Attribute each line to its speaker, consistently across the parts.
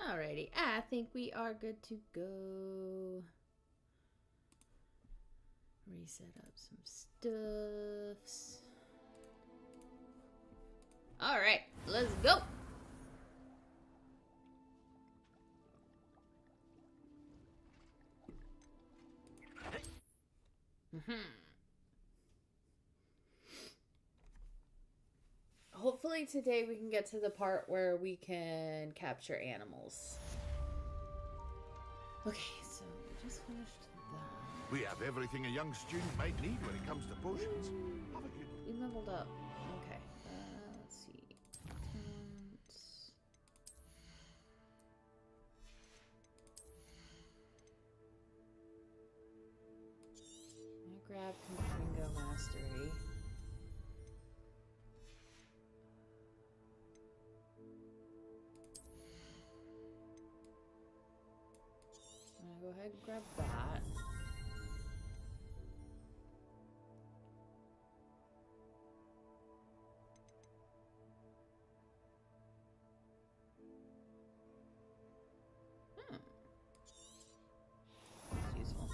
Speaker 1: Alrighty, I think we are good to go. Reset up some stuffs. Alright, let's go! Hopefully today we can get to the part where we can capture animals. Okay, so we just finished that.
Speaker 2: We have everything a young student might need when it comes to potions.
Speaker 1: We leveled up. Okay, let's see. Talents. I grabbed Confringo Mastery. Go ahead and grab that. That's useful.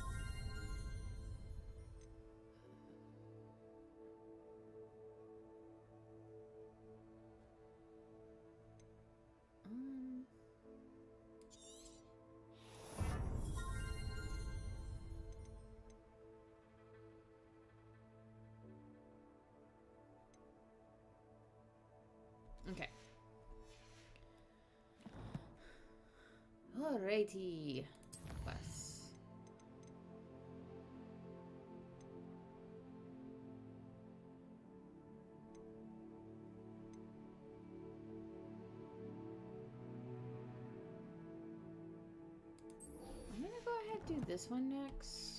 Speaker 1: Okay. Alrighty. Quests. I'm gonna go ahead and do this one next.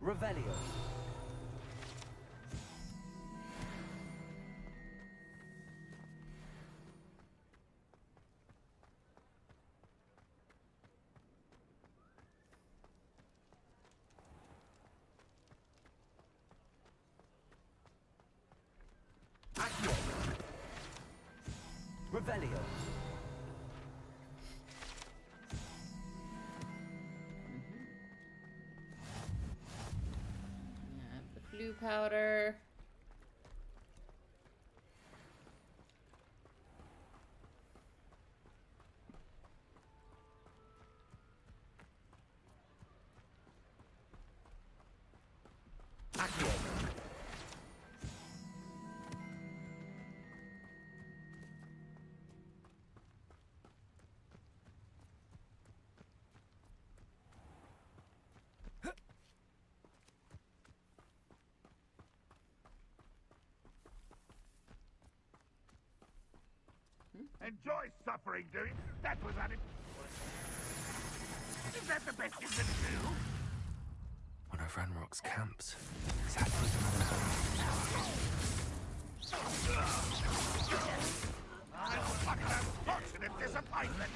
Speaker 3: Revelio. Revelio.
Speaker 1: Blue powder.
Speaker 2: Enjoy suffering, do it. That was it. Is that the best you can do?
Speaker 4: One of Ranrock's camps. Exactly.
Speaker 2: I'm fucking unfortunate disappointment.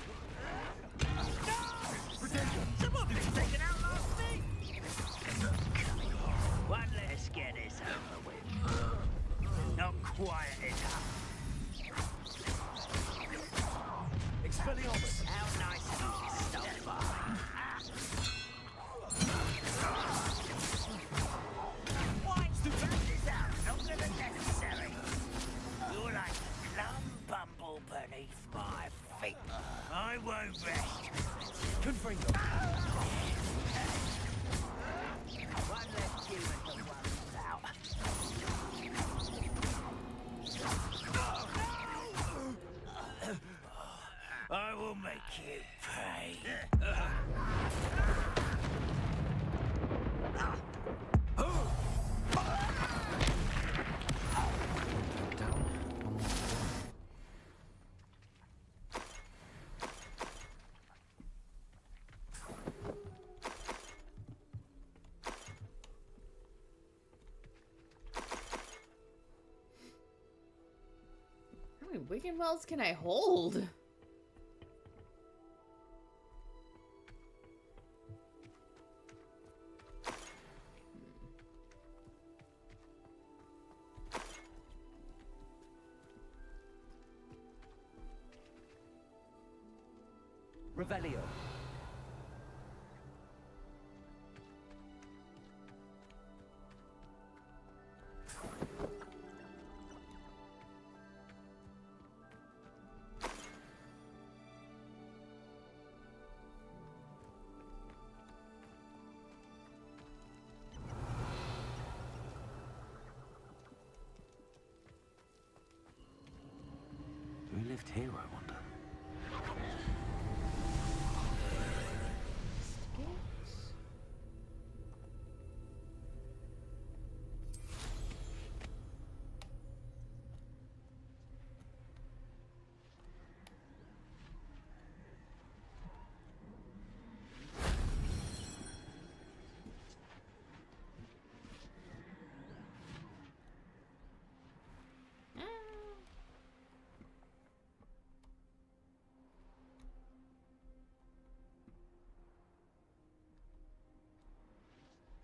Speaker 5: Somebody's taken out last thing. One less get this over with. Not quiet enough.
Speaker 3: Expelliarmus.
Speaker 5: How nice of you to stop by. Why to back this out longer than necessary? You're like a plum bumble beneath my feet. I won't rest.
Speaker 3: Confringo.
Speaker 5: One less human to worry about. I will make you pay.
Speaker 1: wicked wells can I hold?
Speaker 3: Revelio.
Speaker 4: Who lived here, I wonder?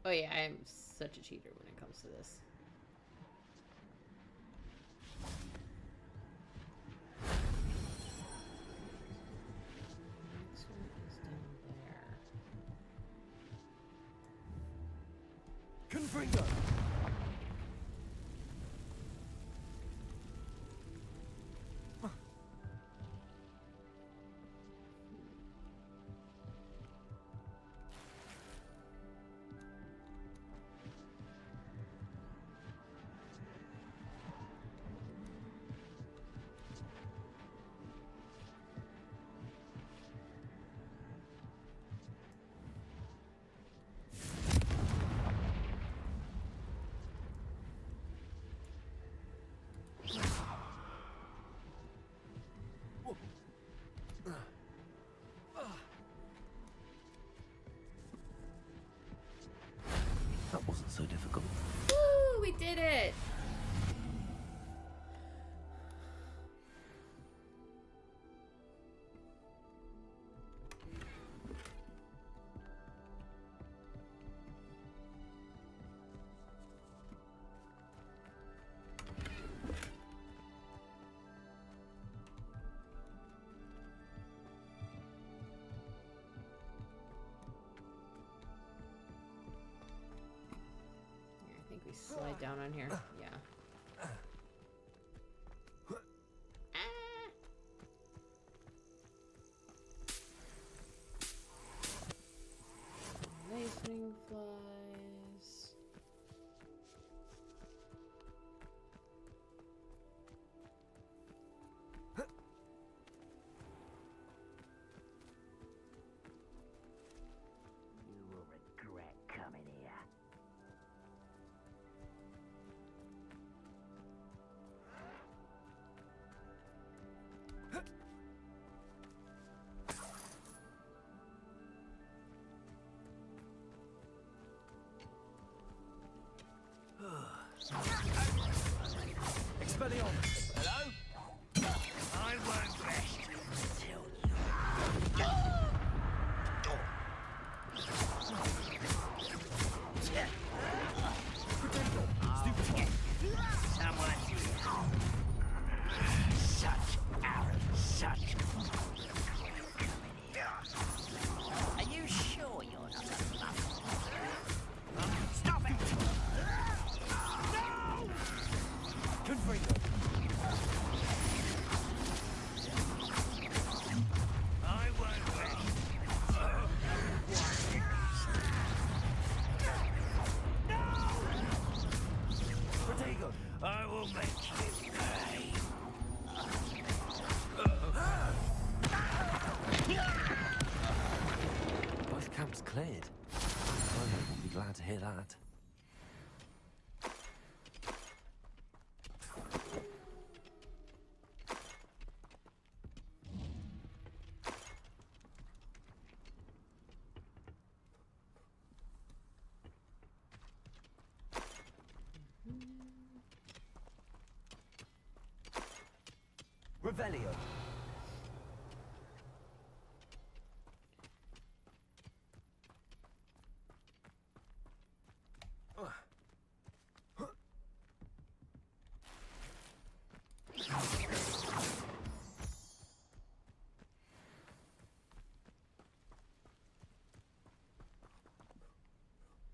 Speaker 1: Oh yeah, I'm such a cheater when it comes to this. Next one is down there.
Speaker 3: Confringo.
Speaker 4: That wasn't so difficult.
Speaker 1: Woo! We did it! I think we slide down on here. Yeah. Ah! Lightning flies.
Speaker 5: You will regret coming here.
Speaker 3: Expelliarmus.
Speaker 5: Hello? I won't rest until you... Someone such arrogance, such... Are you sure you're not a monk? Stop it! No!
Speaker 3: Confringo.
Speaker 5: I won't rest.
Speaker 3: Protego.
Speaker 5: I will make you pay.
Speaker 4: Both camps cleared. Chloe will be glad to hear that.
Speaker 3: Revelio.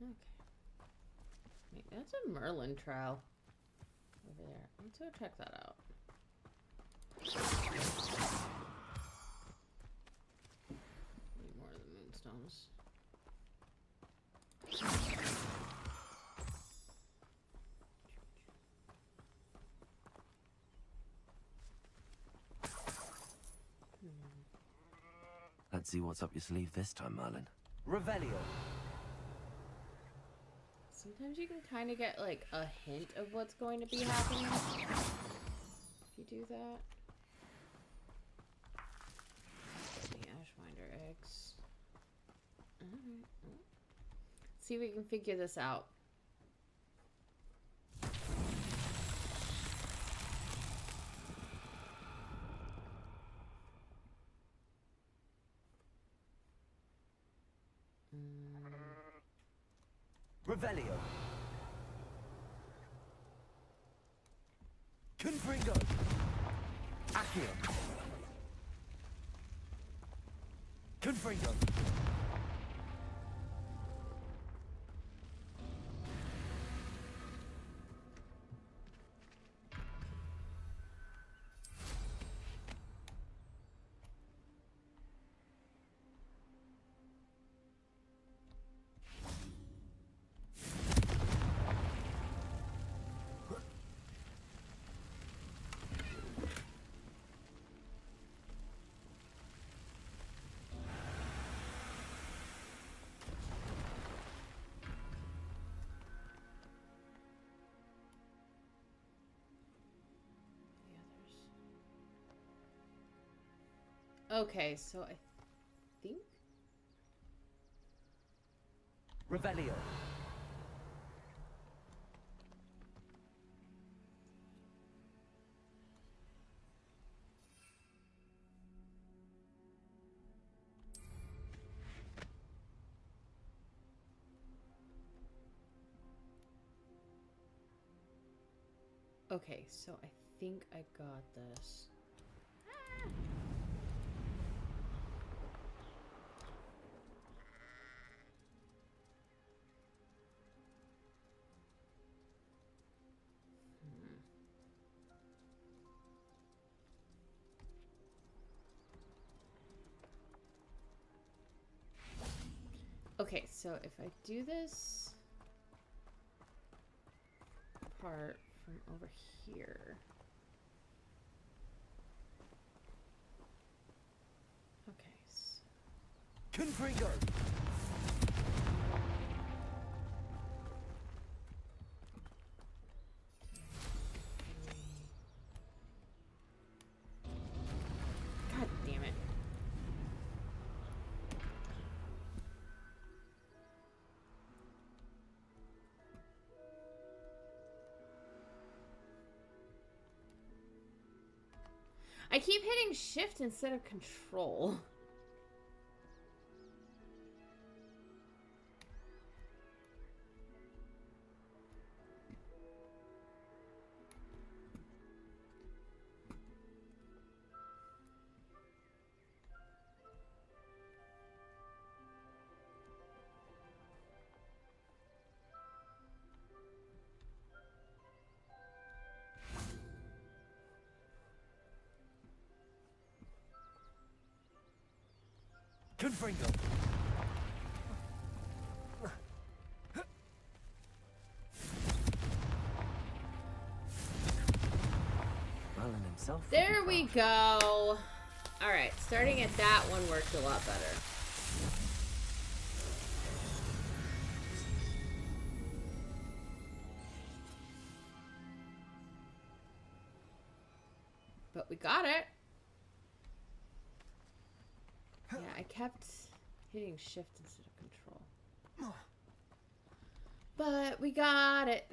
Speaker 1: Okay. Wait, that's a Merlin trowel over there. Let's go check that out. Need more of the moonstones.
Speaker 4: Let's see what's up your sleeve this time, Merlin.
Speaker 3: Revelio.
Speaker 1: Sometimes you can kind of get like a hint of what's going to be happening if you do that. The Ashwinder eggs. Alright. See if we can figure this out.
Speaker 3: Revelio. Confringo. Accio. Confringo.
Speaker 1: Okay, so I think...
Speaker 3: Revelio.
Speaker 1: Okay, so I think I got this. Okay, so if I do this part from over here. Okay. So
Speaker 3: Confringo.
Speaker 1: God damn it. I keep hitting shift instead of control.
Speaker 3: Confringo.
Speaker 4: Merlin himself. would be
Speaker 1: There we
Speaker 4: proud.
Speaker 1: go. Alright, starting at that one worked a lot better. But we got it. Yeah, I kept hitting shift instead of control. But we got it.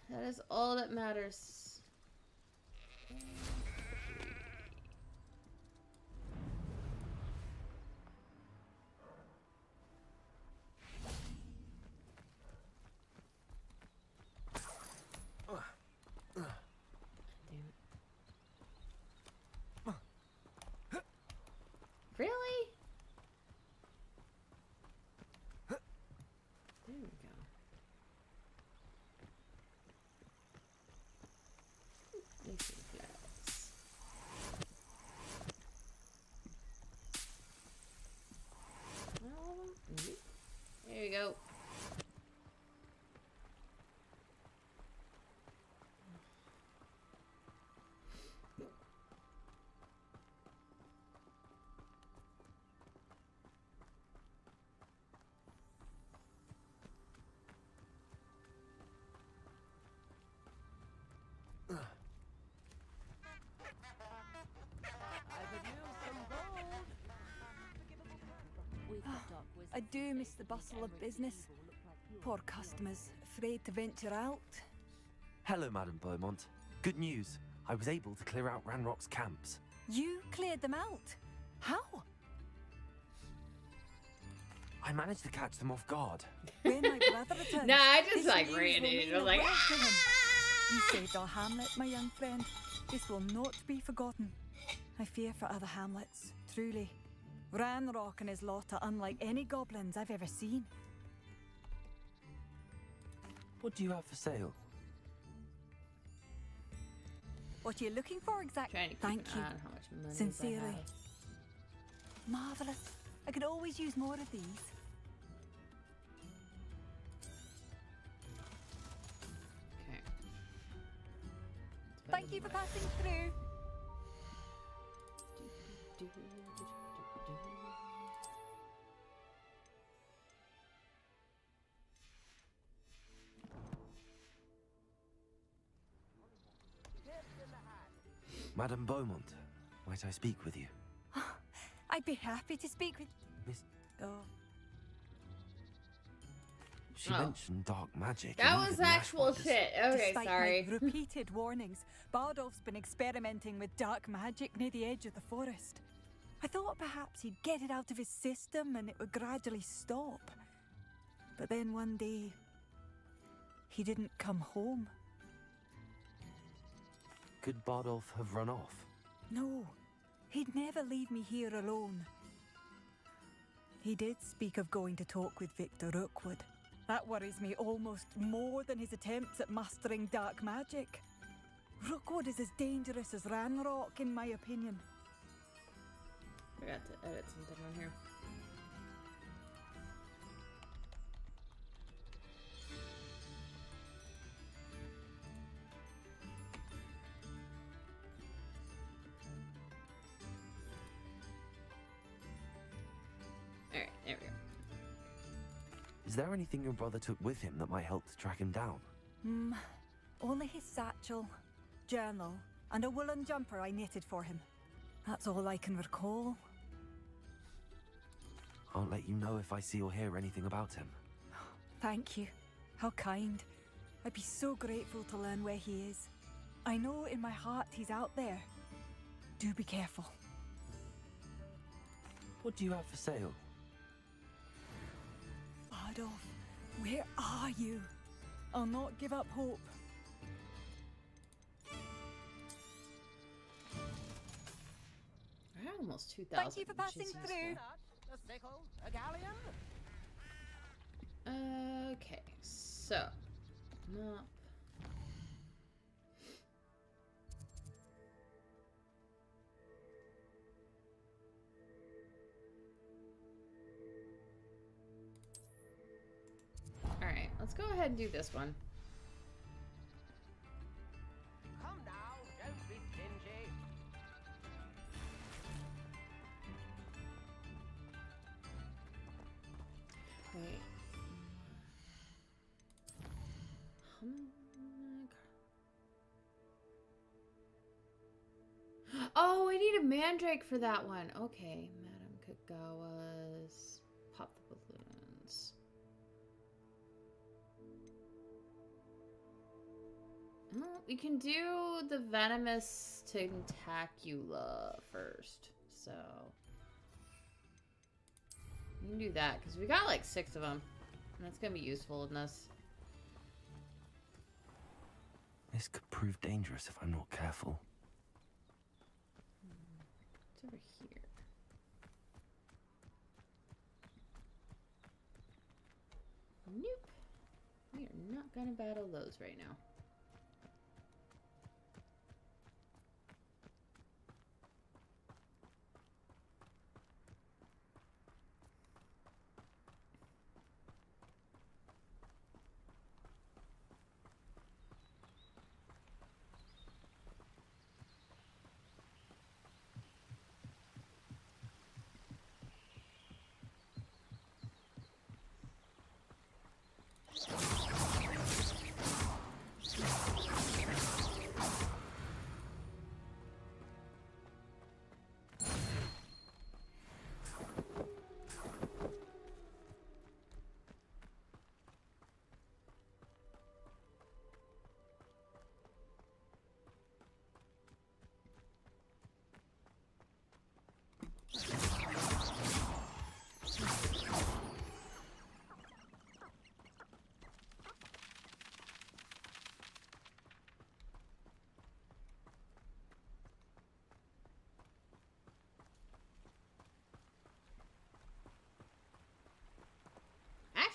Speaker 1: That is all that matters.
Speaker 6: I do miss the bustle of business. Poor customers, afraid to venture out.
Speaker 4: Hello, Madame Beaumont. Good news. I was able to clear out Ranrock's camps.
Speaker 6: You cleared them out? How?
Speaker 4: I managed to catch them off guard.
Speaker 6: When my brother returns,
Speaker 1: Nah, I just
Speaker 6: this
Speaker 1: like
Speaker 6: news
Speaker 1: ran
Speaker 6: will
Speaker 1: in.
Speaker 6: mean
Speaker 1: I was
Speaker 6: the
Speaker 1: like,
Speaker 6: world to him.
Speaker 1: ah!
Speaker 6: You saved our hamlet, my young friend. This will not be forgotten. I fear for other hamlets, truly. Ranrock and his lot are unlike any goblins I've ever seen.
Speaker 4: What do you have for sale?
Speaker 6: What are you looking for exactly?
Speaker 1: Trying to keep
Speaker 6: Thank
Speaker 1: an
Speaker 6: you.
Speaker 1: eye on how much money I
Speaker 6: Sincerely.
Speaker 1: have.
Speaker 6: Marvellous. I could always use more of these.
Speaker 1: Okay.
Speaker 6: Thank you for passing through.
Speaker 4: Madame Beaumont, might I speak with you?
Speaker 6: I'd be happy to speak with...
Speaker 4: Miss...
Speaker 6: Oh,
Speaker 4: She
Speaker 1: Oh.
Speaker 4: mentioned dark magic.
Speaker 1: That
Speaker 4: and
Speaker 1: was
Speaker 4: even the
Speaker 1: actual
Speaker 4: Ashwinders.
Speaker 1: shit. Okay,
Speaker 6: despite
Speaker 1: sorry.
Speaker 6: my repeated warnings, Bardolph's been experimenting with dark magic near the edge of the forest. I thought perhaps he'd get it out of his system and it would gradually stop. But then one day, he didn't come home.
Speaker 4: Could Bardolph have run off?
Speaker 6: No, he'd never leave me here alone. He did speak of going to talk with Victor Rookwood. That worries me almost more than his attempts at mastering dark magic. Rookwood is as dangerous as Ranrock, in my opinion.
Speaker 1: Forgot to edit something on here. Alright, there we go.
Speaker 4: Is there anything your brother took with him that might help to track him down?
Speaker 6: Only his satchel, journal, and a woolen jumper I knitted for him. That's all I can recall.
Speaker 4: I'll let you know if I see or hear anything about him.
Speaker 6: Thank you. How kind. I'd be so grateful to learn where he is. I know in my heart he's out there. Do be careful.
Speaker 4: What do you have for sale?
Speaker 6: Adolf, where are you? I'll not give up hope.
Speaker 1: I had almost 2,000.
Speaker 6: Thank you for passing
Speaker 1: which is
Speaker 6: through.
Speaker 1: useful.
Speaker 5: A sickle, a galleon.
Speaker 1: Okay, so map. All right, let's go ahead and do this one.
Speaker 5: Come now, don't be stingy.
Speaker 1: Wait. Oh, I need a mandrake for that one. Okay, Madame Kagawa's. Pop the balloons. Oh, we can do the venomous tentacula first. So we can do that because we got like 6 of them, and that's gonna be useful in this.
Speaker 4: This could prove dangerous if I'm not careful.
Speaker 1: It's over here. Nope. We are not gonna battle those right now.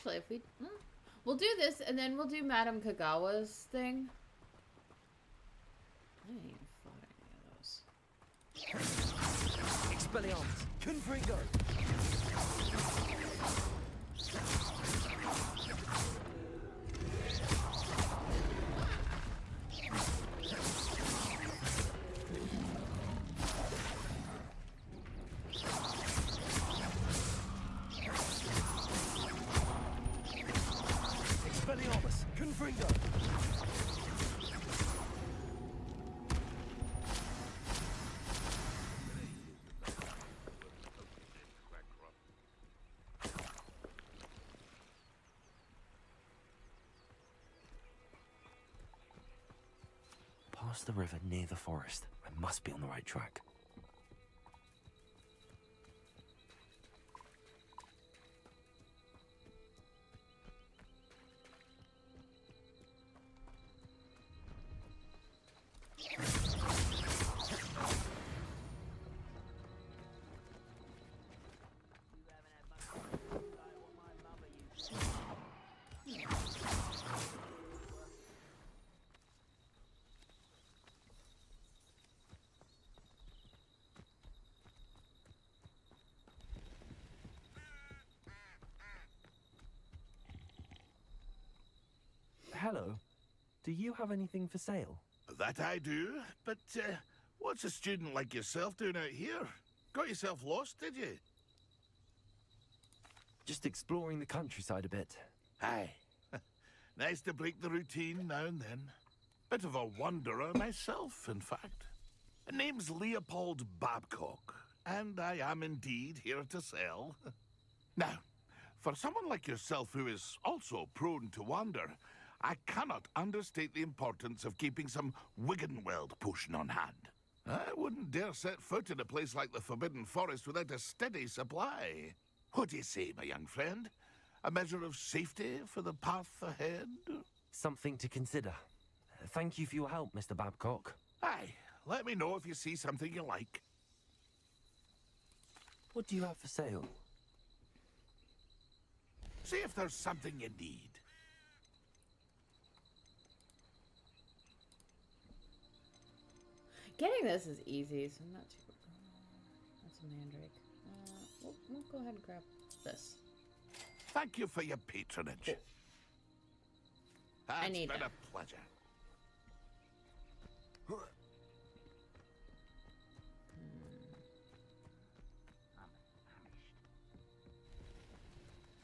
Speaker 1: Actually, if we... we'll do this, and then we'll do Madame Kagawa's thing. I ain't even fought any of those.
Speaker 3: Expelliarmus. Confringo. Expelliarmus. Confringo.
Speaker 4: Past the river near the forest. I must be on the right track. Hello. Do you have anything for sale?
Speaker 2: That I do, but what's a student like yourself doing out here? Got yourself lost, did you?
Speaker 4: Just exploring the countryside a bit.
Speaker 2: Aye. Nice to break the routine now and then. Bit of a wanderer myself, in fact. Name's Leopold Babcock, and I am indeed here to sell. Now, for someone like yourself who is also prone to wander, I cannot understate the importance of keeping some Wiggenweld potion on hand. I wouldn't dare set foot in a place like the Forbidden Forest without a steady supply. What do you say, my young friend? A measure of safety for the path ahead?
Speaker 4: Something to consider. Thank you for your help, Mr. Babcock.
Speaker 2: Aye, let me know if you see something you like.
Speaker 4: What do you have for sale?
Speaker 2: See if there's something you need.
Speaker 1: Getting this is easy, so I'm not too... That's a mandrake. We'll go ahead and grab this.
Speaker 2: Thank you for your patronage.
Speaker 1: Cool.
Speaker 2: That's
Speaker 1: need
Speaker 2: been
Speaker 1: that.
Speaker 2: a pleasure.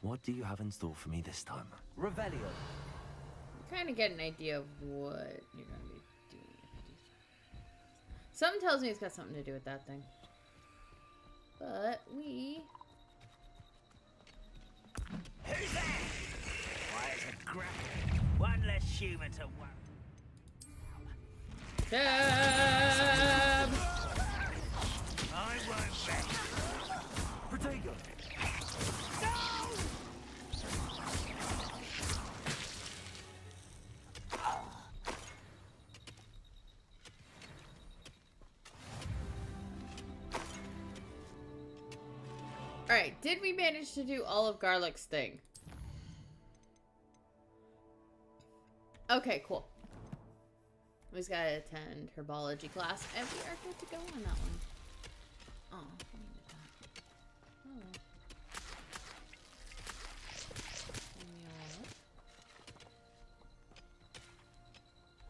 Speaker 4: What do you have in store for me this time?
Speaker 3: Revelio.
Speaker 1: You kind of get an idea of what you're going to be doing. Something tells me it's got something to do with that thing. But we...
Speaker 5: Who's that? Why, it's a grapple. One less human to worry.
Speaker 1: Dab!
Speaker 5: I won't rest.
Speaker 3: Protego.
Speaker 1: Alright, did we manage to do all of Garlic's thing? Okay, cool. We just gotta attend herbology class, and we are good to go on that one. Oh, I needed that.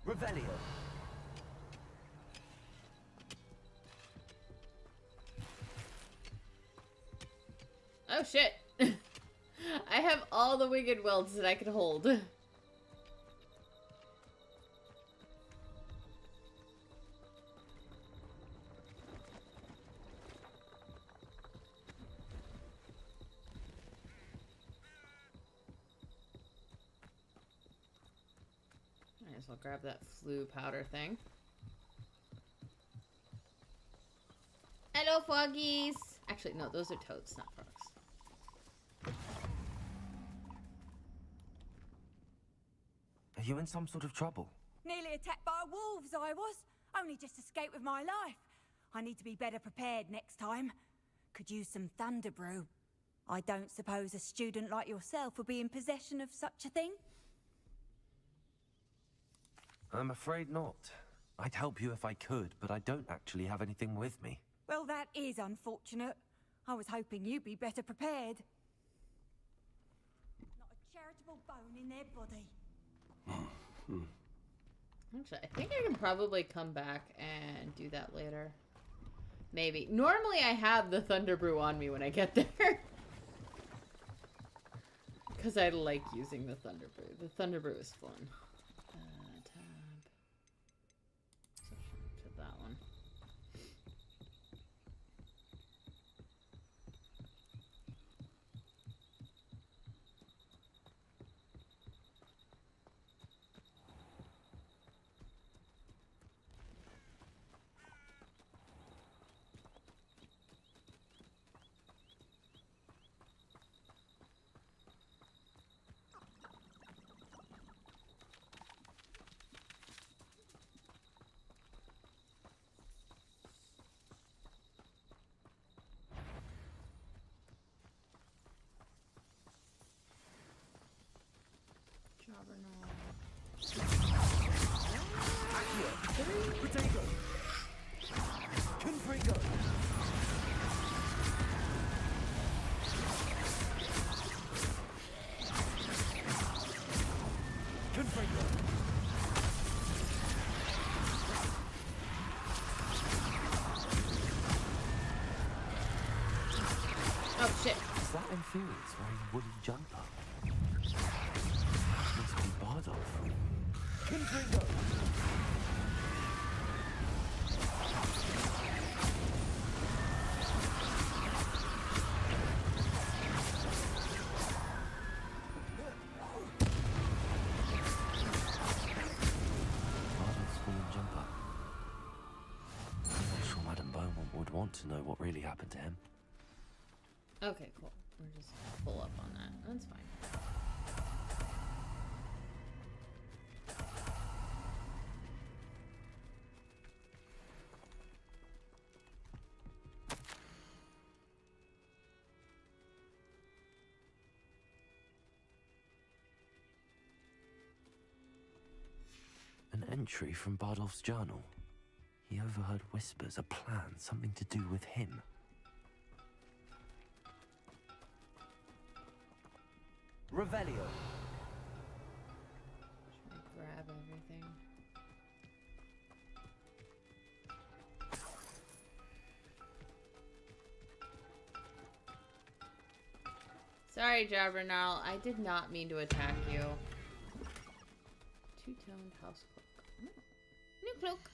Speaker 1: Oh well.
Speaker 3: Revelio.
Speaker 1: Oh shit! I have all the winged welds that I could hold. Might as well grab that flu powder thing. Hello, froggies! Actually, no, those are toads, not frogs.
Speaker 4: Are you in some sort of trouble?
Speaker 6: Nearly attacked by wolves, I was. Only just escaped with my life. I need to be better prepared next time. Could use some thunder brew. I don't suppose a student like yourself would be in possession of such a thing?
Speaker 4: I'm afraid not. I'd help you if I could, but I don't actually have anything with me.
Speaker 6: Well, that is unfortunate. I was hoping you'd be better prepared. Not a charitable bone in their body.
Speaker 1: Actually, I think I can probably come back and do that later. Maybe. Normally I have the Thunder Brew on me when I get there. Because I like using the Thunder Brew. The Thunder Brew is fun. Tab. So to that one.
Speaker 3: Potato. Confringo. Confringo.
Speaker 1: Oh shit.
Speaker 4: Is that Inferior's wearing a wooden jumper? Must be Bardolph.
Speaker 3: Confringo.
Speaker 4: Bardolph's woolen jumper. I'm not sure Madame Beaumont would want to know what really happened to him.
Speaker 1: Okay, cool. We're just full up on that. That's fine.
Speaker 4: An entry from Bardolph's journal. He overheard whispers, a plan, something to do with him.
Speaker 3: Revelio.
Speaker 1: Should I grab everything? Sorry, Jabbernarl. I did not mean to attack you. Two-toned house cloak. Oh. New cloak.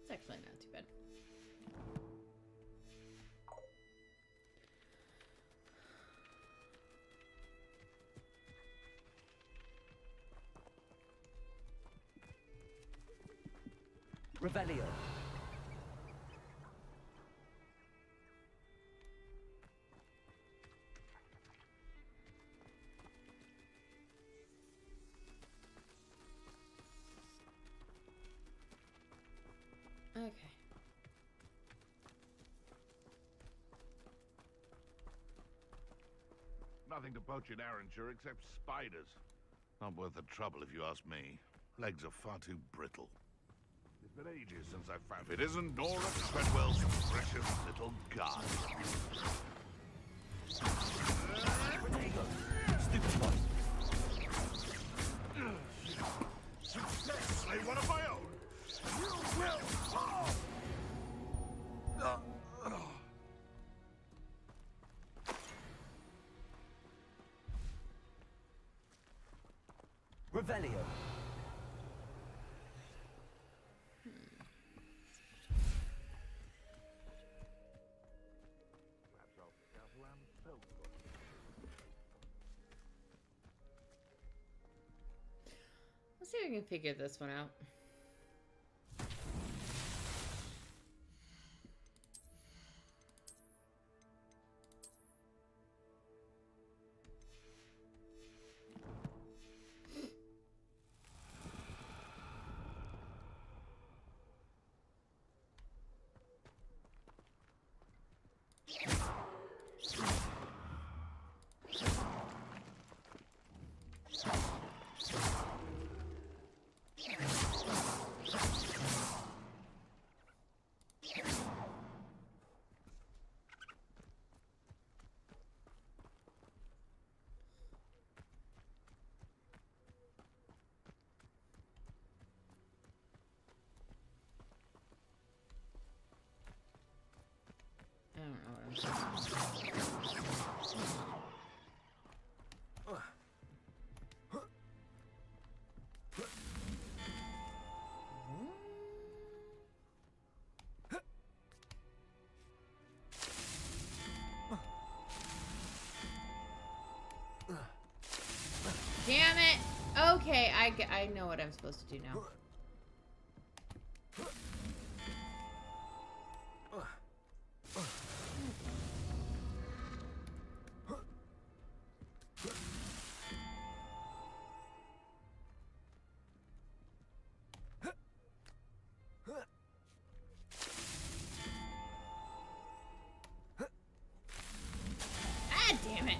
Speaker 1: It's actually not too bad.
Speaker 3: Revelio.
Speaker 1: Okay.
Speaker 2: Nothing to poach in Arranshire except spiders. Not worth the trouble if you ask me. Legs are far too brittle. It's been ages since I've found it. Isn't Nora Treadwell's precious little garden?
Speaker 3: Potato. Stupid one.
Speaker 2: Success! I one of my own! You will fall!
Speaker 3: Revelio.
Speaker 2: Perhaps I'll pick out who I'm so
Speaker 1: Let's see if we can figure this one out. don't know what I'm saying. Damn it! Okay, I know what I'm supposed to do now. Ah, damn it!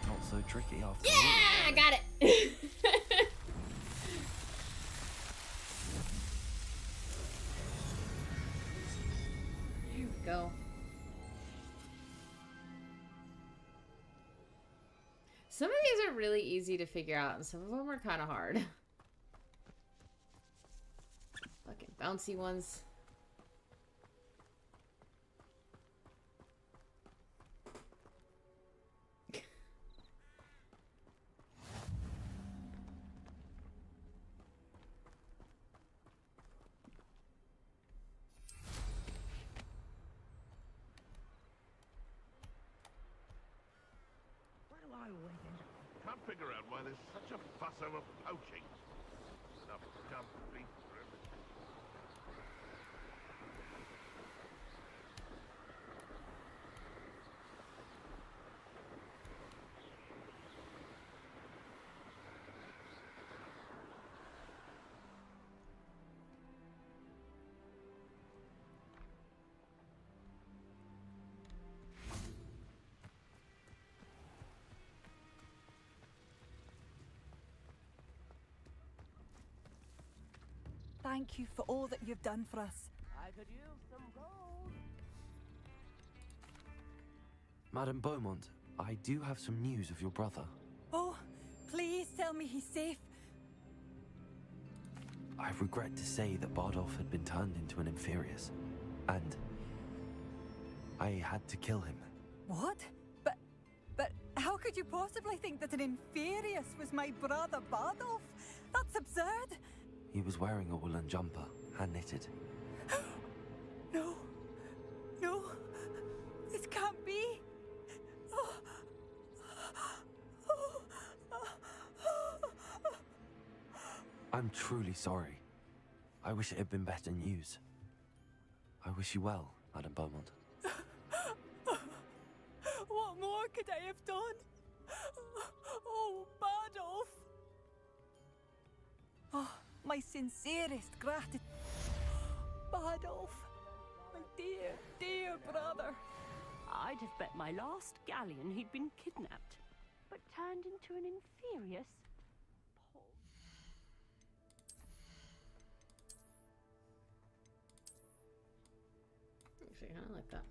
Speaker 4: Not so tricky after
Speaker 1: Yeah,
Speaker 4: all.
Speaker 1: I got it. Here we go. Some of these are really easy to figure out, and some of them are kind of hard. Fucking bouncy ones.
Speaker 5: Why do I always end up?
Speaker 2: Can't figure out why there's such a fuss over poaching. Enough dumb beef for everything.
Speaker 6: Thank you for all that you've done for us.
Speaker 5: I could use some gold.
Speaker 4: Madame Beaumont, I do have some news of your brother.
Speaker 6: Oh, please tell me he's safe.
Speaker 4: I regret to say that Bardolph had been turned into an Inferius, and I had to kill him.
Speaker 6: What? But how could you possibly think that an Inferius was my brother Bardolph? That's absurd.
Speaker 4: He was wearing a woolen jumper, hand-knitted.
Speaker 6: No. No. This can't be. Oh.
Speaker 4: I'm truly sorry. I wish it had been better news. I wish you well, Madame Beaumont.
Speaker 6: What more could I have done? Oh, Bardolph. Oh, my sincerest gratitude. Bardolph, my dear, dear brother.
Speaker 7: I'd have bet my last galleon he'd been kidnapped, but turned into an Inferius.
Speaker 1: Actually, I like that.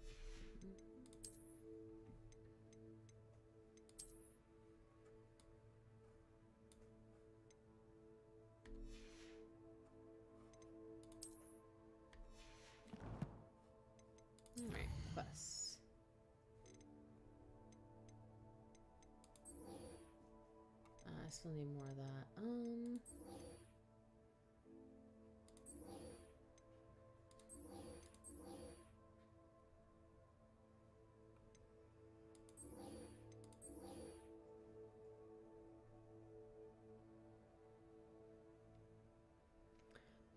Speaker 1: Alright, quests. I still need more of that.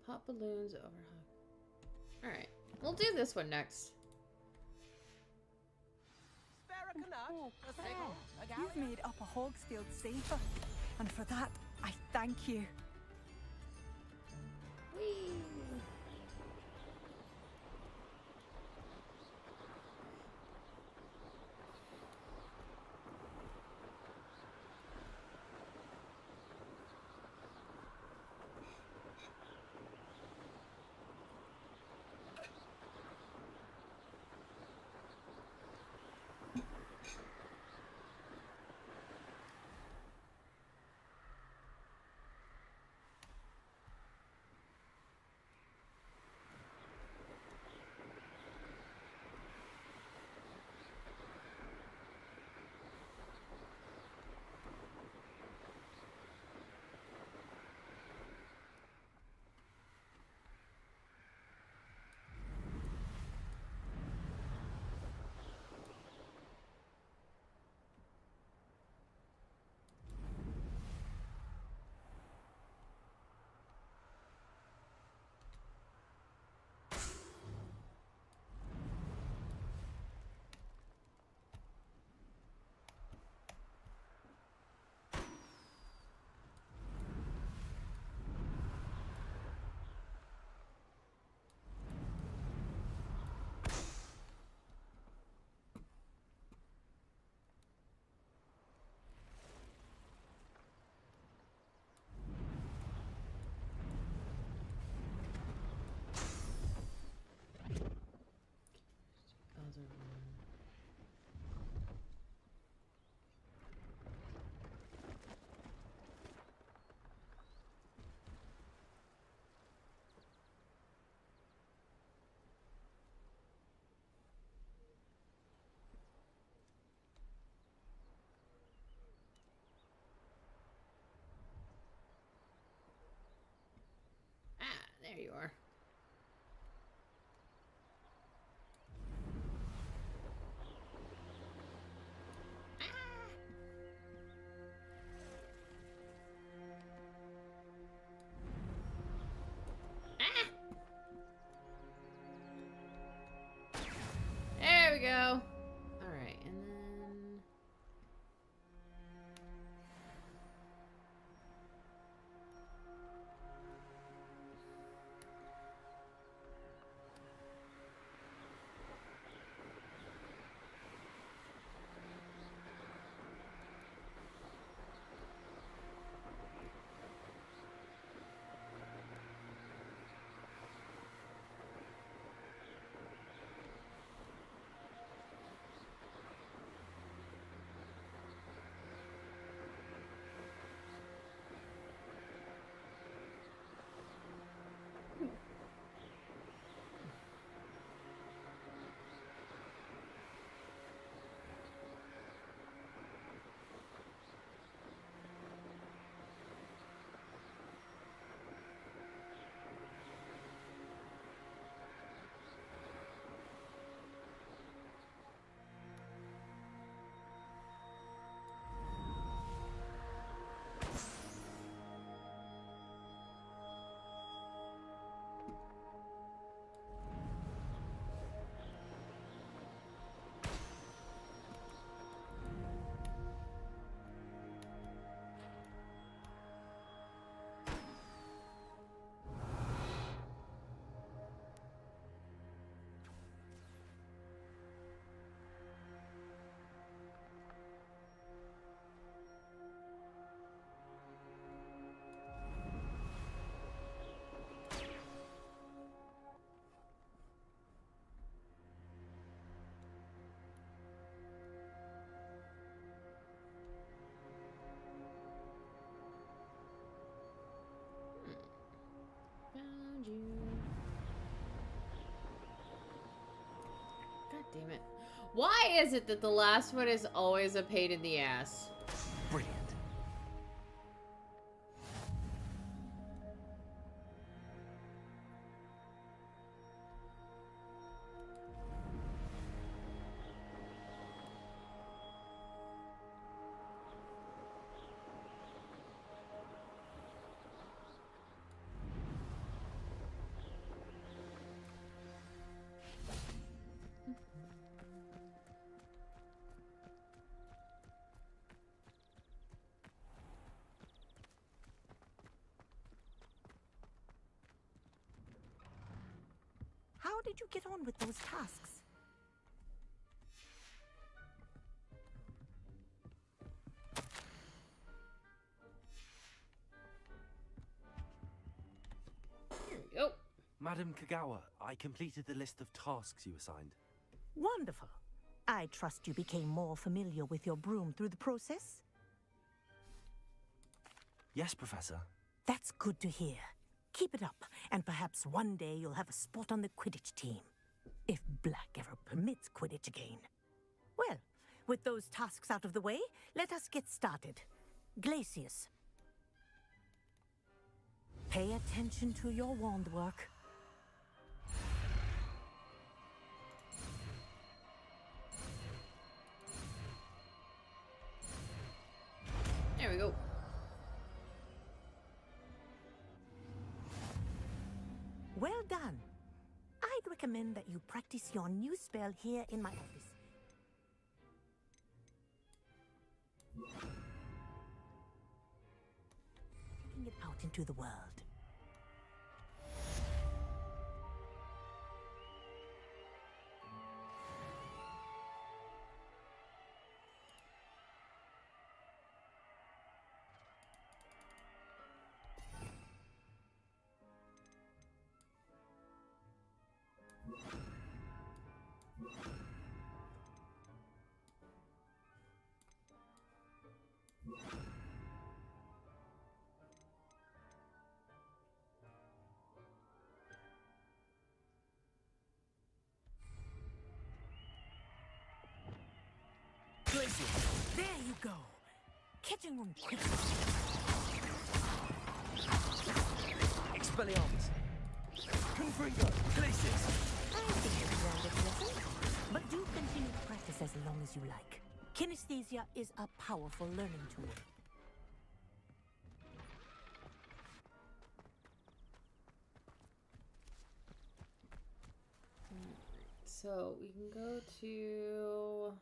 Speaker 1: Pop balloons over hug. Alright, we'll do this one next.
Speaker 5: Spare a canard, a
Speaker 7: fair.
Speaker 5: sickle, a
Speaker 6: You You've made Upper Hogsfield safer, and for that, I thank you.
Speaker 1: Whee! Other one. Ah, there you are. There we go. All right, and then found you. God damn it. Why is it that the last one is always a pain in the ass?
Speaker 3: Brilliant.
Speaker 8: did you get on with those tasks?
Speaker 1: Here we go.
Speaker 4: Madam Kagawa, I completed the list of tasks you assigned.
Speaker 8: Wonderful. I trust you became more familiar with your broom through the process?
Speaker 4: Yes, Professor.
Speaker 8: That's good to hear. Keep it up, and perhaps one day you'll have a spot on the Quidditch team. If Black ever permits Quidditch again. Well, with those tasks out of the way, let us get started. Glacius. Pay attention to your wand work.
Speaker 1: There we go.
Speaker 8: Well done. I'd recommend that you practice your new spell here in my office. Taking it out into the world. There you go. Catching on quick.
Speaker 3: Expelliarmus. Confringo. Glacius.
Speaker 8: I think you've learned a lesson, but do continue to practice as long as you like. Kinesthesia is a powerful learning tool.
Speaker 1: So we can go to...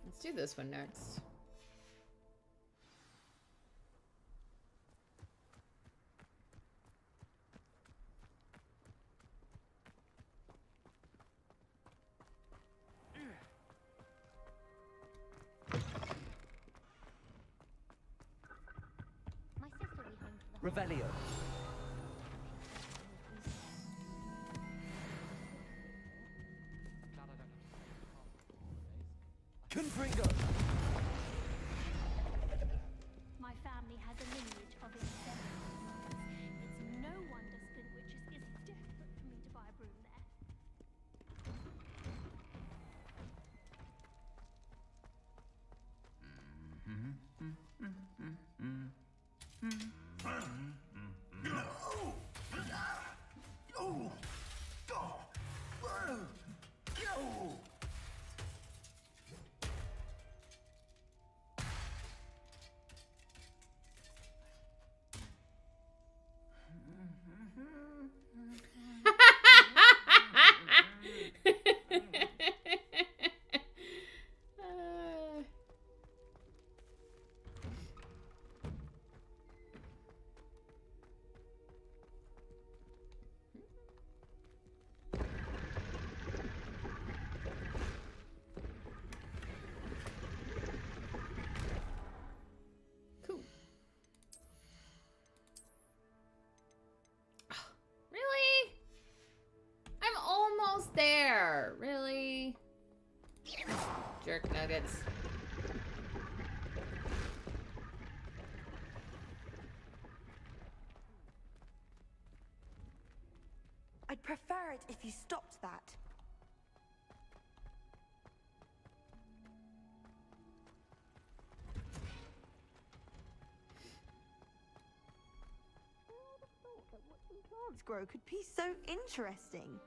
Speaker 1: Let's do this one next.
Speaker 3: Revelio. Confringo.
Speaker 7: My family has a lineage of exceptional. It's no wonder Spin Witches is desperate for me to buy a broom there. Cool. Really? I'm almost there. Really? Jerk nuggets.
Speaker 9: I'd prefer it if you stopped that. Who would have thought that watching plants grow could be so interesting?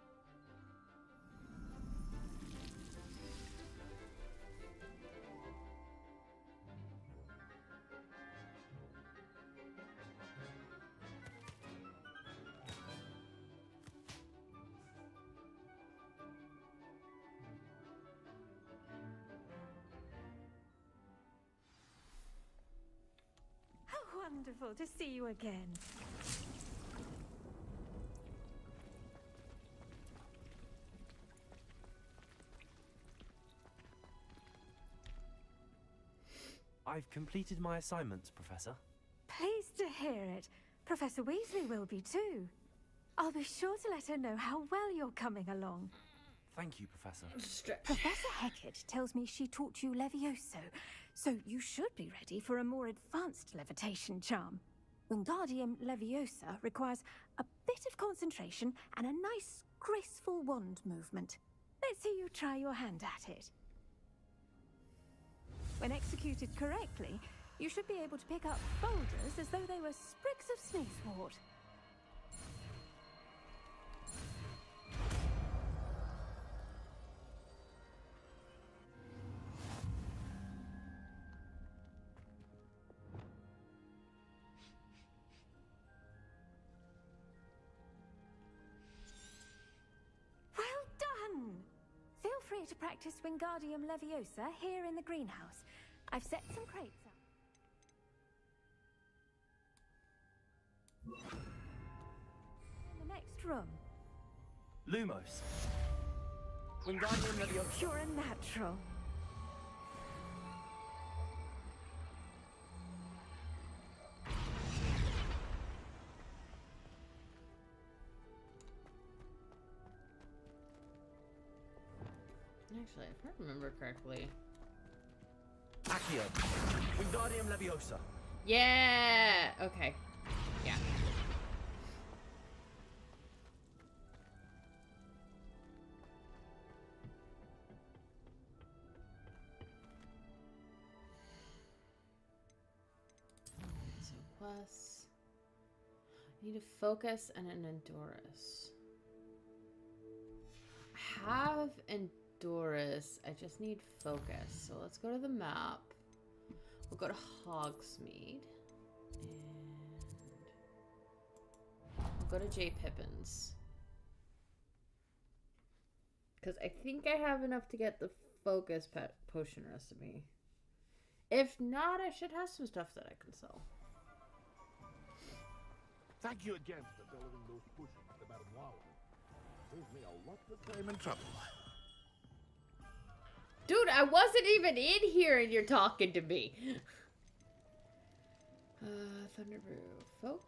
Speaker 6: wonderful to see you again.
Speaker 4: I've completed my assignments, Professor.
Speaker 6: Pleased to hear it. Professor Weasley will be too. I'll be sure to let her know how well you're coming along.
Speaker 4: Thank you, Professor.
Speaker 6: Professor Hecat tells me she taught you Levioso, so you should be ready for a more advanced levitation charm. Wingardium Leviosa requires a bit of concentration and a nice, graceful wand movement. Let's see you try your hand at it. When executed correctly, you should be able to pick up boulders as though they were sprigs of sneezewort. Well done! Feel free to practice Wingardium Leviosa here in the greenhouse. I've set some crates up. In the next room.
Speaker 4: Lumos. Wingardium Leviosa.
Speaker 6: You're a natural.
Speaker 1: Actually, if I remember correctly.
Speaker 4: Accio. Wingardium Leviosa.
Speaker 1: Yeah! Okay. Yeah. So quests. Need a focus and an Endurus. I have Endurus. I just need focus. So let's go to the map. We'll go to Hogsmeade. And we'll go to J. Pippin's. Because I think I have enough to get the focus potion recipe. If not, I should have some stuff that I can sell.
Speaker 2: Thank you again for delivering those potions to Madame Wow. Saved me a lot of time and trouble.
Speaker 1: Dude, I wasn't even in here and you're talking to me. Thunderbrew. Folk.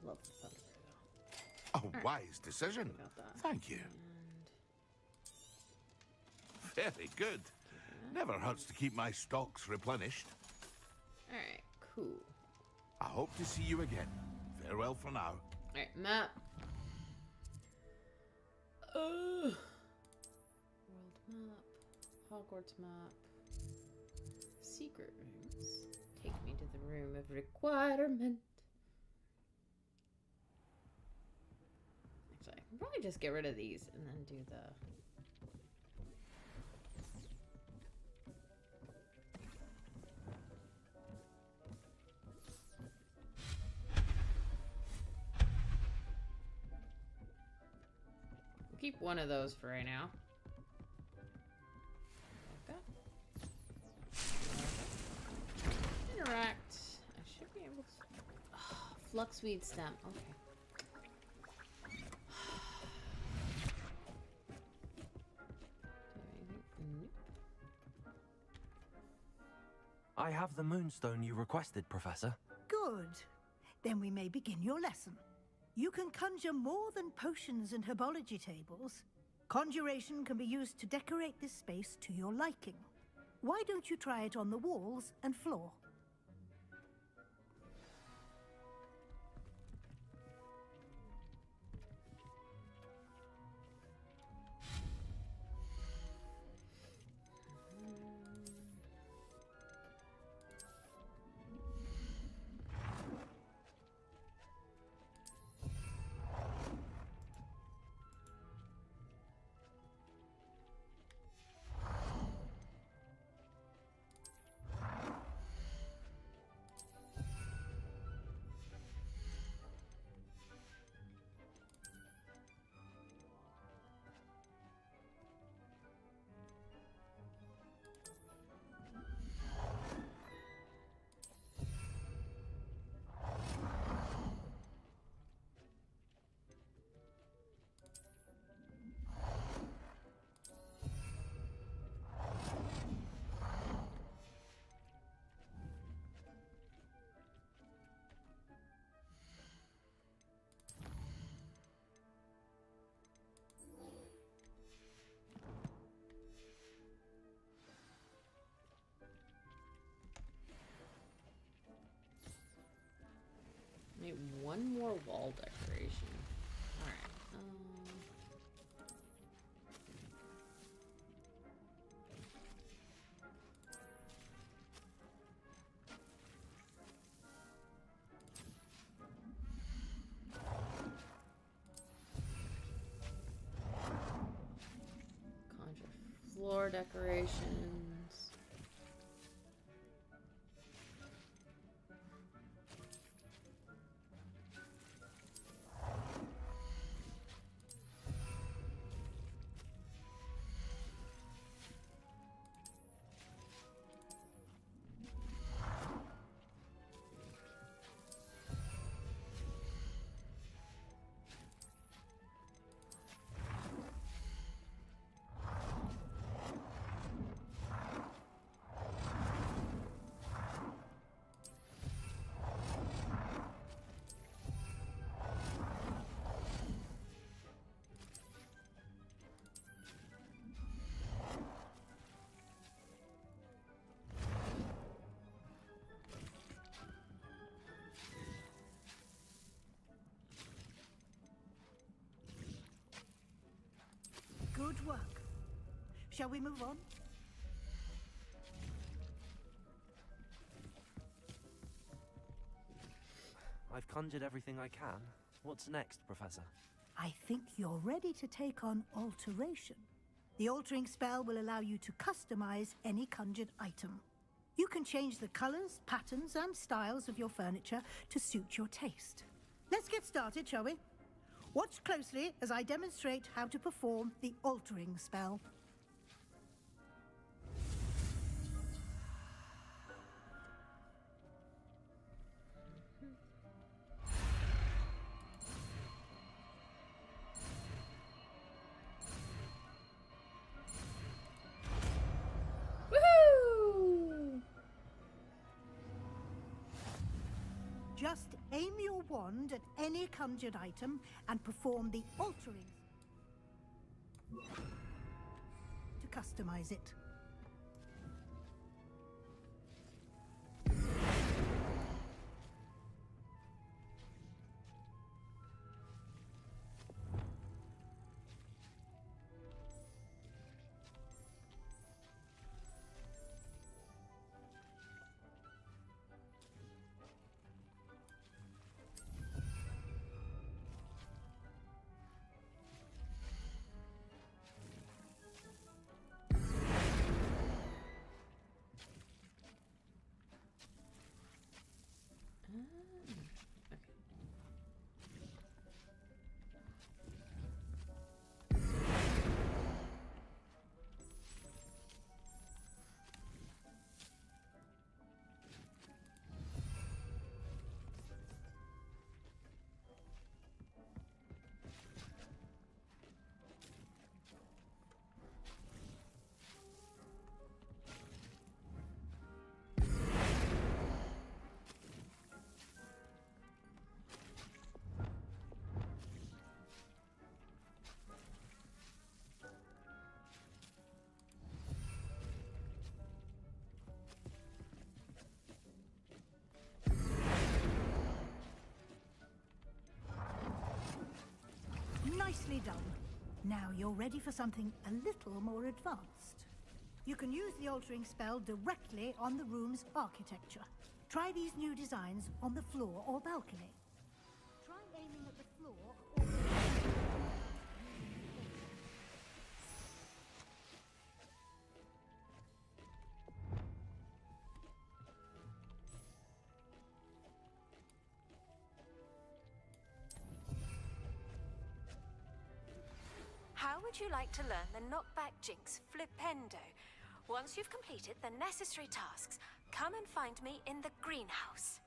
Speaker 1: Love the Thunderbrew.
Speaker 2: A wise decision. Thank you. Very good. Never hurts to keep my stocks replenished.
Speaker 1: Alright, cool.
Speaker 2: I hope to see you again. Farewell for now.
Speaker 1: Alright, map. World map. Hogwarts map. Secret rooms. Take me to the room of requirement. Actually, I can probably just get rid of these and then do the... We'll keep one of those for right now. Okay. Interact. I should be able to... Oh, Fluxweed stem. Okay.
Speaker 4: I have the moonstone you requested, Professor.
Speaker 10: Good. Then we may begin your lesson. You can conjure more than potions and herbology tables. Conjuration can be used to decorate this space to your liking. Why don't you try it on the walls and floor?
Speaker 1: one more wall decoration. Alright. Conjure floor decorations.
Speaker 10: Good work. Shall we move on?
Speaker 4: I've conjured everything I can. What's next, Professor?
Speaker 10: I think you're ready to take on alteration. The altering spell will allow you to customize any conjured item. You can change the colors, patterns, and styles of your furniture to suit your taste. Let's get started, shall we? Watch closely as I demonstrate how to perform the altering spell.
Speaker 1: Woohoo!
Speaker 10: Just aim your wand at any conjured item and perform the altering to customize it. Nicely done. Now you're ready for something a little more advanced. You can use the altering spell directly on the room's architecture. Try these new designs on the floor or balcony. Try aiming at the floor or
Speaker 11: How would you like to learn the knockback jinx flipendo? Once you've completed the necessary tasks, come and find me in the greenhouse.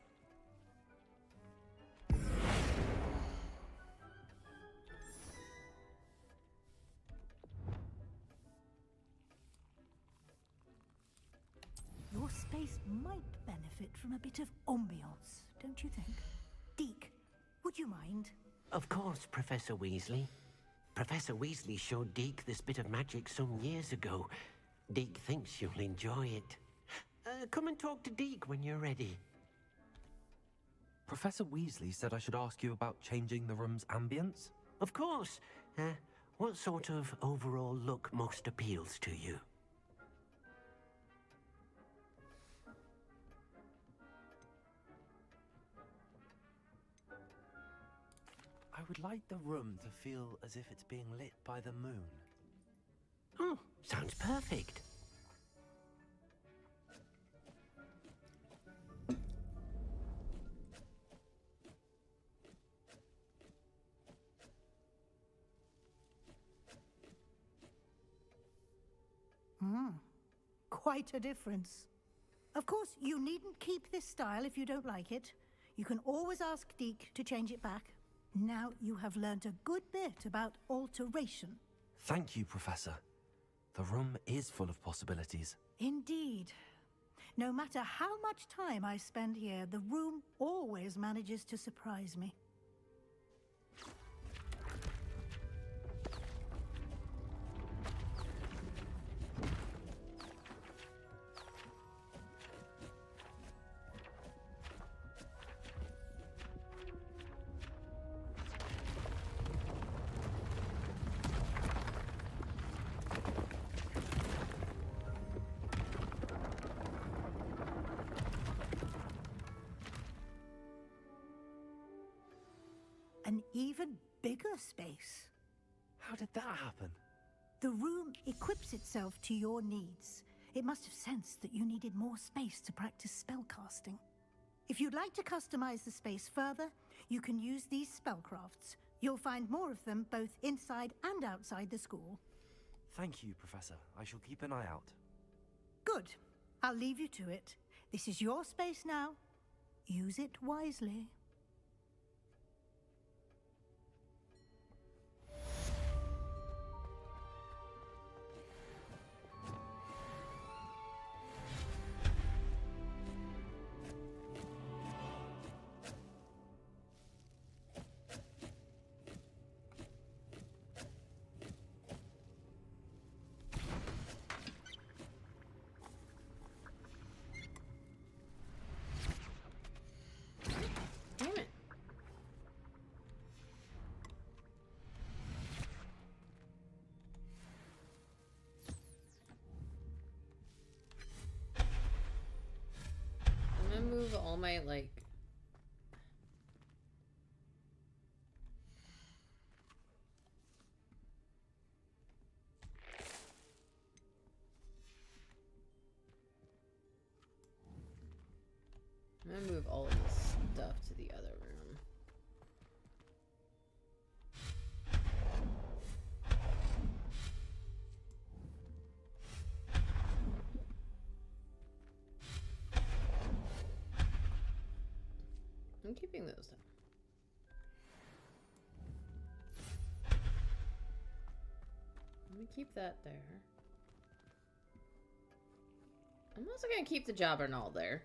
Speaker 10: your space might benefit from a bit of ambiance, don't you think? Deke, would you mind?
Speaker 12: Of course, Professor Weasley. Professor Weasley showed Deke this bit of magic some years ago. Deke thinks you'll enjoy it. Come and talk to Deke when you're ready.
Speaker 4: Professor Weasley said I should ask you about changing the room's ambience.
Speaker 12: Of course. What sort of overall look most appeals to you?
Speaker 4: I would like the room to feel as if it's being lit by the moon.
Speaker 12: Oh, sounds perfect.
Speaker 10: Quite a difference. Of course, you needn't keep this style if you don't like it. You can always ask Deke to change it back. Now you have learnt a good bit about alteration.
Speaker 4: Thank you, Professor. The room is full of possibilities.
Speaker 10: Indeed. No matter how much time I spend here, the room always manages to surprise me. An even bigger space.
Speaker 4: How did that happen?
Speaker 10: The room equips itself to your needs. It must have sensed that you needed more space to practice spellcasting. If you'd like to customize the space further, you can use these spellcrafts. You'll find more of them both inside and outside the school.
Speaker 4: Thank you, Professor. I shall keep an eye out.
Speaker 10: Good. I'll leave you to it. This is your space now. Use it wisely.
Speaker 1: Move all my, like... I'm gonna move all of this stuff to the other room. I'm keeping those down. Let me keep that there. I'm also gonna keep the Jobberknoll there.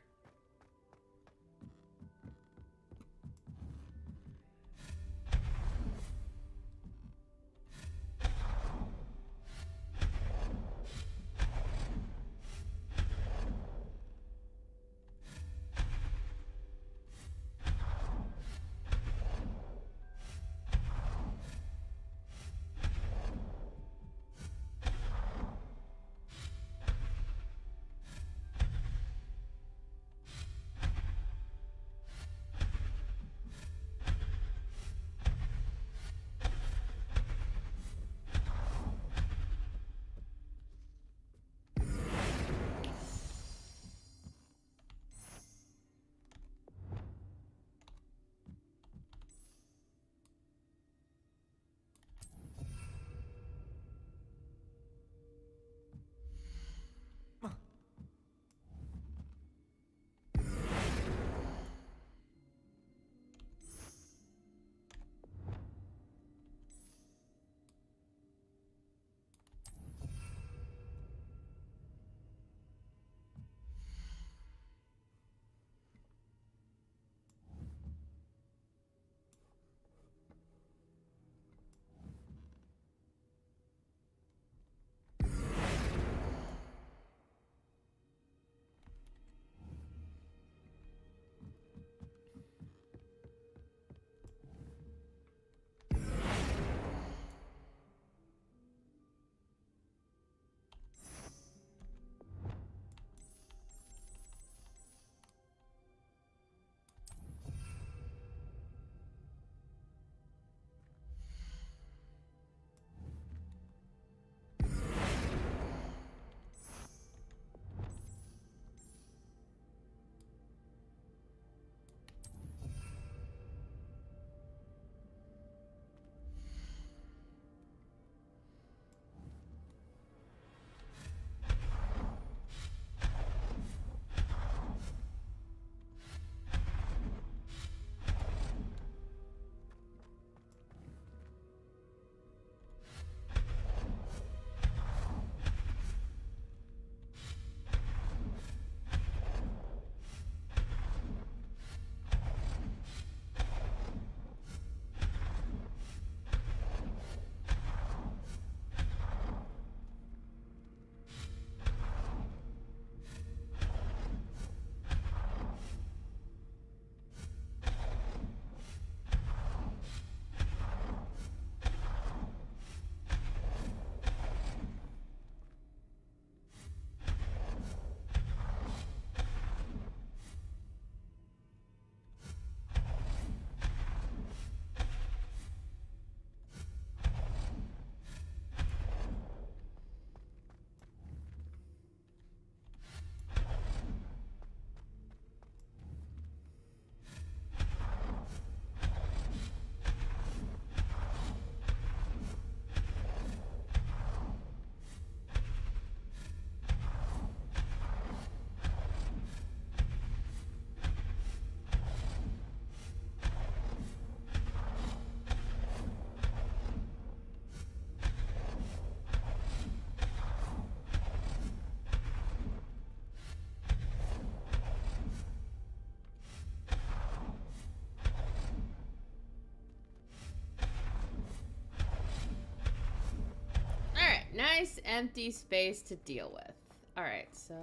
Speaker 1: nice empty space to deal with. Alright, so...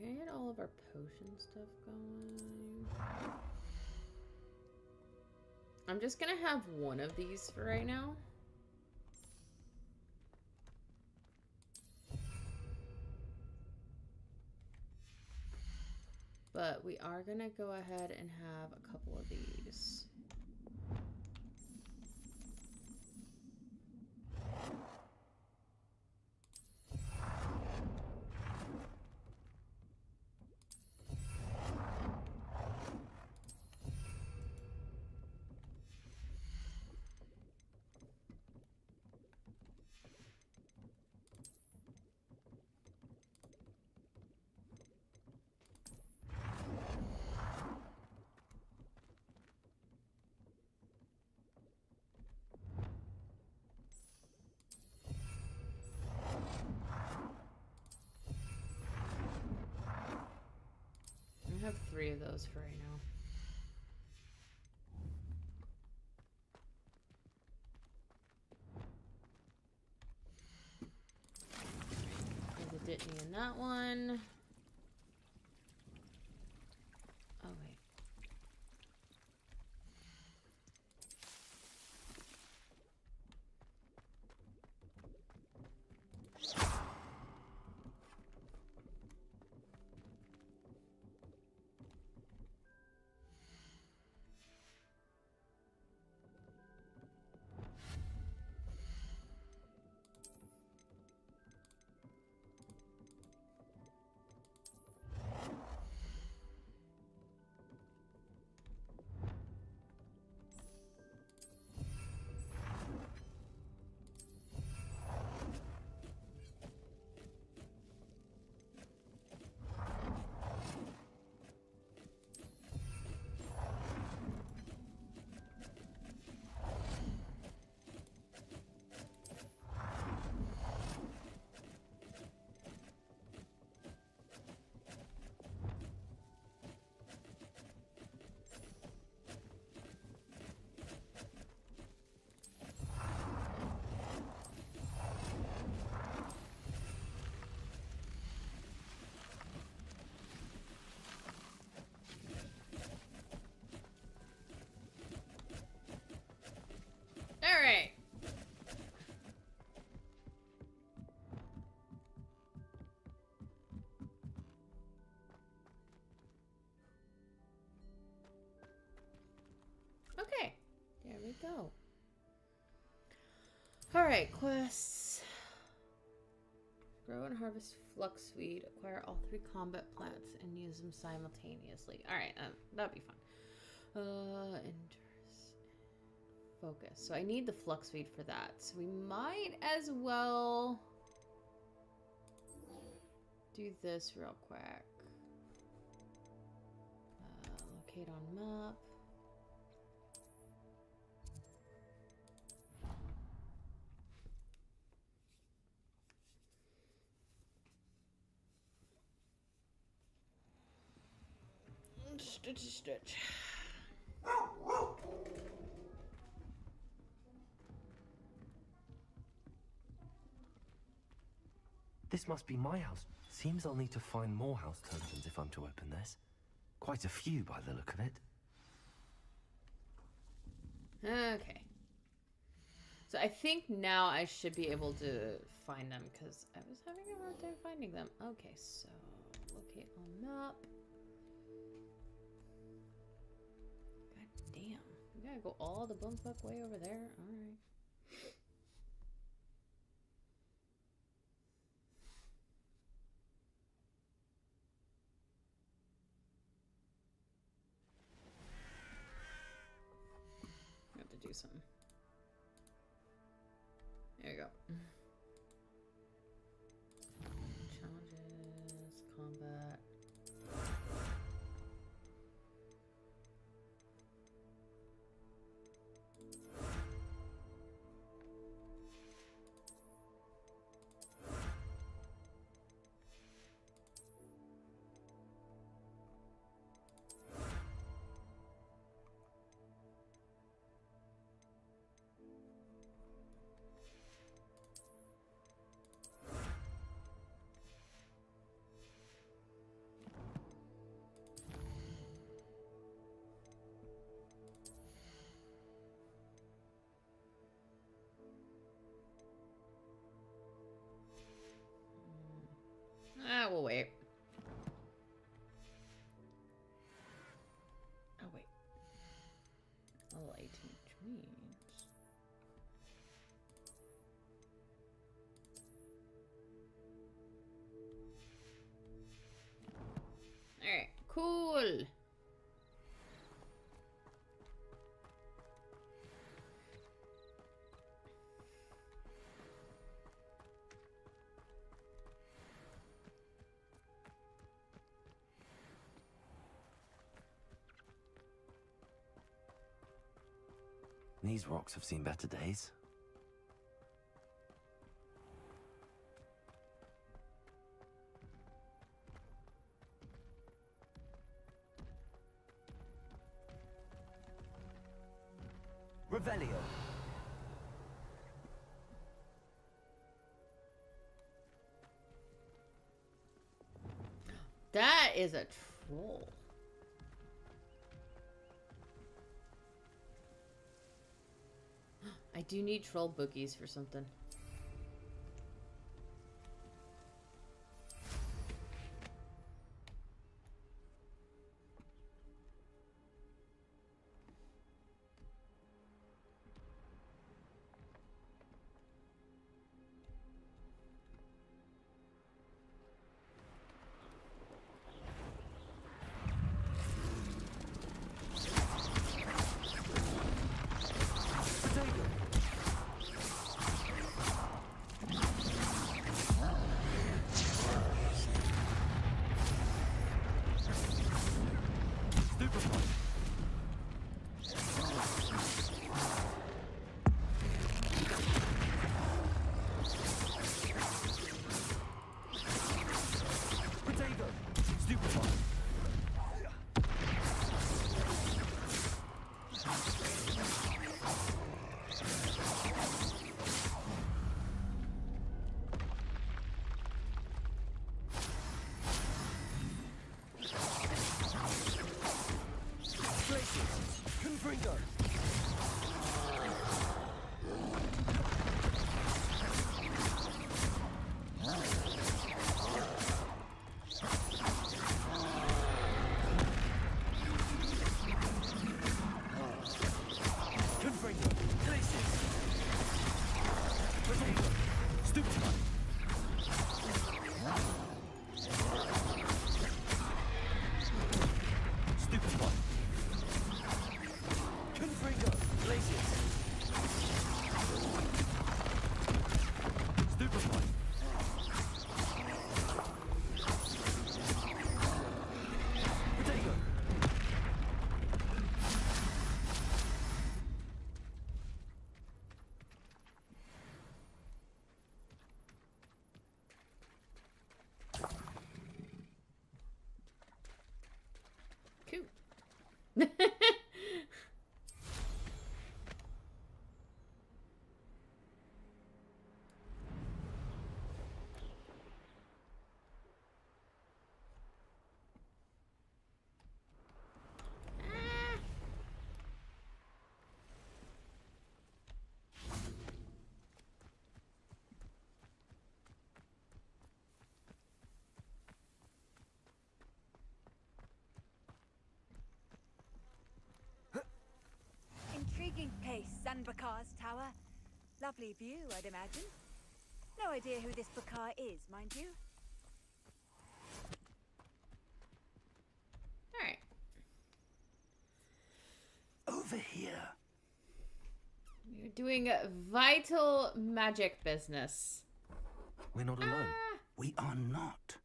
Speaker 1: We're gonna get all of our potion stuff going. I'm just gonna have one of these for right now. But we are gonna go ahead and have a couple of these. I have 3 of those for right now. There's a Ditney in that one. Oh, wait. All right. Okay, there we go. All right, quests. Grow and harvest fluxweed. Acquire all 3 combat plants and use them simultaneously. All right, that'd be fun. Interest. Focus. So I need the fluxweed for that. So we might as well do this real quick. Locate on map. Stitch.
Speaker 4: This must be my house. Seems I'll need to find more house tokens if I'm to open this. Quite a few by the look of it.
Speaker 1: Okay. So I think now I should be able to find them because I was having a hard time finding them. Okay, so locate on map. God damn. We gotta go all the bumfuck way over there. Alright. I have to do something. There you go. Challenges, combat. We'll wait. Oh, wait. Level 18, which means... Alright, cool.
Speaker 4: These rocks have seen better days.
Speaker 3: Revelio.
Speaker 1: That is a troll. I do need troll bookies for something.
Speaker 3: Confringo. Confringo. Places. Potato. Stupefy. Stupefy. Confringo. Places. Stupefy. Potato.
Speaker 1: Cool.
Speaker 6: Intriguing place, Zanbakar's tower. Lovely view, I'd imagine. No idea who this Bakar is, mind you.
Speaker 1: Alright.
Speaker 2: Over here.
Speaker 1: You're doing vital magic business.
Speaker 4: We're not alone.
Speaker 2: We are not.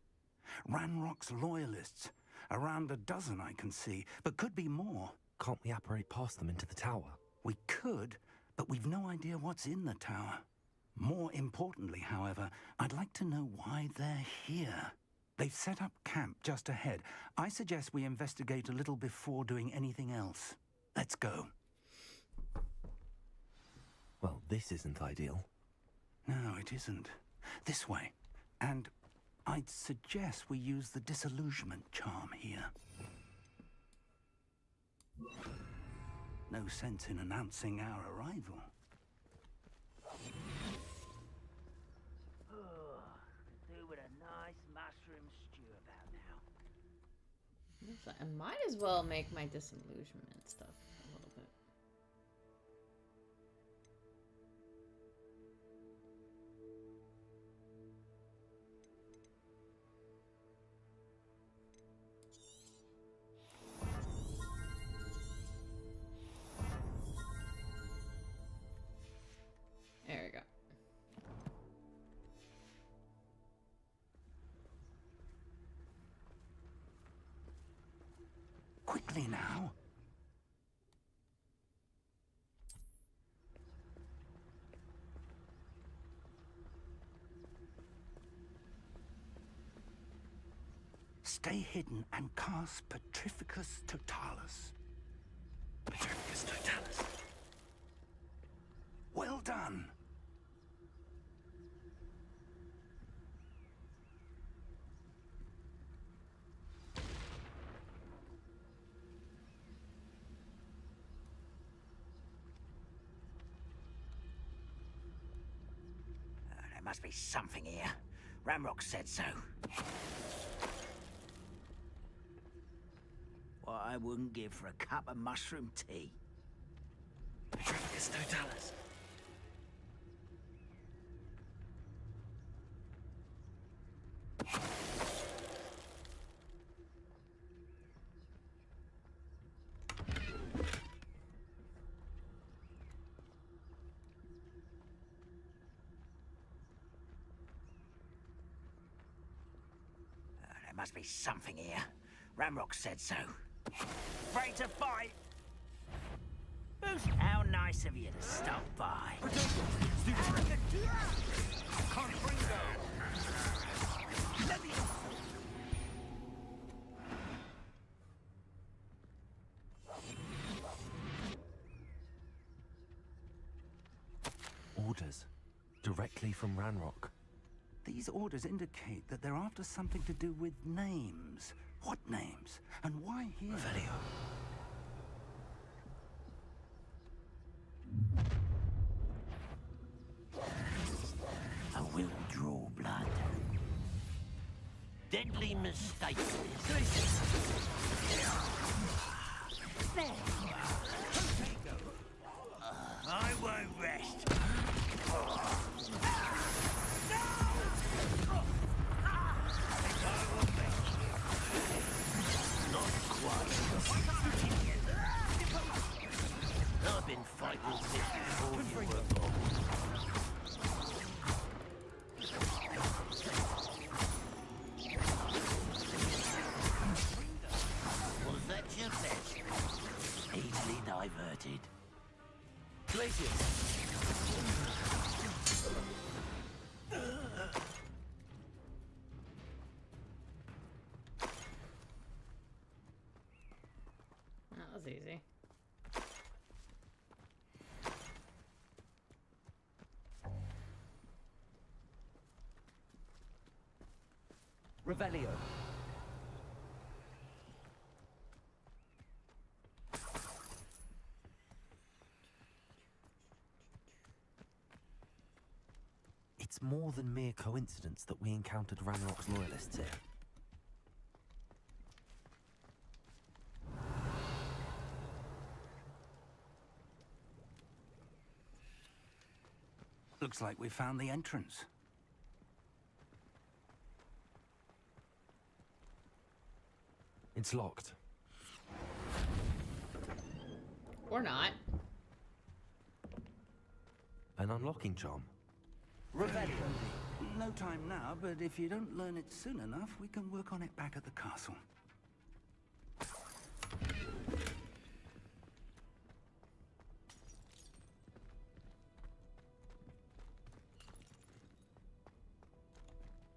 Speaker 2: Ranrock's loyalists. Around a dozen I can see, but could be more.
Speaker 4: Can't we apparate past them into the tower?
Speaker 2: We could, but we've no idea what's in the tower. More importantly, however, I'd like to know why they're here. They've set up camp just ahead. I suggest we investigate a little before doing anything else. Let's go.
Speaker 4: Well, this isn't ideal.
Speaker 2: No, it isn't. This way. And I'd suggest we use the disillusionment charm here. No sense in announcing our arrival.
Speaker 5: Do with a nice mushroom
Speaker 1: So I might as well make my disillusionment stuff a little bit. There we go.
Speaker 5: Quickly now. Stay hidden and cast Petrificus Totalis.
Speaker 3: Petrificus Totalis.
Speaker 5: Well done. There must be something here. Ramrock said so. What I wouldn't give for a cup of mushroom tea.
Speaker 3: Petrificus Totalis.
Speaker 5: There must be something here. Ramrock said so. Afraid to fight? How nice of you to stop by.
Speaker 4: Orders. Directly from Ranrock.
Speaker 5: These orders indicate that they're after something to do with names. What names? And why here?
Speaker 3: Revelio.
Speaker 12: I will draw blood. Deadly mistake.
Speaker 5: There you are. I won't rest.
Speaker 12: I've been fighting this before you were born. Was that your best? Easily diverted.
Speaker 3: Glacius.
Speaker 1: That was easy.
Speaker 3: Revelio.
Speaker 4: It's more than mere coincidence that we encountered Ranrock's loyalists here.
Speaker 5: Looks like we found the entrance.
Speaker 4: It's locked.
Speaker 1: Or not.
Speaker 4: An unlocking charm.
Speaker 3: Revelio.
Speaker 5: No time now, but if you don't learn it soon enough, we can work on it back at the castle.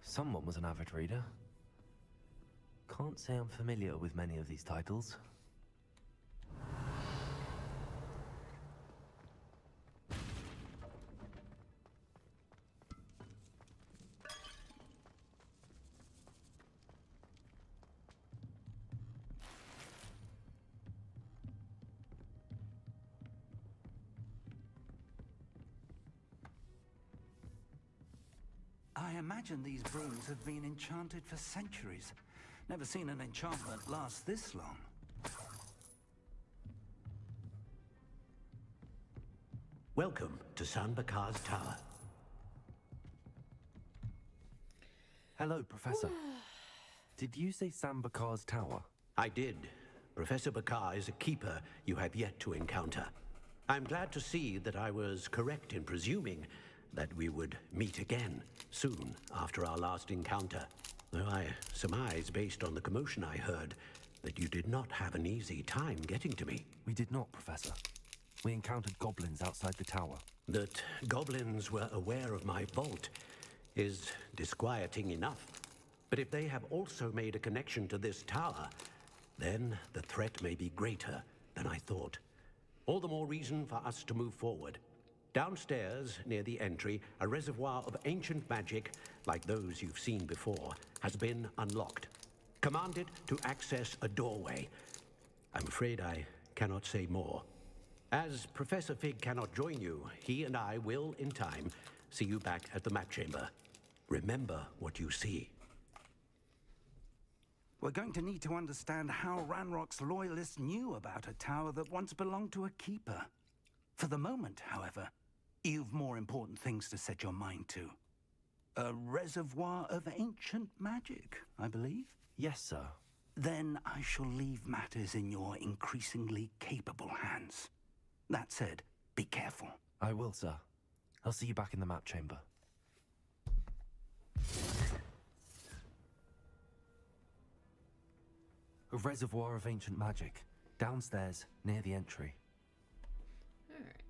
Speaker 4: Someone was an avid reader. Can't say I'm familiar with many of these titles.
Speaker 5: I imagine these brooms have been enchanted for centuries. Never seen an enchantment last this long.
Speaker 12: Welcome to San Bakar's Tower.
Speaker 4: Hello, Professor. Did you say Sam Bakar's tower?
Speaker 12: I did. Professor Bakar is a keeper you have yet to encounter. I'm glad to see that I was correct in presuming that we would meet again soon after our last encounter. Though I surmise, based on the commotion I heard, that you did not have an easy time getting to me.
Speaker 4: We did not, Professor. We encountered goblins outside the tower.
Speaker 12: That goblins were aware of my vault is disquieting enough. But if they have also made a connection to this tower, then the threat may be greater than I thought. All the more reason for us to move forward. Downstairs, near the entry, a reservoir of ancient magic, like those you've seen before, has been unlocked. Commanded to access a doorway. I'm afraid I cannot say more. As Professor Fig cannot join you, he and I will, in time, see you back at the map chamber. Remember what you see.
Speaker 5: We're going to need to understand how Ranrock's loyalists knew about a tower that once belonged to a keeper. For the moment, however, you've more important things to set your mind to. A reservoir of ancient magic, I believe?
Speaker 4: Yes, sir.
Speaker 5: Then I shall leave matters in your increasingly capable hands. That said, be careful.
Speaker 4: I will, sir. I'll see you back in the map chamber. A reservoir of ancient magic, downstairs, near the entry.
Speaker 1: Alright.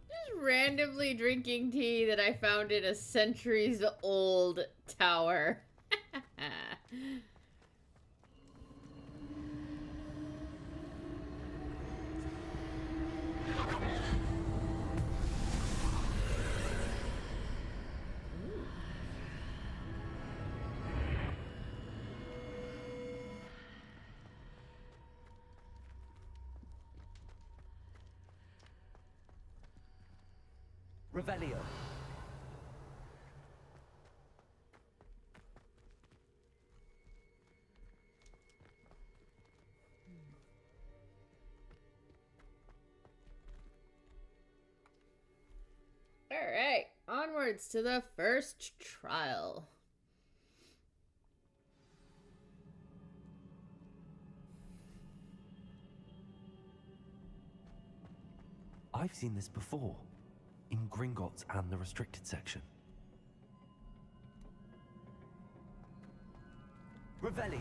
Speaker 1: Just randomly drinking tea that I found in a centuries-old tower.
Speaker 3: Revelio.
Speaker 1: Alright, onwards to the first trial.
Speaker 4: I've seen this before, in Gringotts and the restricted section.
Speaker 3: Revelio.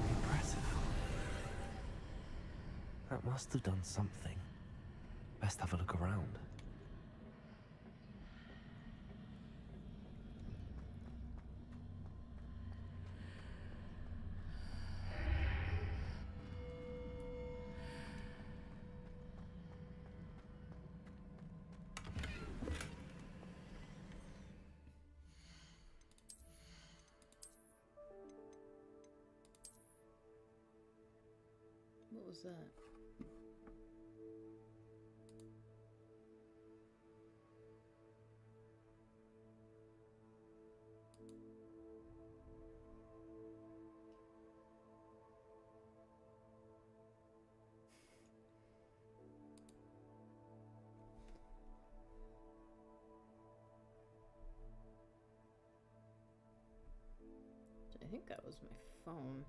Speaker 4: Impressive. That must have done something. Best have a look around.
Speaker 1: What was that? I think that was my phone.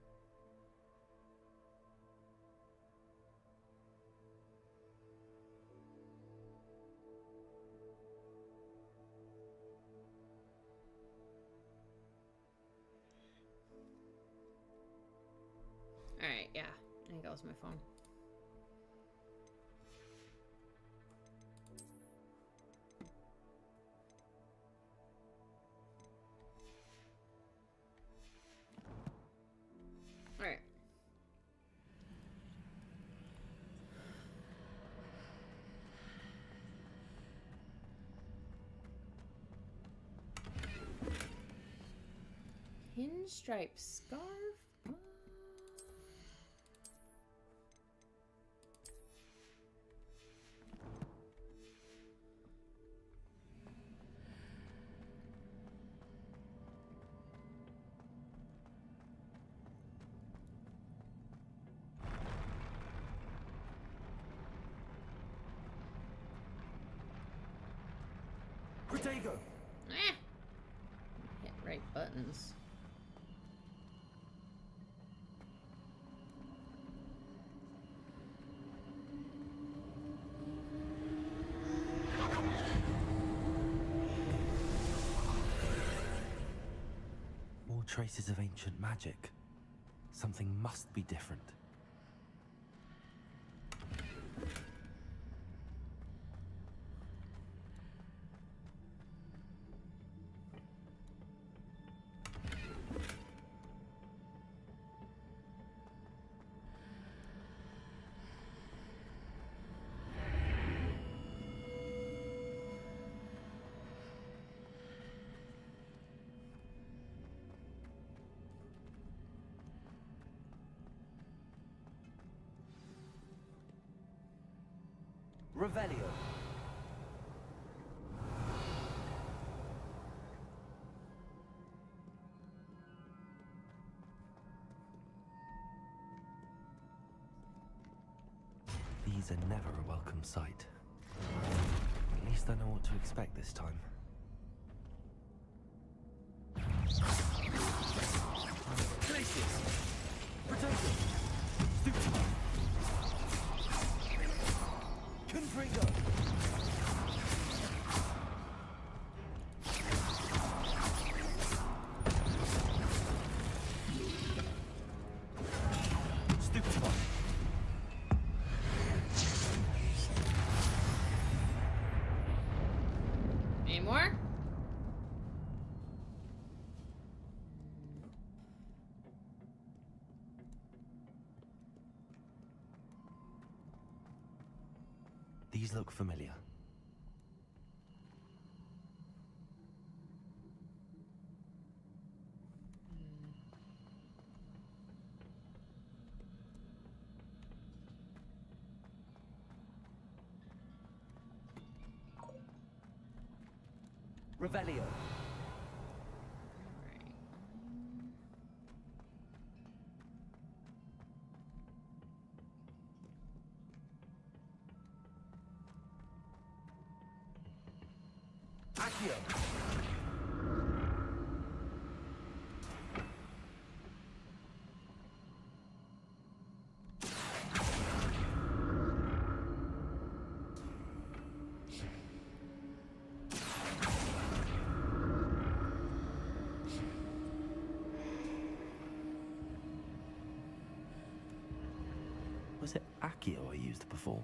Speaker 1: Alright, yeah. I think that was my phone. Pinstripe scarf.
Speaker 3: Protego!
Speaker 1: Hit right buttons.
Speaker 4: More traces of ancient magic. Something must be different.
Speaker 3: Revelio.
Speaker 4: These are never a welcome sight. At least I know what to expect this time.
Speaker 3: Glacius! Protego! Stupid! Confringo! Stupid!
Speaker 1: Any more?
Speaker 4: These look familiar.
Speaker 3: Revelio. Accio.
Speaker 4: Was it Accio I used before?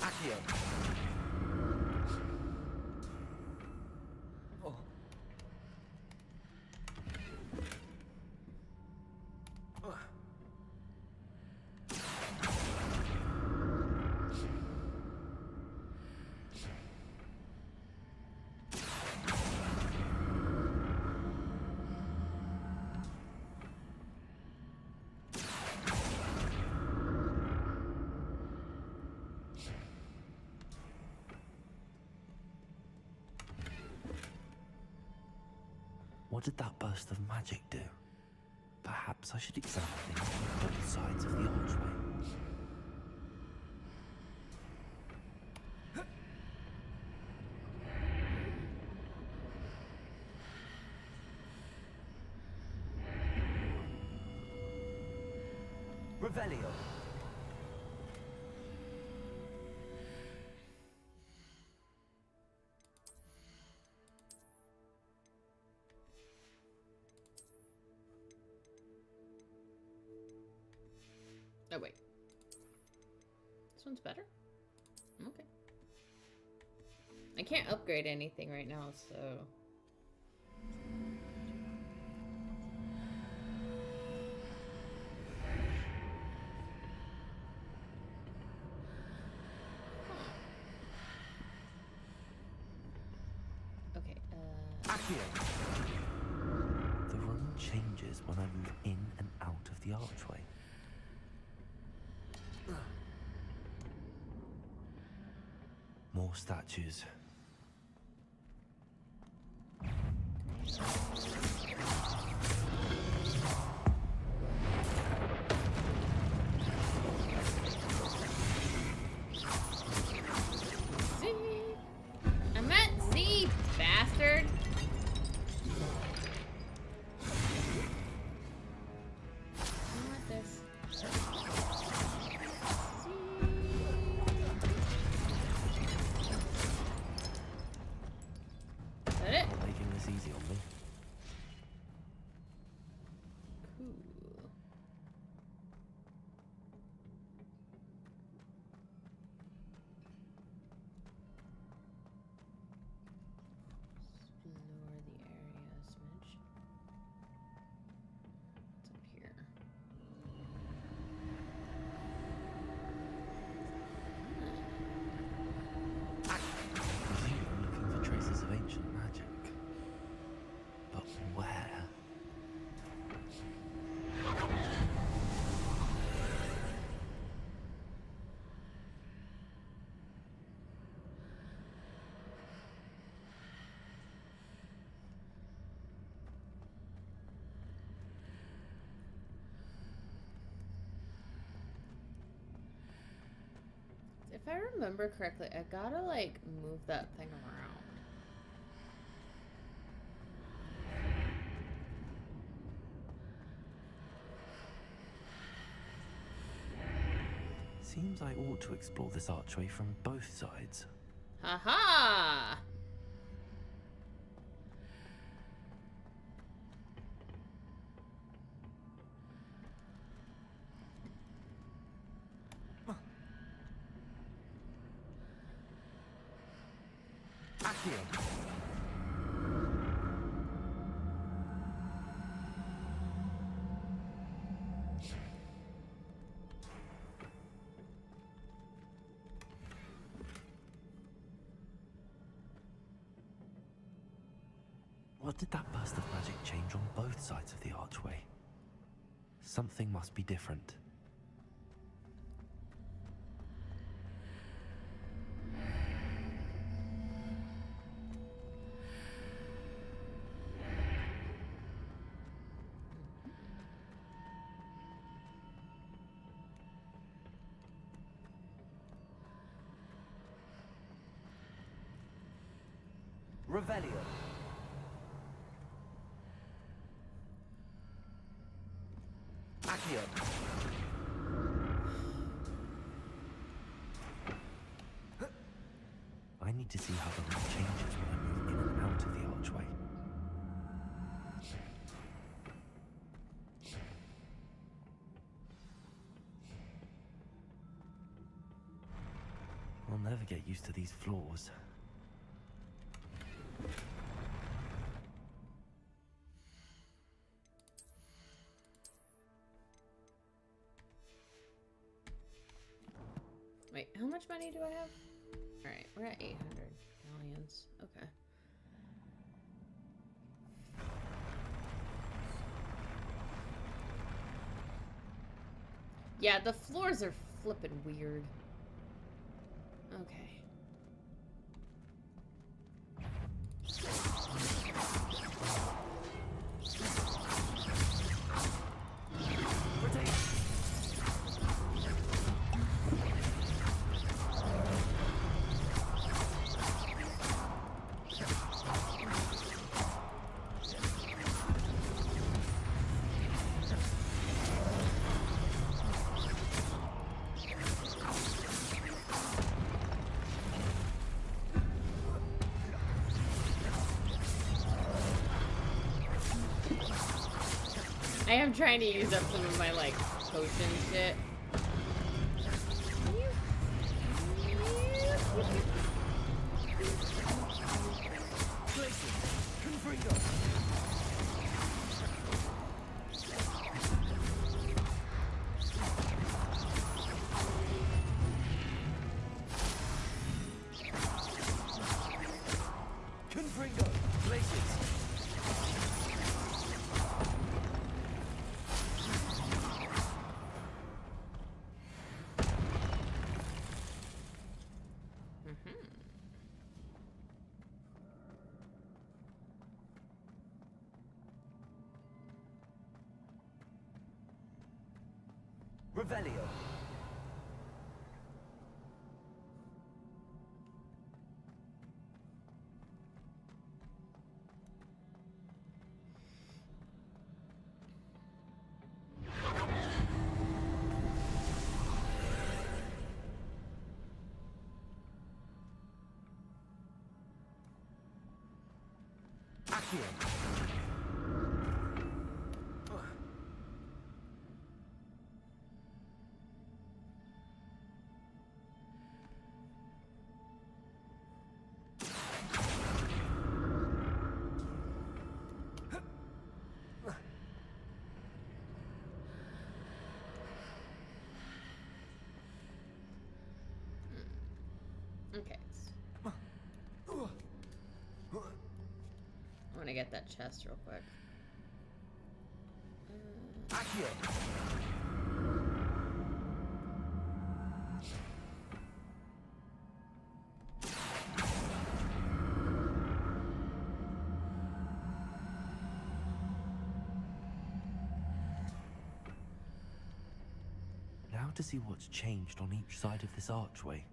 Speaker 3: Accio. Oh.
Speaker 4: What did that burst of magic do? Perhaps I should examine things from both sides of the archway.
Speaker 3: Revelio.
Speaker 1: Oh, wait. This one's better? Okay. I can't upgrade anything right now, so... Okay,
Speaker 4: The room changes when I move in and out of the archway. More statues.
Speaker 1: Z! I meant Z, bastard! I want this. Z. Is that it?
Speaker 4: Not making this easy on me.
Speaker 1: Cool. Explore the area a smidge. What's up here?
Speaker 4: Presume I'm looking for traces of ancient magic. But where?
Speaker 1: If I remember correctly, I gotta like move that thing around.
Speaker 4: Seems I ought to explore this archway from both sides.
Speaker 1: Haha!
Speaker 3: Accio.
Speaker 4: What did that burst of magic change on both sides of the archway? Something must be different.
Speaker 3: Revelio. Accio.
Speaker 4: I need to see how the room changes when I move in and out of the archway. I'll never get used to these floors.
Speaker 1: Wait, how much money do I have? Alright, we're at 800 galleons. Okay. Yeah, the floors are flippin' weird. Okay. I am trying to use up some of my, like, potion shit.
Speaker 3: Revelio. Accio.
Speaker 1: Okay. I want to get that chest real quick.
Speaker 3: Accio.
Speaker 4: Now to see what's changed on each side of this archway.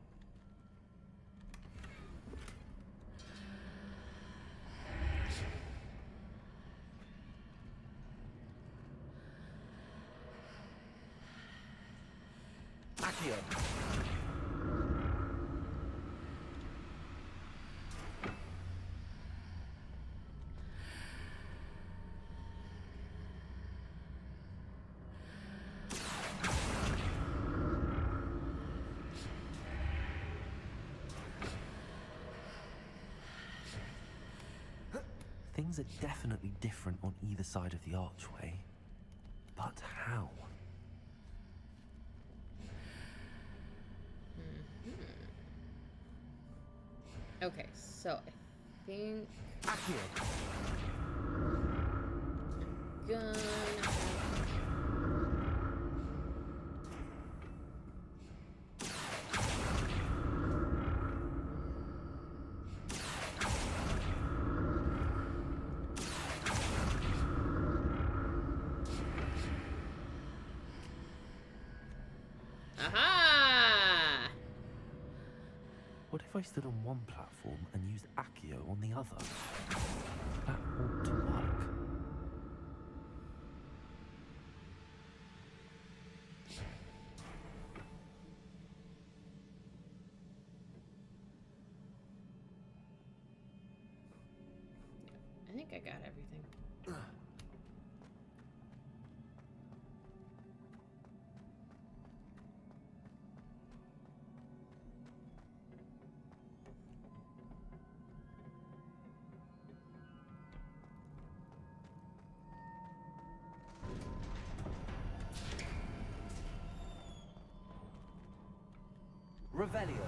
Speaker 3: Accio.
Speaker 4: Things are definitely different on either side of the archway. But how?
Speaker 1: Okay, so I think
Speaker 3: Accio.
Speaker 1: gonna aha!
Speaker 4: What if I stood on one platform and used Accio on the other? That ought to work.
Speaker 1: I think I got everything.
Speaker 3: Revelio.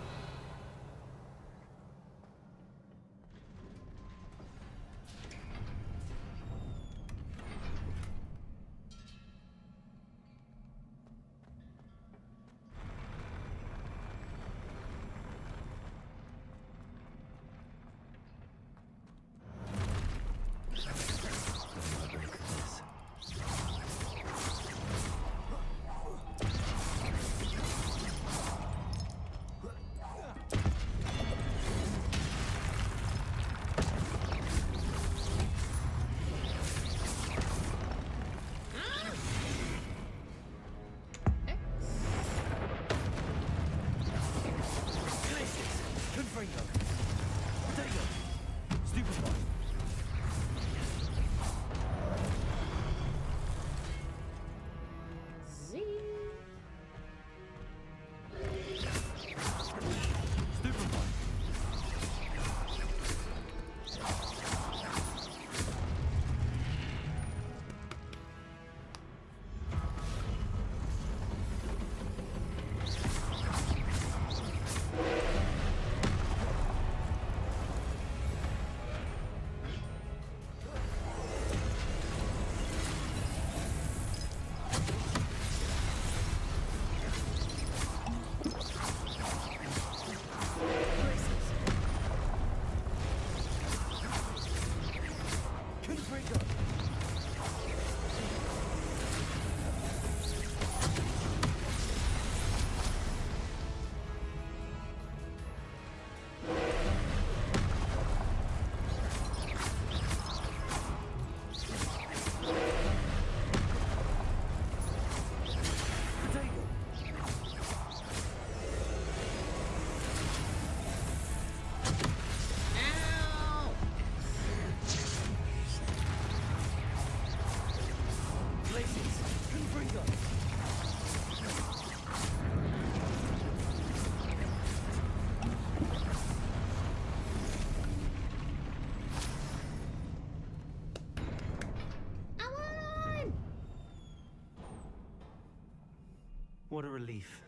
Speaker 4: What a relief.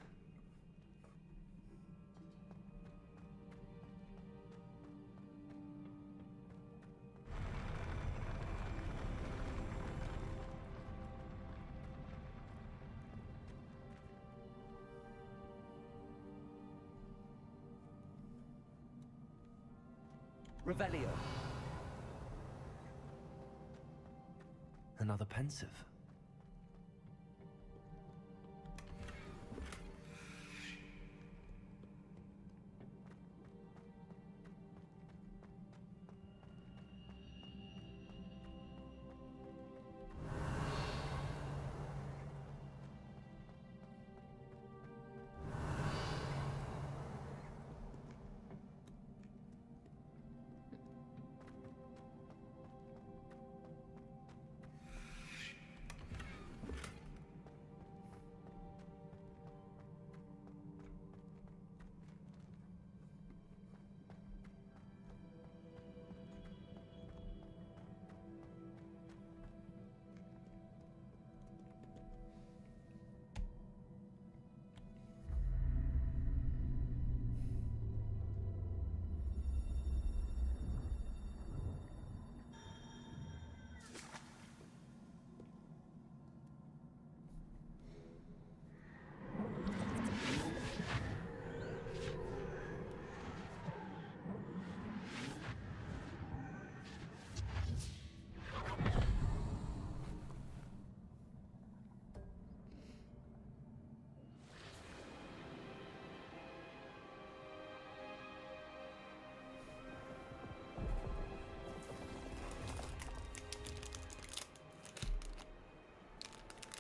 Speaker 3: Revelio.
Speaker 4: Another pensive.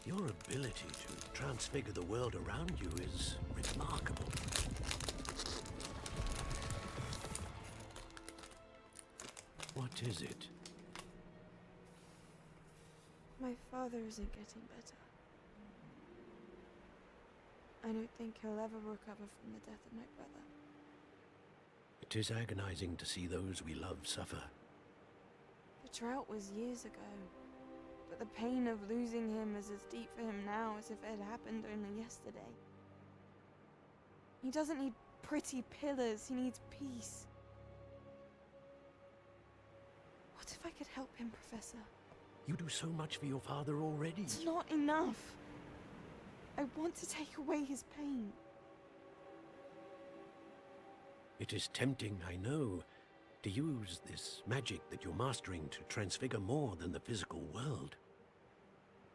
Speaker 12: Your ability to transfigure the world around you is remarkable. What is it?
Speaker 13: My father isn't getting better. I don't think he'll ever recover from the death of my brother.
Speaker 12: It is agonizing to see those we love suffer.
Speaker 13: The drought was years ago, but the pain of losing him is as deep for him now as if it had happened only yesterday. He doesn't need pretty pillars, he needs peace. What if I could help him, Professor?
Speaker 12: You do so much for your father already.
Speaker 13: It's not enough. I want to take away his pain.
Speaker 12: It is tempting, I know, to use this magic that you're mastering to transfigure more than the physical world.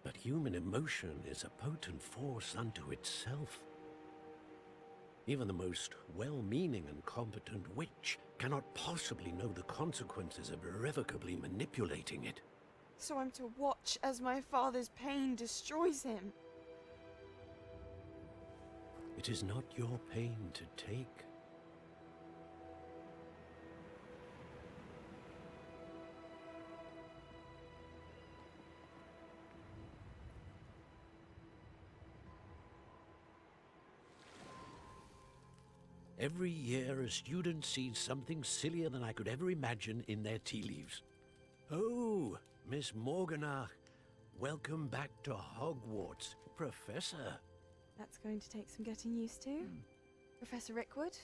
Speaker 12: But human emotion is a potent force unto itself. Even the most well-meaning and competent witch cannot possibly know the consequences of irrevocably manipulating it.
Speaker 13: So I'm to watch as my father's pain destroys him.
Speaker 12: It is not your pain to take. Every year, a student sees something sillier than I could ever imagine in their tea leaves. Oh, Miss Morganach, welcome back to Hogwarts, Professor.
Speaker 13: That's going to take some getting used to. Professor Rickwood?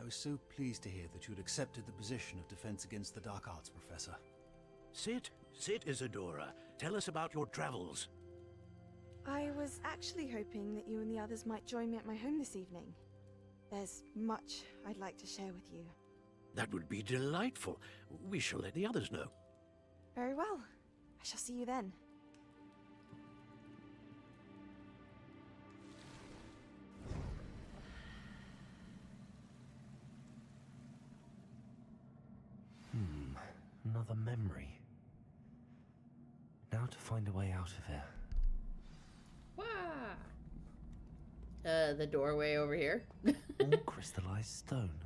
Speaker 14: I was so pleased to hear that you had accepted the position of Defense Against the Dark Arts, Professor.
Speaker 12: Sit, Isadora. Tell us about your travels.
Speaker 13: I was actually hoping that you and the others might join me at my home this evening. There's much I'd like to share with you.
Speaker 12: That would be delightful. We shall let the others know.
Speaker 13: Very well. I shall see you then.
Speaker 4: Another memory. Now to find a way out of here.
Speaker 1: Wah! The doorway over here.
Speaker 4: All crystallized stone.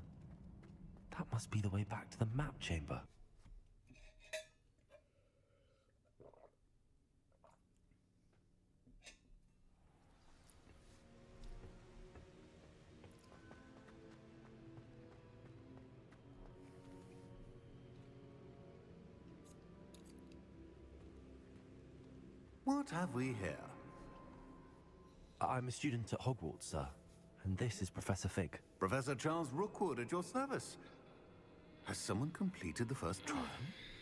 Speaker 4: That must be the way back to the map chamber.
Speaker 14: What have we here?
Speaker 4: I'm a student at Hogwarts, sir. And this is Professor Fig.
Speaker 15: Professor Charles Rookwood at your service. Has someone completed the first trial?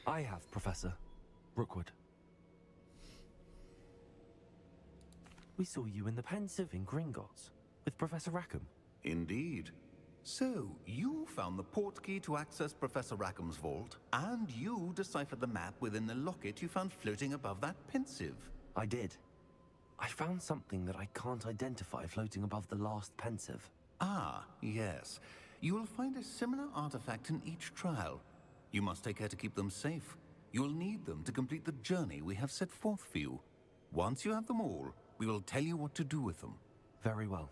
Speaker 4: I have, Professor Rookwood. We saw you in the Pensive in Gringotts with Professor Rackham.
Speaker 15: Indeed. So, you found the portkey to access Professor Rackham's vault, and you deciphered the map within the locket you found floating above that Pensive.
Speaker 4: I did. I found something that I can't identify floating above the last Pensive.
Speaker 15: Ah, yes. You will find a similar artifact in each trial. You must take care to keep them safe. You will need them to complete the journey we have set forth for you. Once you have them all, we will tell you what to do with them.
Speaker 4: Very well.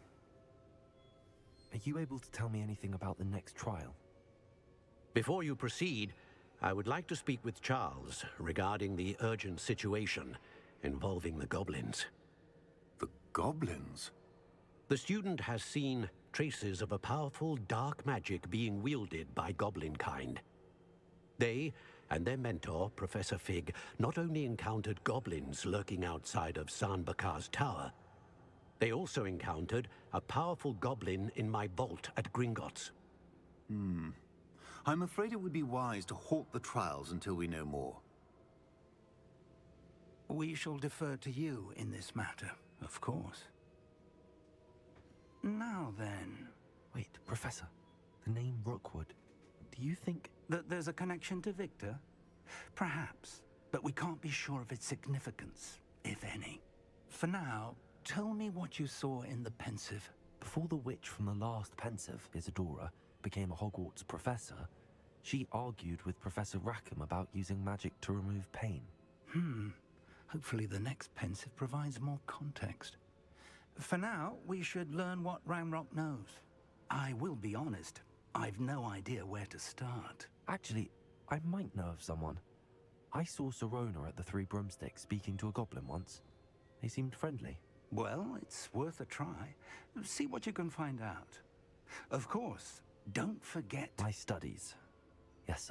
Speaker 4: Are you able to tell me anything about the next trial?
Speaker 12: Before you proceed, I would like to speak with Charles regarding the urgent situation involving the goblins.
Speaker 15: The goblins?
Speaker 12: The student has seen traces of a powerful dark magic being wielded by goblin kind. They and their mentor, Professor Fig, not only encountered goblins lurking outside of San Bakar's tower, they also encountered a powerful goblin in my vault at Gringotts.
Speaker 15: I'm afraid it would be wise to halt the trials until we know more.
Speaker 5: We shall defer to you in this matter, of course. Now then...
Speaker 4: Wait, Professor. The name Rookwood. Do you think...
Speaker 5: that there's a connection to Victor? Perhaps, but we can't be sure of its significance, if any. For now, tell me what you saw in the Pensive.
Speaker 4: Before the witch from the last Pensive, Isadora, became a Hogwarts professor, she argued with Professor Rackham about using magic to remove pain.
Speaker 5: Hopefully the next Pensive provides more context. For now, we should learn what Ranrock knows. I will be honest, I've no idea where to start.
Speaker 4: Actually, I might know of someone. I saw Serona at the Three Broomsticks speaking to a goblin once. They seemed friendly.
Speaker 5: Well, it's worth a try. See what you can find out. Of course, don't forget...
Speaker 4: my studies. Yes,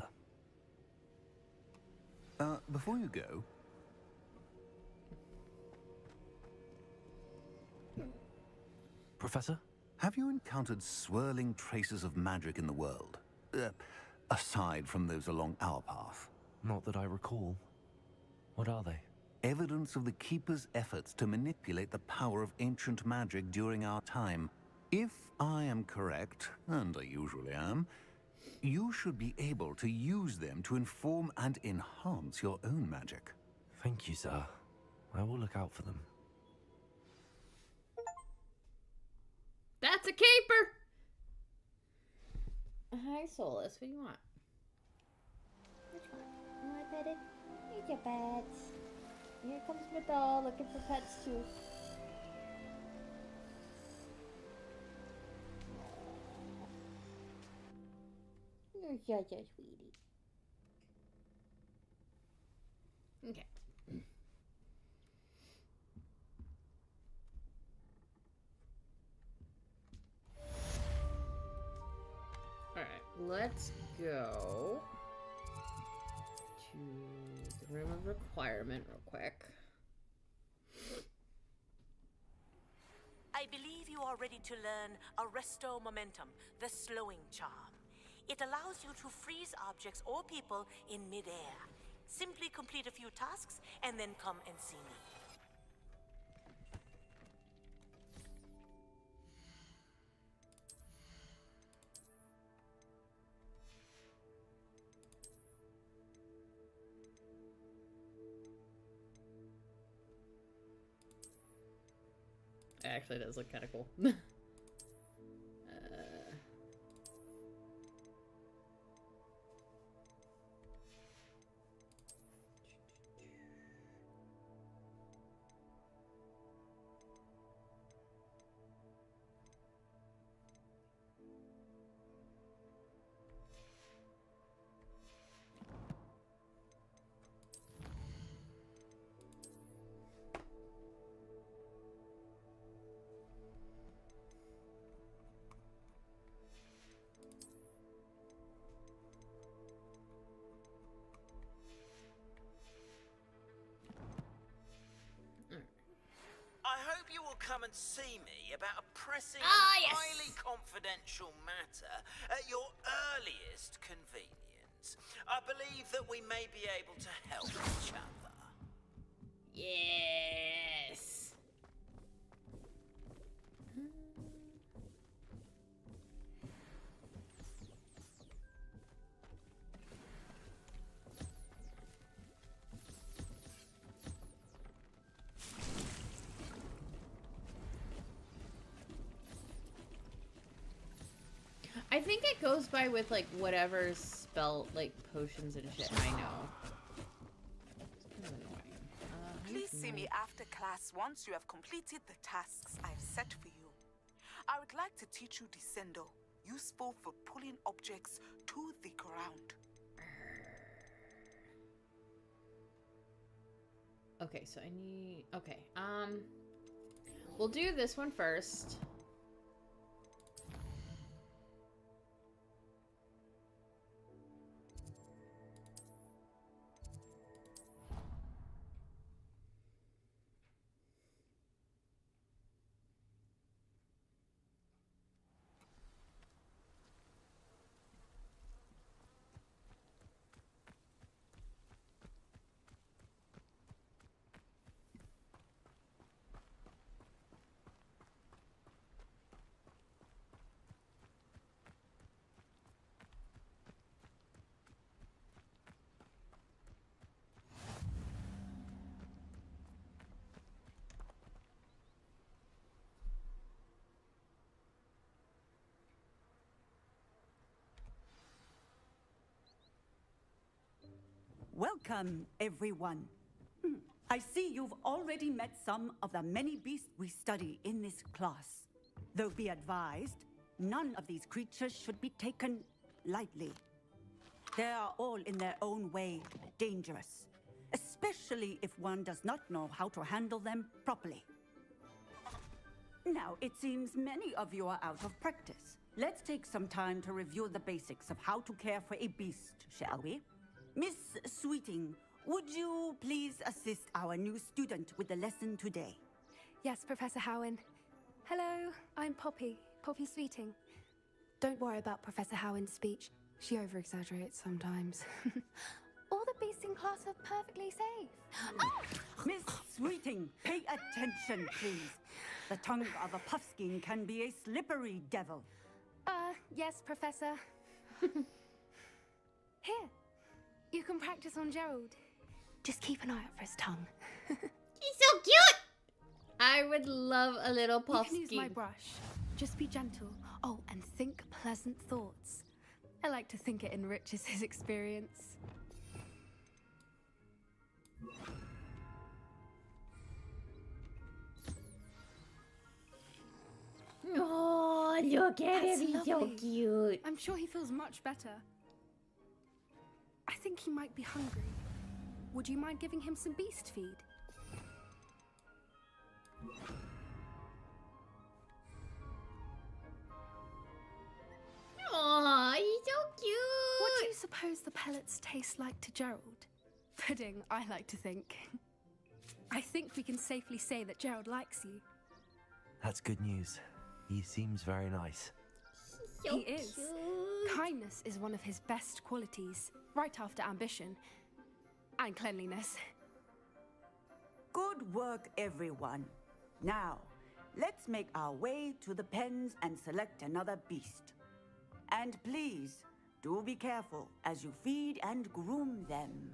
Speaker 4: sir.
Speaker 15: Before you go...
Speaker 4: Professor?
Speaker 15: Have you encountered swirling traces of magic in the world? Aside from those along our path?
Speaker 4: Not that I recall. What are they?
Speaker 15: Evidence of the Keeper's efforts to manipulate the power of ancient magic during our time. If I am correct, and I usually am, you should be able to use them to inform and enhance your own magic.
Speaker 4: Thank you, sir. I will look out for them.
Speaker 1: That's a caper! Hi, Solus. What do you want? Which one? You want petted? Here's your pets. Here comes my doll looking for pets, too. You're such a sweetie. Okay. Alright, let's go to the room of requirement real quick.
Speaker 8: I believe you are ready to learn Arresto Momentum, the slowing charm. It allows you to freeze objects or people in midair. Simply complete a few tasks and then come and see me.
Speaker 1: Actually, it does look kind of cool.
Speaker 16: come and see me about a pressing
Speaker 1: Ah,
Speaker 16: and
Speaker 1: yes.
Speaker 16: highly confidential matter at your earliest convenience. I believe that we may be able to help each other.
Speaker 1: Yes. I think it goes by with like whatever's spelled like potions and shit. I know. It's kind of annoying.
Speaker 17: Please see me after class once you have completed the tasks I've set for you. I would like to teach you Descendo, useful for pulling objects to the ground.
Speaker 1: Okay, so I need. Okay, we'll do this one first.
Speaker 18: Welcome, everyone. I see you've already met some of the many beasts we study in this class. Though be advised, none of these creatures should be taken lightly. They are all in their own way dangerous, especially if one does not know how to handle them properly. Now, it seems many of you are out of practice. Let's take some time to review the basics of how to care for a beast, shall we? Miss Sweeting, would you please assist our new student with the lesson today?
Speaker 19: Yes, Professor Howen. Hello, I'm Poppy Sweeting. Don't worry about Professor Howen's speech. She over-exaggerates sometimes. All the beasts in class are perfectly safe.
Speaker 18: Miss Sweeting, pay attention, please. The tongue of a puffskein can be a slippery devil.
Speaker 19: Yes, Professor. Here, you can practice on Gerald. Just keep an eye out for his tongue.
Speaker 1: He's so cute! I would love a little
Speaker 19: You
Speaker 1: puff
Speaker 19: can use
Speaker 1: skein.
Speaker 19: my brush. Just be gentle. Oh, and think pleasant thoughts. I like to think it enriches his experience.
Speaker 1: Oh, look at him. He's so cute.
Speaker 19: I'm sure he feels much better. I think he might be hungry. Would you mind giving him some beast feed?
Speaker 1: Aw, he's so cute.
Speaker 19: What do you suppose the pellets taste like to Gerald? Pudding, I like to think. I think we can safely say that Gerald likes you.
Speaker 4: That's good news. He seems very nice.
Speaker 1: So
Speaker 19: He is.
Speaker 1: cute.
Speaker 19: Kindness is one of his best qualities, right after ambition. And cleanliness.
Speaker 18: Good work, everyone. Now, let's make our way to the pens and select another beast. And please, do be careful as you feed and groom them.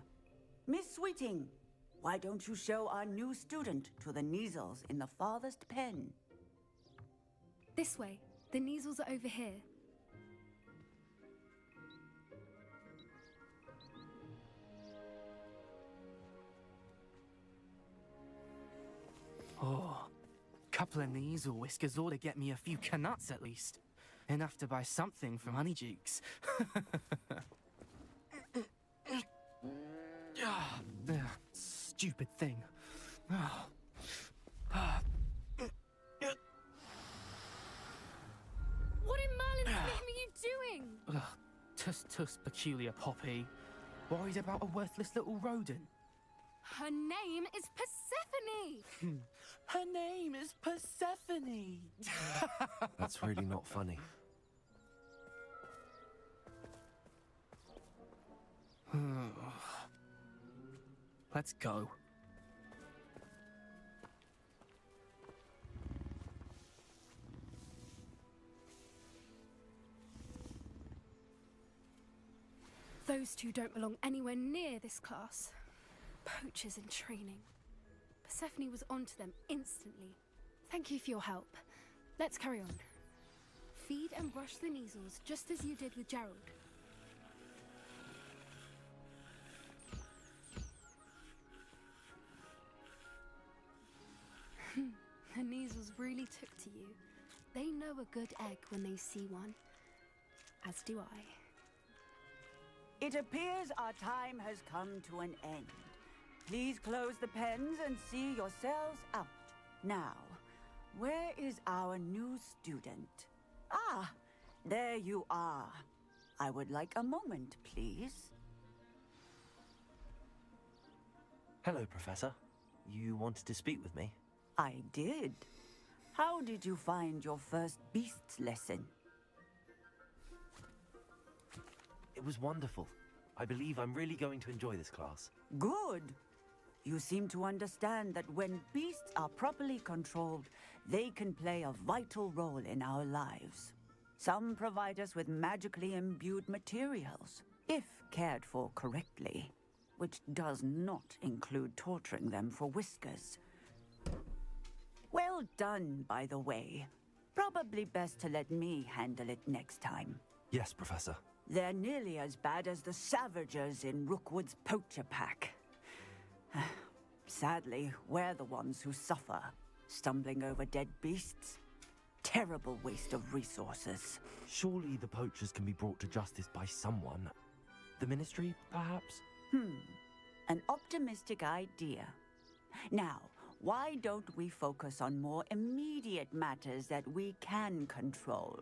Speaker 18: Miss Sweeting, why don't you show our new student to the Neasels in the farthest pen?
Speaker 19: This way. The Neasels are over here.
Speaker 20: Oh, couple of Neasel whiskers ought to get me a few canuts at least. Enough to buy something from Honeydukes. Stupid thing.
Speaker 19: What in Merlin's name are you doing?
Speaker 20: Tuss, peculiar Poppy. Worried about a worthless little rodent.
Speaker 19: Her name is Persephone!
Speaker 20: Her name is Persephone!
Speaker 4: That's really not funny.
Speaker 20: Let's go.
Speaker 19: Those two don't belong anywhere near this class. Poachers in training. Persephone was onto them instantly. Thank you for your help. Let's carry on. Feed and brush the measles just as you did with Gerald. The measles really took to you. They know a good egg when they see one. As do I.
Speaker 18: It appears our time has come to an end. Please close the pens and see yourselves out. Now, where is our new student? Ah, there you are. I would like a moment, please.
Speaker 4: Hello, Professor. You wanted to speak with me?
Speaker 18: I did. How did you find your first beasts lesson?
Speaker 4: It was wonderful. I believe I'm really going to enjoy this class.
Speaker 18: Good. You seem to understand that when beasts are properly controlled, they can play a vital role in our lives. Some provide us with magically imbued materials, if cared for correctly, which does not include torturing them for whiskers. Well done, by the way. Probably best to let me handle it next time.
Speaker 4: Yes, Professor.
Speaker 18: They're nearly as bad as the Savagers in Rookwood's poacher pack. Sadly, we're the ones who suffer, stumbling over dead beasts. Terrible waste of resources.
Speaker 4: Surely the poachers can be brought to justice by someone. The Ministry, perhaps?
Speaker 18: An optimistic idea. Now, why don't we focus on more immediate matters that we can control?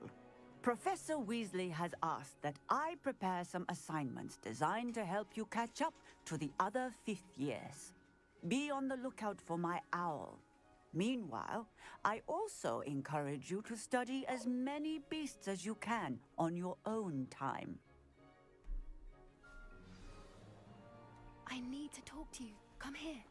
Speaker 18: Professor Weasley has asked that I prepare some assignments designed to help you catch up to the other 5th years. Be on the lookout for my owl. Meanwhile, I also encourage you to study as many beasts as you can on your own time.
Speaker 19: I need to talk to you. Come here.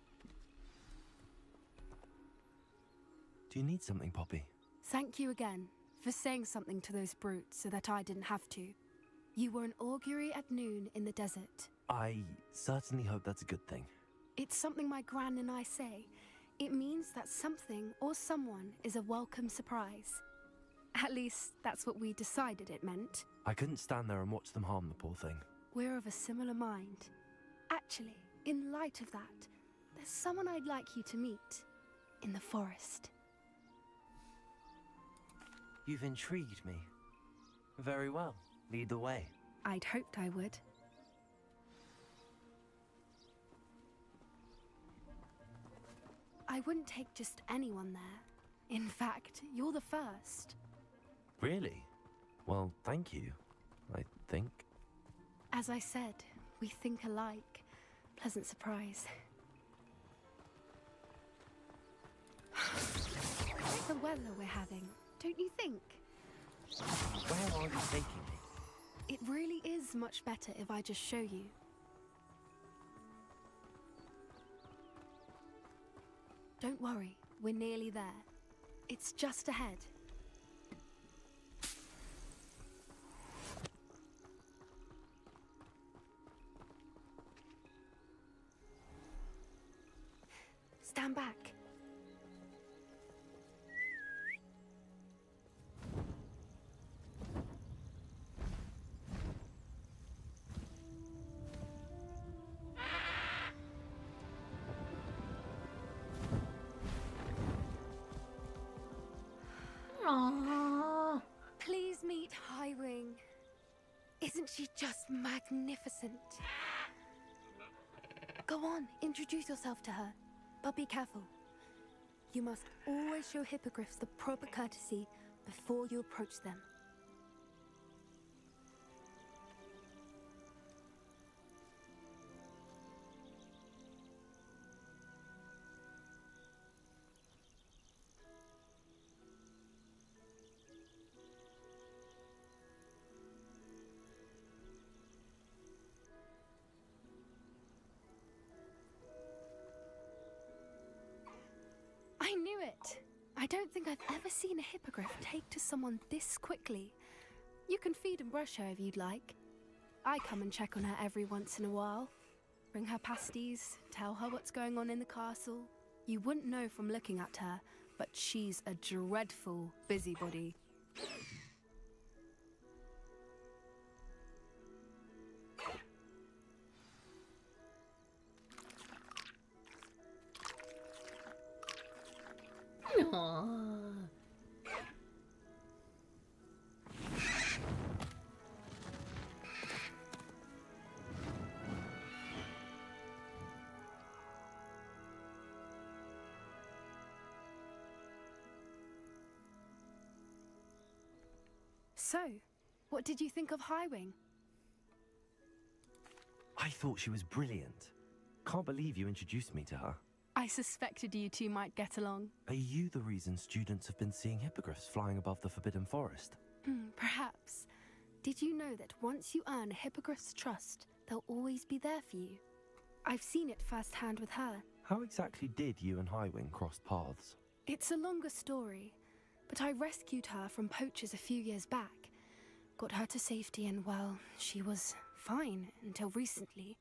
Speaker 4: Do you need something, Poppy?
Speaker 19: Thank you again for saying something to those brutes so that I didn't have to. You were an augury at noon in the desert.
Speaker 4: I certainly hope that's a good thing.
Speaker 19: It's something my gran and I say. It means that something or someone is a welcome surprise. At least, that's what we decided it meant.
Speaker 4: I couldn't stand there and watch them harm the poor thing.
Speaker 19: We're of a similar mind. Actually, in light of that, there's someone I'd like you to meet. In the forest.
Speaker 4: You've intrigued me. Very well. Lead the way.
Speaker 19: I'd hoped I would. I wouldn't take just anyone there. In fact, you're the first.
Speaker 4: Really? Well, thank you, I think.
Speaker 19: As I said, we think alike. Pleasant surprise. The weather we're having, don't you think?
Speaker 4: Where are you taking me?
Speaker 19: It really is much better if I just show you. Don't worry, we're nearly there. It's just ahead. Stand back.
Speaker 1: Aww.
Speaker 19: Please meet Highwing. Isn't she just magnificent? Go on, introduce yourself to her. But be careful. You must always show hippogriffs the proper courtesy before you approach them. I don't think I've ever seen a hippogriff take to someone this quickly. You can feed and brush her if you'd like. I come and check on her every once in a while. Bring her pasties, tell her what's going on in the castle. You wouldn't know from looking at her, but she's a dreadful busybody.
Speaker 1: Aww.
Speaker 19: So, what did you think of Highwing?
Speaker 4: I thought she was brilliant. Can't believe you introduced me to her.
Speaker 19: I suspected you two might get along.
Speaker 4: Are you the reason students have been seeing hippogriffs flying above the Forbidden Forest?
Speaker 19: Perhaps. Did you know that once you earn a hippogriff's trust, they'll always be there for you? I've seen it firsthand with her.
Speaker 4: How exactly did you and Highwing cross paths?
Speaker 19: It's a longer story, but I rescued her from poachers a few years back. Got her to safety and, well, she was fine until recently.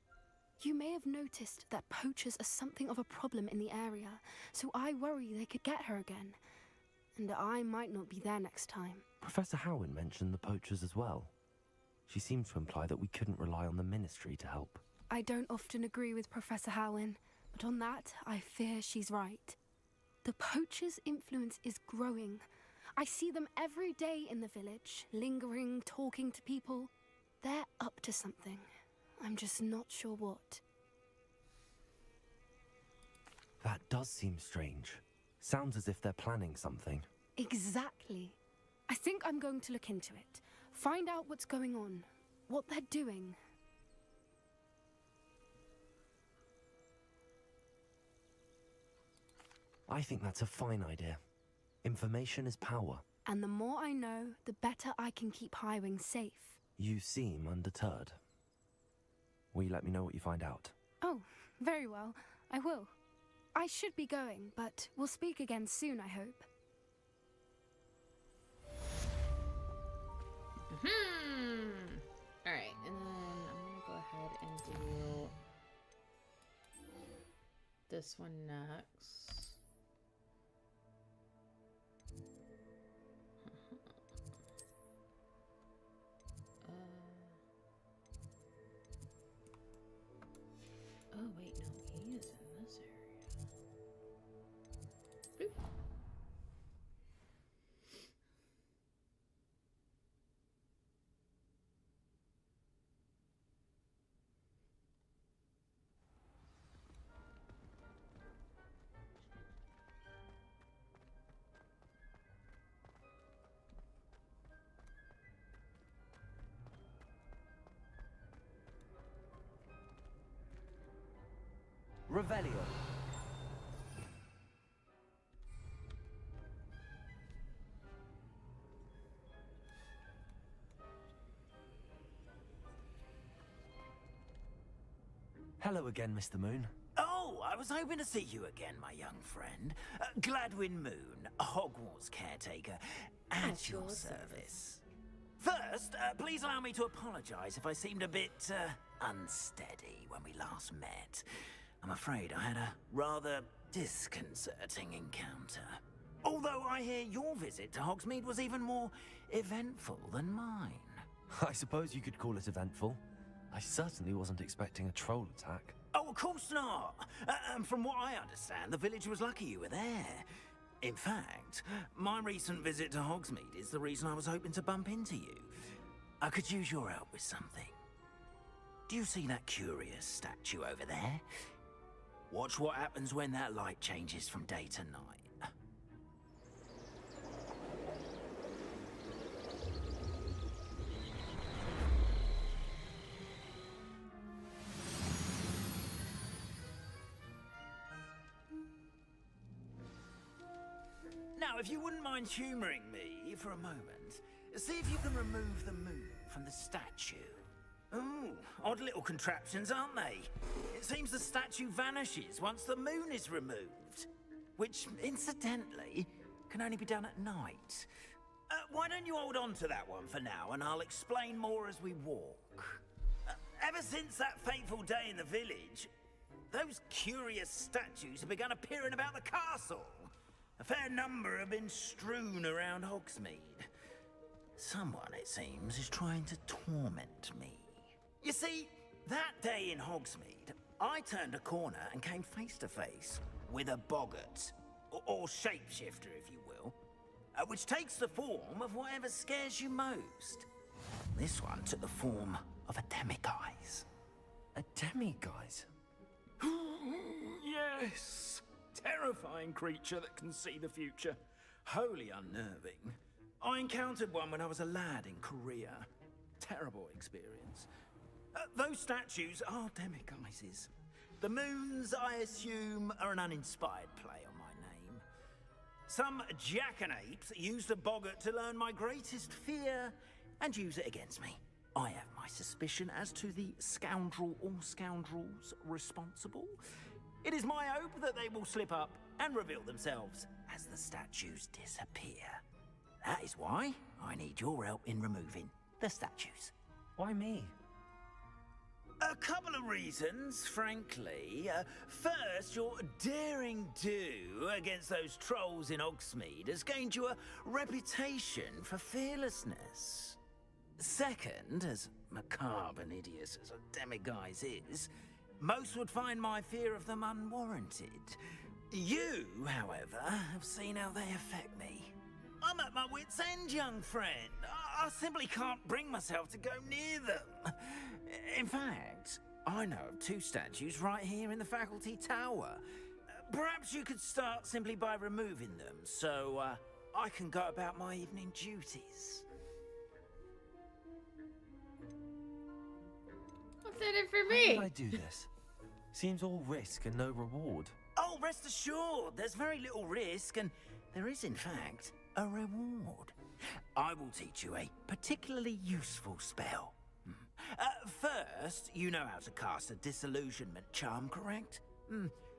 Speaker 19: You may have noticed that poachers are something of a problem in the area, so I worry they could get her again. And I might not be there next time.
Speaker 4: Professor Howen mentioned the poachers as well. She seemed to imply that we couldn't rely on the Ministry to help.
Speaker 19: I don't often agree with Professor Howen, but on that, I fear she's right. The poachers' influence is growing. I see them every day in the village, lingering, talking to people. They're up to something. I'm just not sure what.
Speaker 4: That does seem strange. Sounds as if they're planning something.
Speaker 19: Exactly. I think I'm going to look into it. Find out what's going on, what they're doing.
Speaker 4: I think that's a fine idea. Information is power.
Speaker 19: And the more I know, the better I can keep Highwing safe.
Speaker 4: You seem undeterred. Will you let me know what you find out?
Speaker 19: Oh, very well. I will. I should be going, but we'll speak again soon, I hope.
Speaker 1: Alright, and then I'm gonna go ahead and do this one next. Oh wait, no, he is in this area. Boop.
Speaker 3: Revelio.
Speaker 4: Hello again, Mr. Moon.
Speaker 16: Oh, I was hoping to see you again, my young friend. Gladwin Moon, Hogwarts caretaker, at your service. First, please allow me to apologize if I seemed a bit unsteady when we last met. I'm afraid I had a rather disconcerting encounter. Although I hear your visit to Hogsmeade was even more eventful than mine.
Speaker 4: I suppose you could call it eventful. I certainly wasn't expecting a troll attack.
Speaker 16: Oh, of course not. And from what I understand, the village was lucky you were there. In fact, my recent visit to Hogsmeade is the reason I was hoping to bump into you. I could use your help with something. Do you see that curious statue over there? Watch what happens when that light changes from day to night. Now, if you wouldn't mind humoring me for a moment, see if you can remove the moon from the statue. Ooh, odd little contraptions, aren't they? It seems the statue vanishes once the moon is removed. Which, incidentally, can only be done at night. Why don't you hold on to that one for now, and I'll explain more as we walk. Ever since that fateful day in the village, those curious statues have begun appearing about the castle. A fair number have been strewn around Hogsmeade. Someone, it seems, is trying to torment me. You see, that day in Hogsmeade, I turned a corner and came face to face with a boggart, or shapeshifter, if you will, which takes the form of whatever scares you most. This one took the form of a demiguise.
Speaker 4: A demiguise?
Speaker 16: Yes! Terrifying creature that can see the future. Wholly unnerving. I encountered one when I was a lad in Korea. Terrible experience. Those statues are demiguises. The moons, I assume, are an uninspired play on my name. Some jackanapes used a boggart to learn my greatest fear and use it against me. I have my suspicion as to the scoundrel or scoundrels responsible. It is my hope that they will slip up and reveal themselves as the statues disappear. That is why I need your help in removing the statues.
Speaker 4: Why me?
Speaker 16: A couple of reasons, frankly. First, your daring do against those trolls in Hogsmeade has gained you a reputation for fearlessness. Second, as macabre and hideous as a demiguise is, most would find my fear of them unwarranted. You, however, have seen how they affect me. I'm at my wit's end, young friend. I simply can't bring myself to go near them. In fact, I know of two statues right here in the faculty tower. Perhaps you could start simply by removing them, so I can go about my evening duties.
Speaker 1: What's in it for
Speaker 4: How
Speaker 1: me?
Speaker 4: would I do this? Seems all risk and no reward.
Speaker 16: Oh, rest assured, there's very little risk, and there is, in fact, a reward. I will teach you a particularly useful spell. First, you know how to cast a disillusionment charm, correct?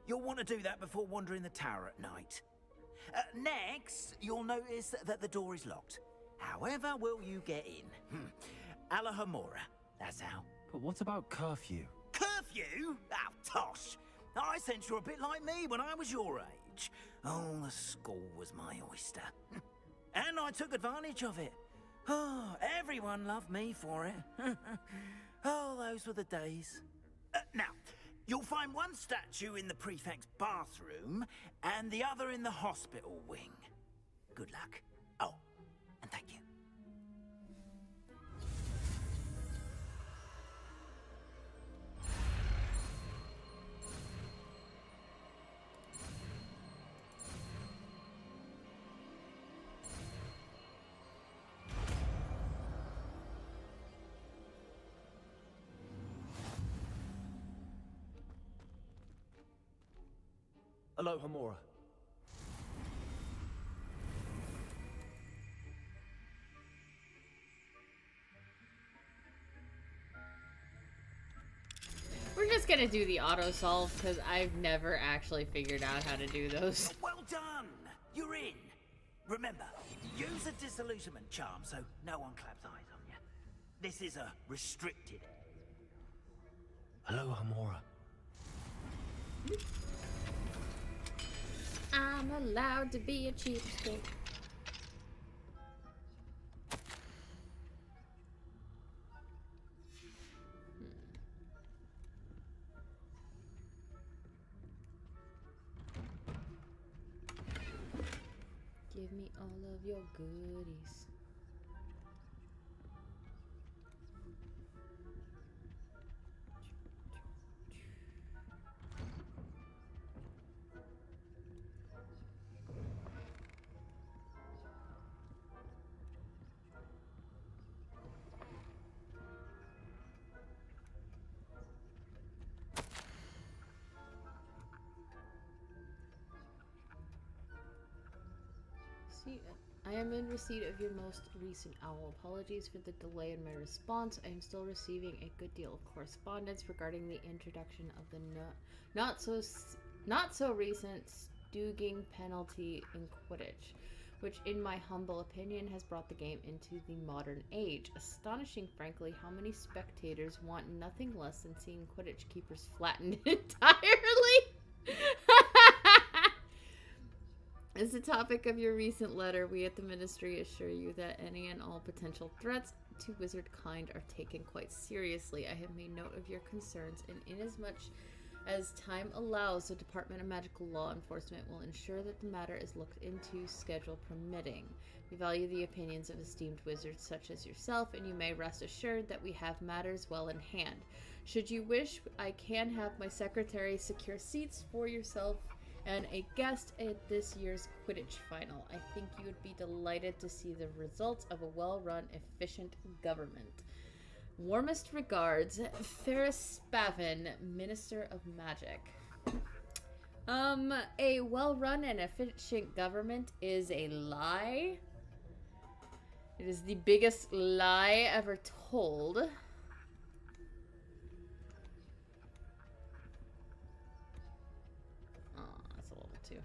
Speaker 16: You'll want to do that before wandering the tower at night. Next, you'll notice that the door is locked. However will you get in? Alahomora, that's how.
Speaker 4: But what about curfew?
Speaker 16: Curfew? Oh, tosh! I sense you're a bit like me when I was your age. Oh, the school was my oyster. And I took advantage of it. Oh, everyone loved me for it. Oh, those were the days. Now, you'll find one statue in the prefect's bathroom and the other in the hospital wing. Good luck. Oh, and thank you.
Speaker 4: Alohomora.
Speaker 1: We're just gonna do the auto solve because I've never actually figured out how to do those.
Speaker 16: Well done! You're in. Remember, use a disillusionment charm so no one claps eyes on you. This is a restricted area.
Speaker 4: Alohomora.
Speaker 1: I'm allowed to be a cheapskate. Give me all of your goodies. I am in receipt of your most recent owl. Apologies for the delay in my response. I am still receiving a good deal of correspondence regarding the introduction of the not so recent stooging penalty in Quidditch. which in my humble opinion has brought the game into the modern age. Astonishing, frankly, how many spectators want nothing less than seeing Quidditch keepers flattened entirely. As the topic of your recent letter, we at the Ministry assure you that any and all potential threats to wizard kind are taken quite seriously. I have made note of your concerns, and inasmuch as time allows, the Department of Magical Law Enforcement will ensure that the matter is looked into, schedule permitting. We value the opinions of esteemed wizards such as yourself, and you may rest assured that we have matters well in hand. Should you wish, I can have my secretary secure seats for yourself and a guest at this year's Quidditch final. I think you would be delighted to see the results of a well-run, efficient government. Warmest regards, Ferris Spavin, Minister of Magic. A well-run and efficient government is a lie. It is the biggest lie ever told. Oh, that's a little too.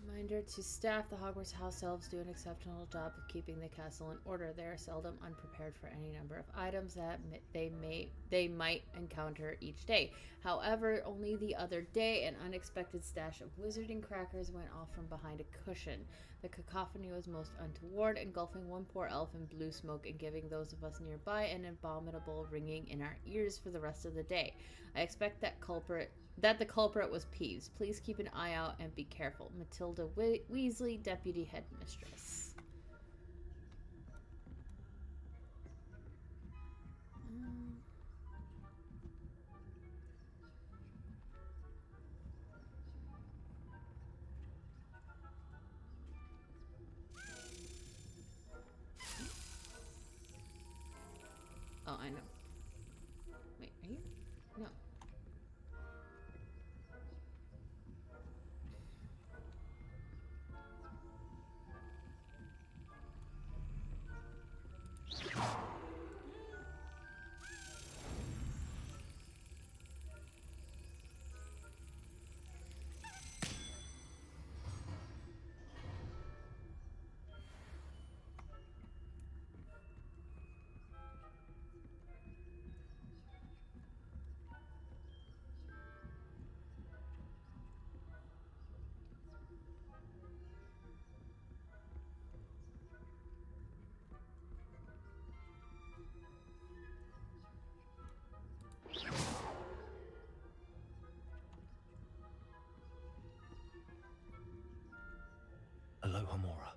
Speaker 1: Reminder to staff, the Hogwarts house elves do an exceptional job of keeping the castle in order. They are seldom unprepared for any number of items that they might encounter each day. However, only the other day, an unexpected stash of wizarding crackers went off from behind a cushion. The cacophony was most untoward, engulfing one poor elf in blue smoke and giving those of us nearby an abominable ringing in our ears for the rest of the day. I expect that the culprit was Peeves. Please keep an eye out and be careful. Matilda Weasley, Deputy Headmistress. Oh, I know. Wait, are you? No.
Speaker 4: Aloha Mora.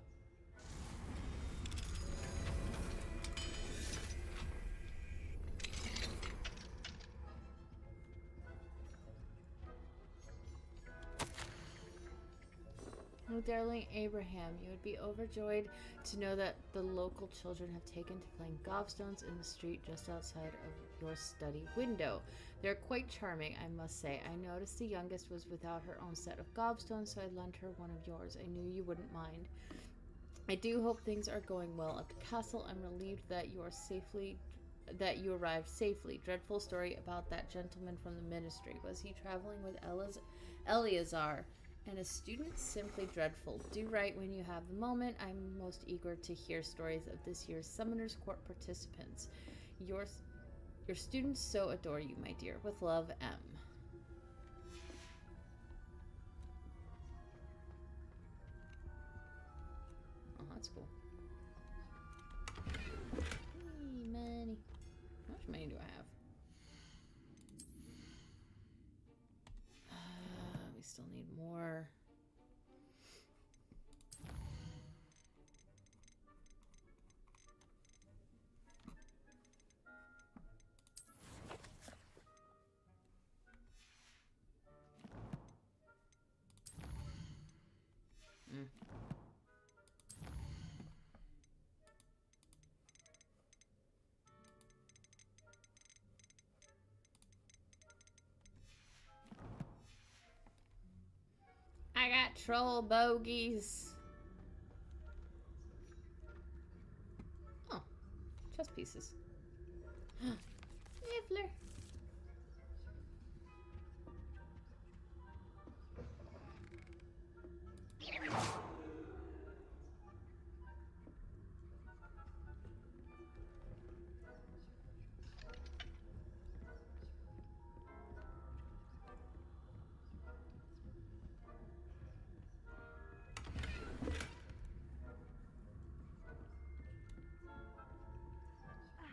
Speaker 1: Oh, darling Abraham, you would be overjoyed to know that the local children have taken to playing gobstones in the street just outside of your study window. They're quite charming, I must say. I noticed the youngest was without her own set of gobstones, so I lent her one of yours. I knew you wouldn't mind. I do hope things are going well at the castle. I'm relieved that you arrived safely. Dreadful story about that gentleman from the ministry. Was he traveling with Eleazar? And a student? Simply dreadful. Do write when you have the moment. I'm most eager to hear stories of this year's Summoner's Court participants. Your students so adore you, my dear. With love, M. Oh, that's cool. Hey, money. How much money do I have? We still need more. troll bogies. Oh, chess pieces. Niffler.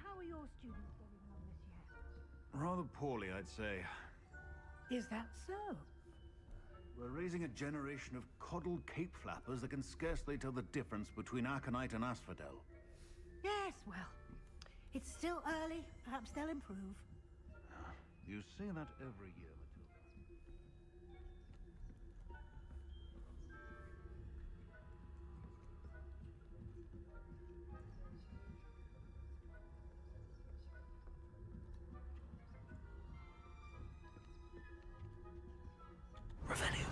Speaker 10: How are your students getting on this year?
Speaker 14: Rather poorly, I'd say.
Speaker 10: Is that so?
Speaker 14: We're raising a generation of coddled cape flappers that can scarcely tell the difference between aconite and asphodel.
Speaker 10: Yes, well, it's still early. Perhaps they'll improve.
Speaker 14: You say that every year, Matilda.
Speaker 4: Revelio.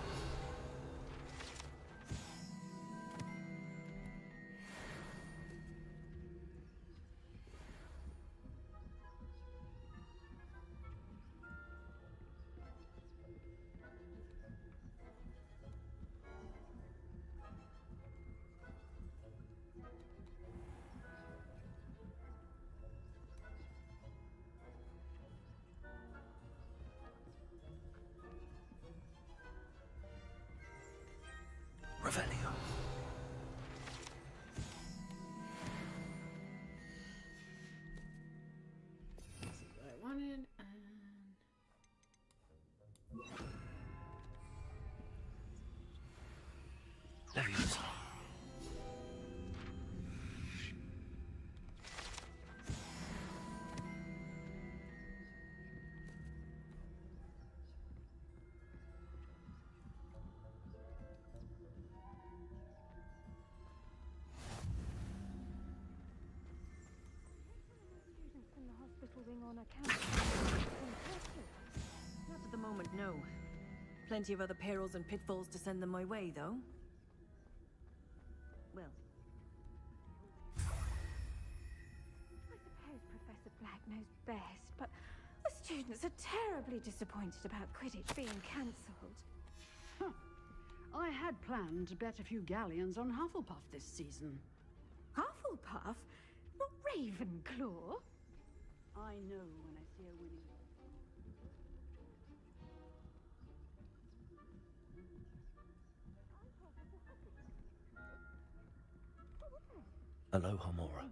Speaker 4: Revelio.
Speaker 1: This is what I wanted, and
Speaker 4: Leviosa.
Speaker 7: Students in the hospital wing on account.
Speaker 21: Not at the moment, no. Plenty of other perils and pitfalls to send them my way, though. Well,
Speaker 11: I suppose Professor Black knows best, but the students are terribly disappointed about Quidditch being cancelled.
Speaker 22: I had planned to bet a few galleons on Hufflepuff this season.
Speaker 11: Hufflepuff? Not Ravenclaw?
Speaker 22: I know when I see a winning.
Speaker 4: Aloha Mora.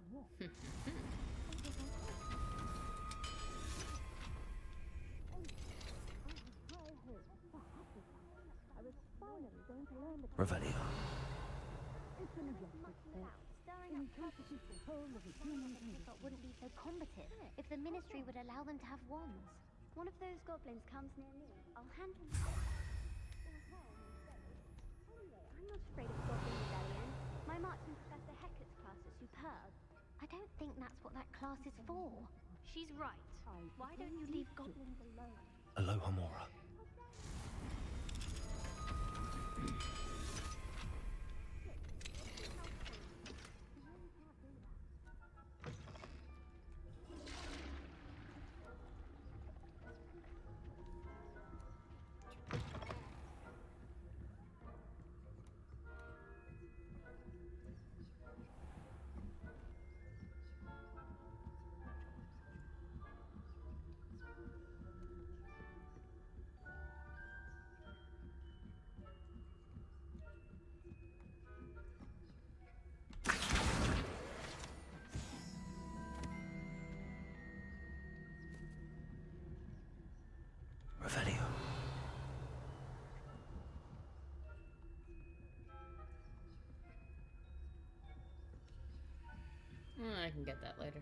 Speaker 4: Revelio.
Speaker 7: But wouldn't be so combative if the Ministry would allow them to have wands. One of those goblins comes near me, I'll handle him. Anyway, I'm not afraid of Goblin Rebellion. My marksman Professor Hecat's class is superb. I don't think that's what that class is for. She's right. Why don't you leave goblins alone?
Speaker 4: Aloha Mora. Revelio.
Speaker 1: I can get that later.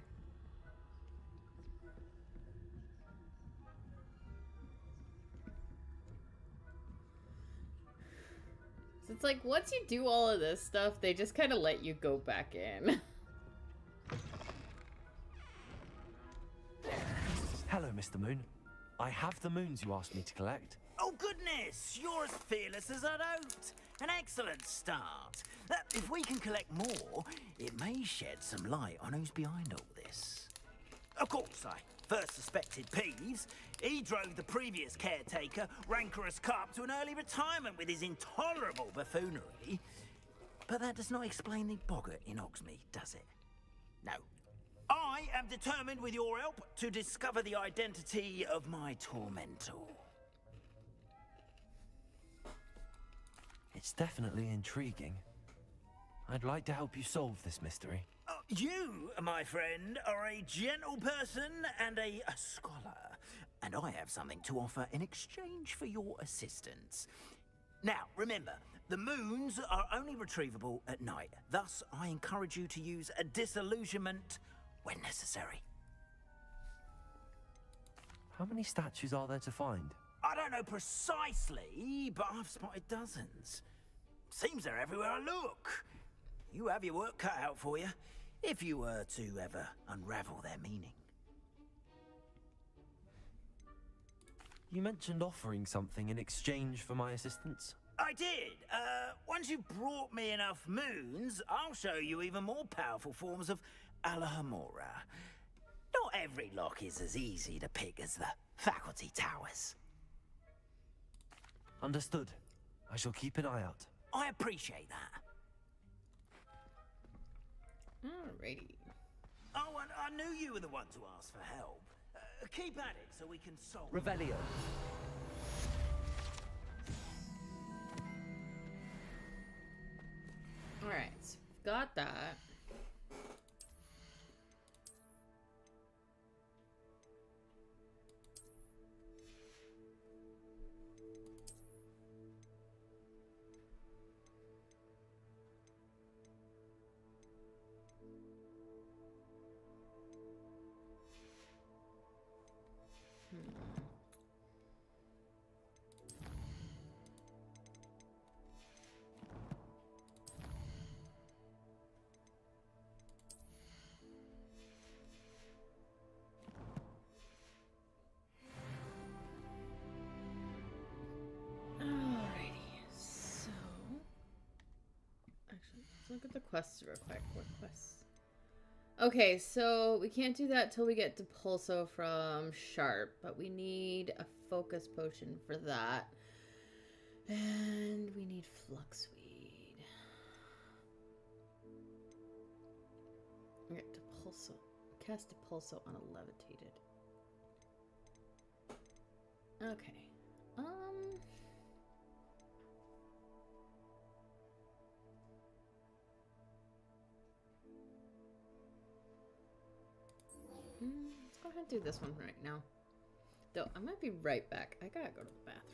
Speaker 1: So it's like once you do all of this stuff, they just kind of let you go back in.
Speaker 4: Hello, Mr. Moon. I have the moons you asked me to collect.
Speaker 16: Oh, goodness! You're as fearless as a oat! An excellent start. If we can collect more, it may shed some light on who's behind all this. Of course, I first suspected Peeves. He drove the previous caretaker, Rancorous Carp, to an early retirement with his intolerable buffoonery. But that does not explain the boggart in Hogsmeade, does it? No. I am determined, with your help, to discover the identity of my tormentor.
Speaker 4: It's definitely intriguing. I'd like to help you solve this mystery.
Speaker 16: You, my friend, are a gentle person and a scholar, and I have something to offer in exchange for your assistance. Now, remember, the moons are only retrievable at night. Thus, I encourage you to use a disillusionment when necessary.
Speaker 4: How many statues are there to find?
Speaker 16: I don't know precisely, but I've spotted dozens. Seems they're everywhere I look. You have your work cut out for you, if you were to ever unravel their meaning.
Speaker 4: You mentioned offering something in exchange for my assistance.
Speaker 16: I did. Once you've brought me enough moons, I'll show you even more powerful forms of Alahamora. Not every lock is as easy to pick as the faculty towers.
Speaker 4: Understood. I shall keep an eye out.
Speaker 16: I appreciate that.
Speaker 1: Alrighty.
Speaker 16: Oh, and I knew you were the one to ask for help. Keep at it so we can solve...
Speaker 3: Revelio.
Speaker 1: Alright, so we've got that. Look at the quests real quick. What quests? Okay, so we can't do that till we get to Pulso from Sharp, but we need a focus potion for that. And we need Fluxweed. We get to Pulso. Cast a Pulso on a levitated. Okay. Let's go ahead and do this one right now. Though, I might be right back. I gotta go to the bathroom.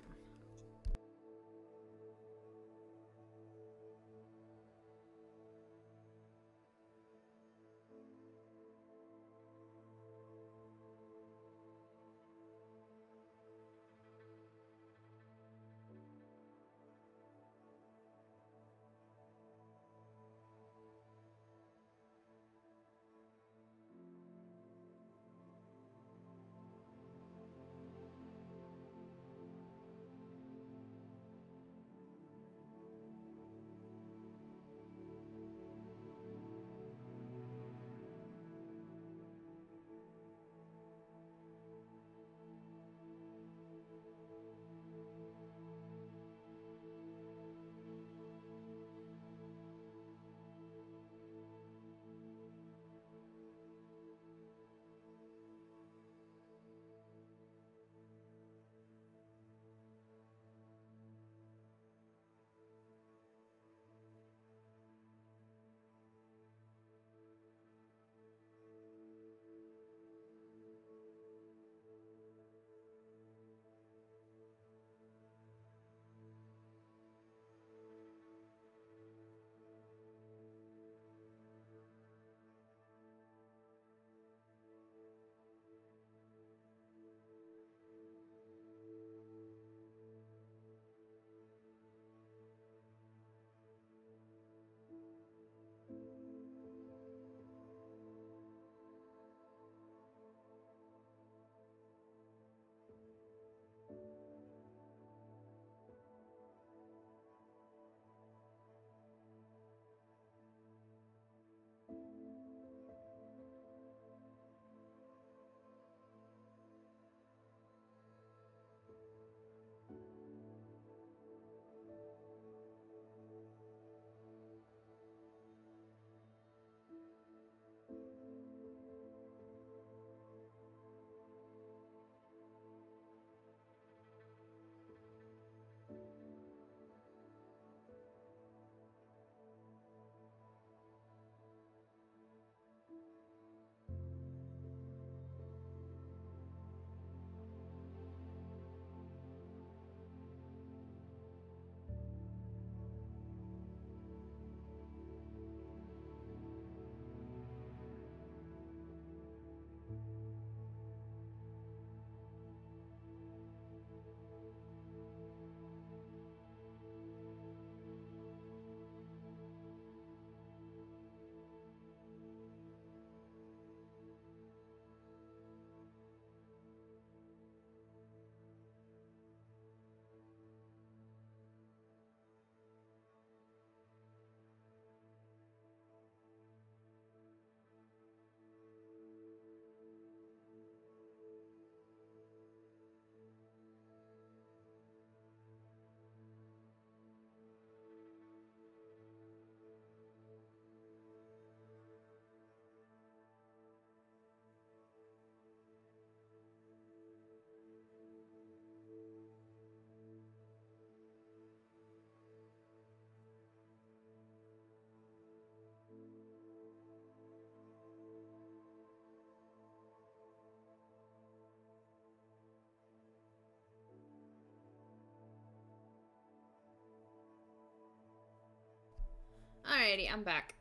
Speaker 1: Alrighty, I'm back.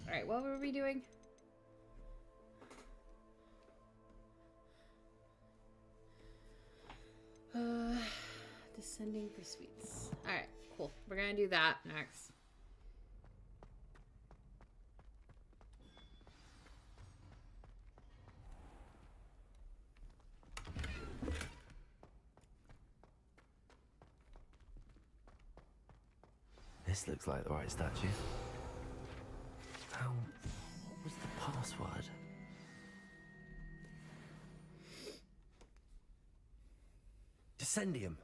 Speaker 1: Alright, what were we doing? Descending for sweets. Alright, cool. We're gonna do that next.
Speaker 4: This looks like the right statue. What was the password? Descendium.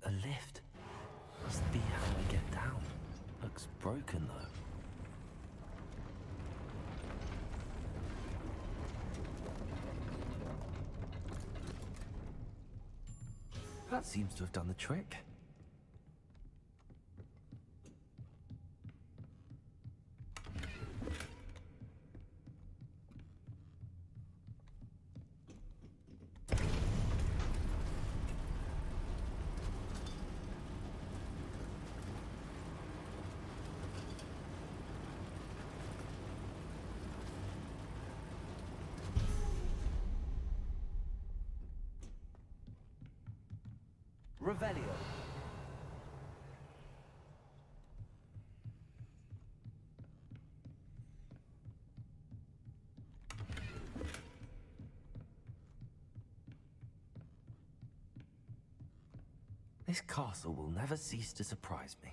Speaker 4: A lift. Must be how I get down. Looks broken though. That seems to have done the trick.
Speaker 3: Revelio.
Speaker 4: This castle will never cease to surprise me.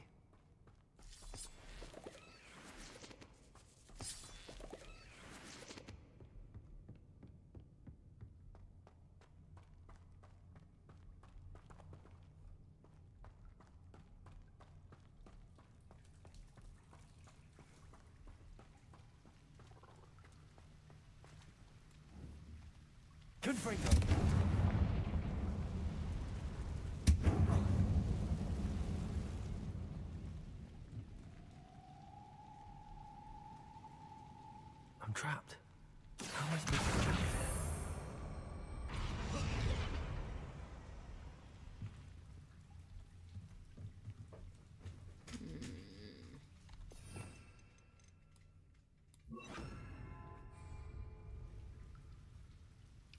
Speaker 3: Confringo.
Speaker 4: I'm trapped. How am I supposed to get out of here?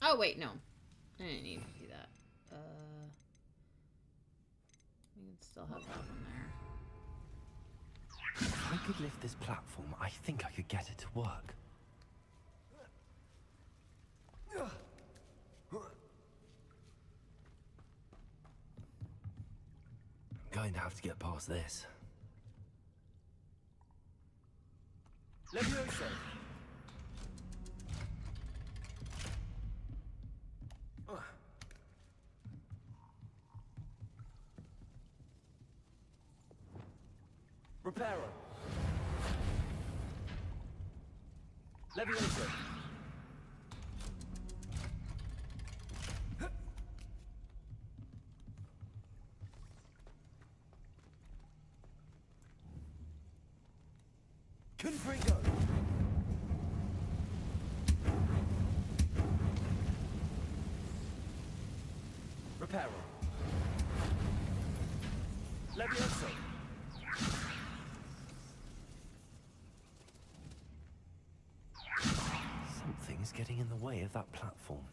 Speaker 1: Oh, wait, no. I didn't need to do that. We can still have that one there.
Speaker 4: If I could lift this platform, I think I could get it to work. I'm going to have to get past this.
Speaker 3: Levioso. Reparo. Levioso. Confringo. Reparo. Levioso.
Speaker 4: Something is getting in the way of that platform.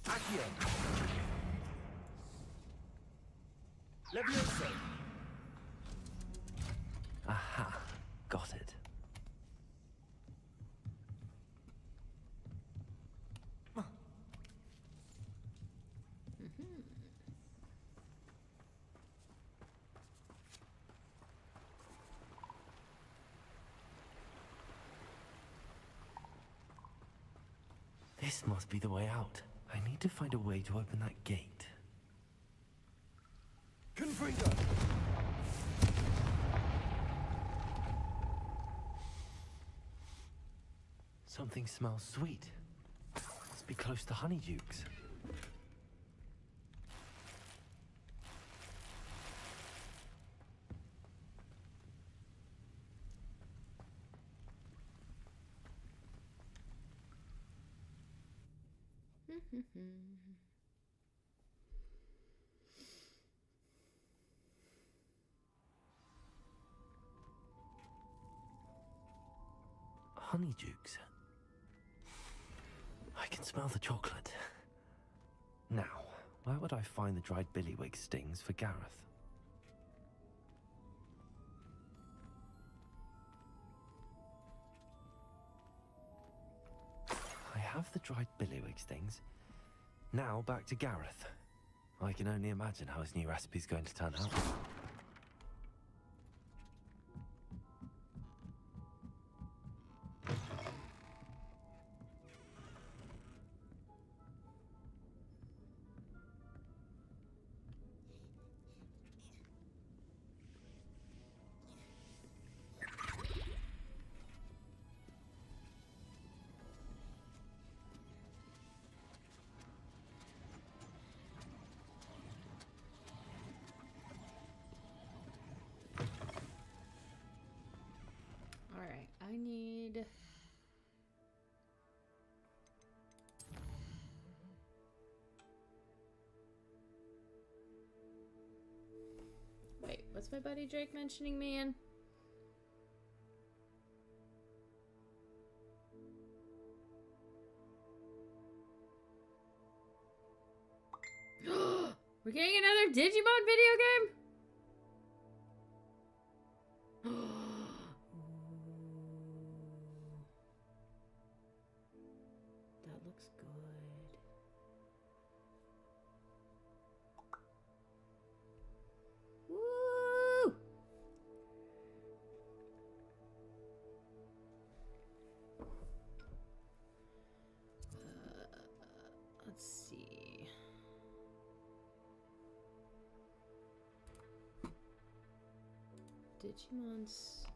Speaker 3: Accio. Levioso.
Speaker 4: Aha, got it. This must be the way out. I need to find a way to open that gate.
Speaker 3: Confringo!
Speaker 4: Something smells sweet. Must be close to Honeydukes. Honeydukes. I can smell the chocolate. Now, where would I find the dried billywig stings for Gareth? I have the dried billywig stings. Now back to Gareth. I can only imagine how his new recipe's going to turn out.
Speaker 1: Alright, I need... Wait, what's my buddy Drake mentioning me in? We're getting another Digimon video game? That looks good. Woo! Let's see. Digimon's...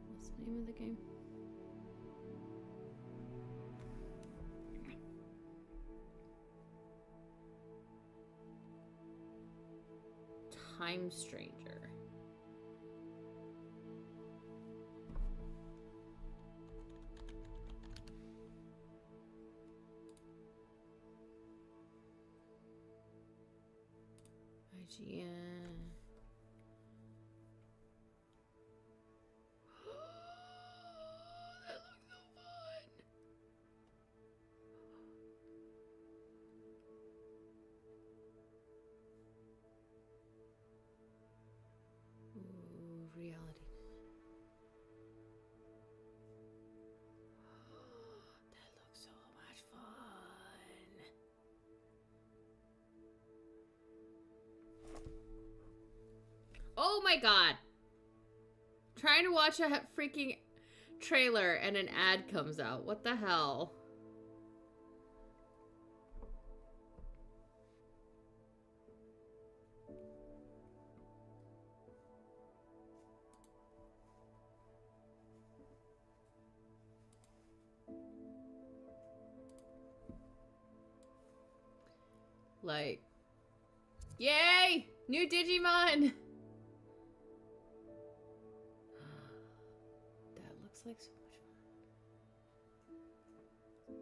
Speaker 1: What's the name of the game? Time Stranger. IGN. That looks so fun. Ooh, reality. That looks so much fun. Oh my god. Trying to watch a freaking trailer and an ad comes out. What the hell? Like, yay! New Digimon! That looks like so much fun.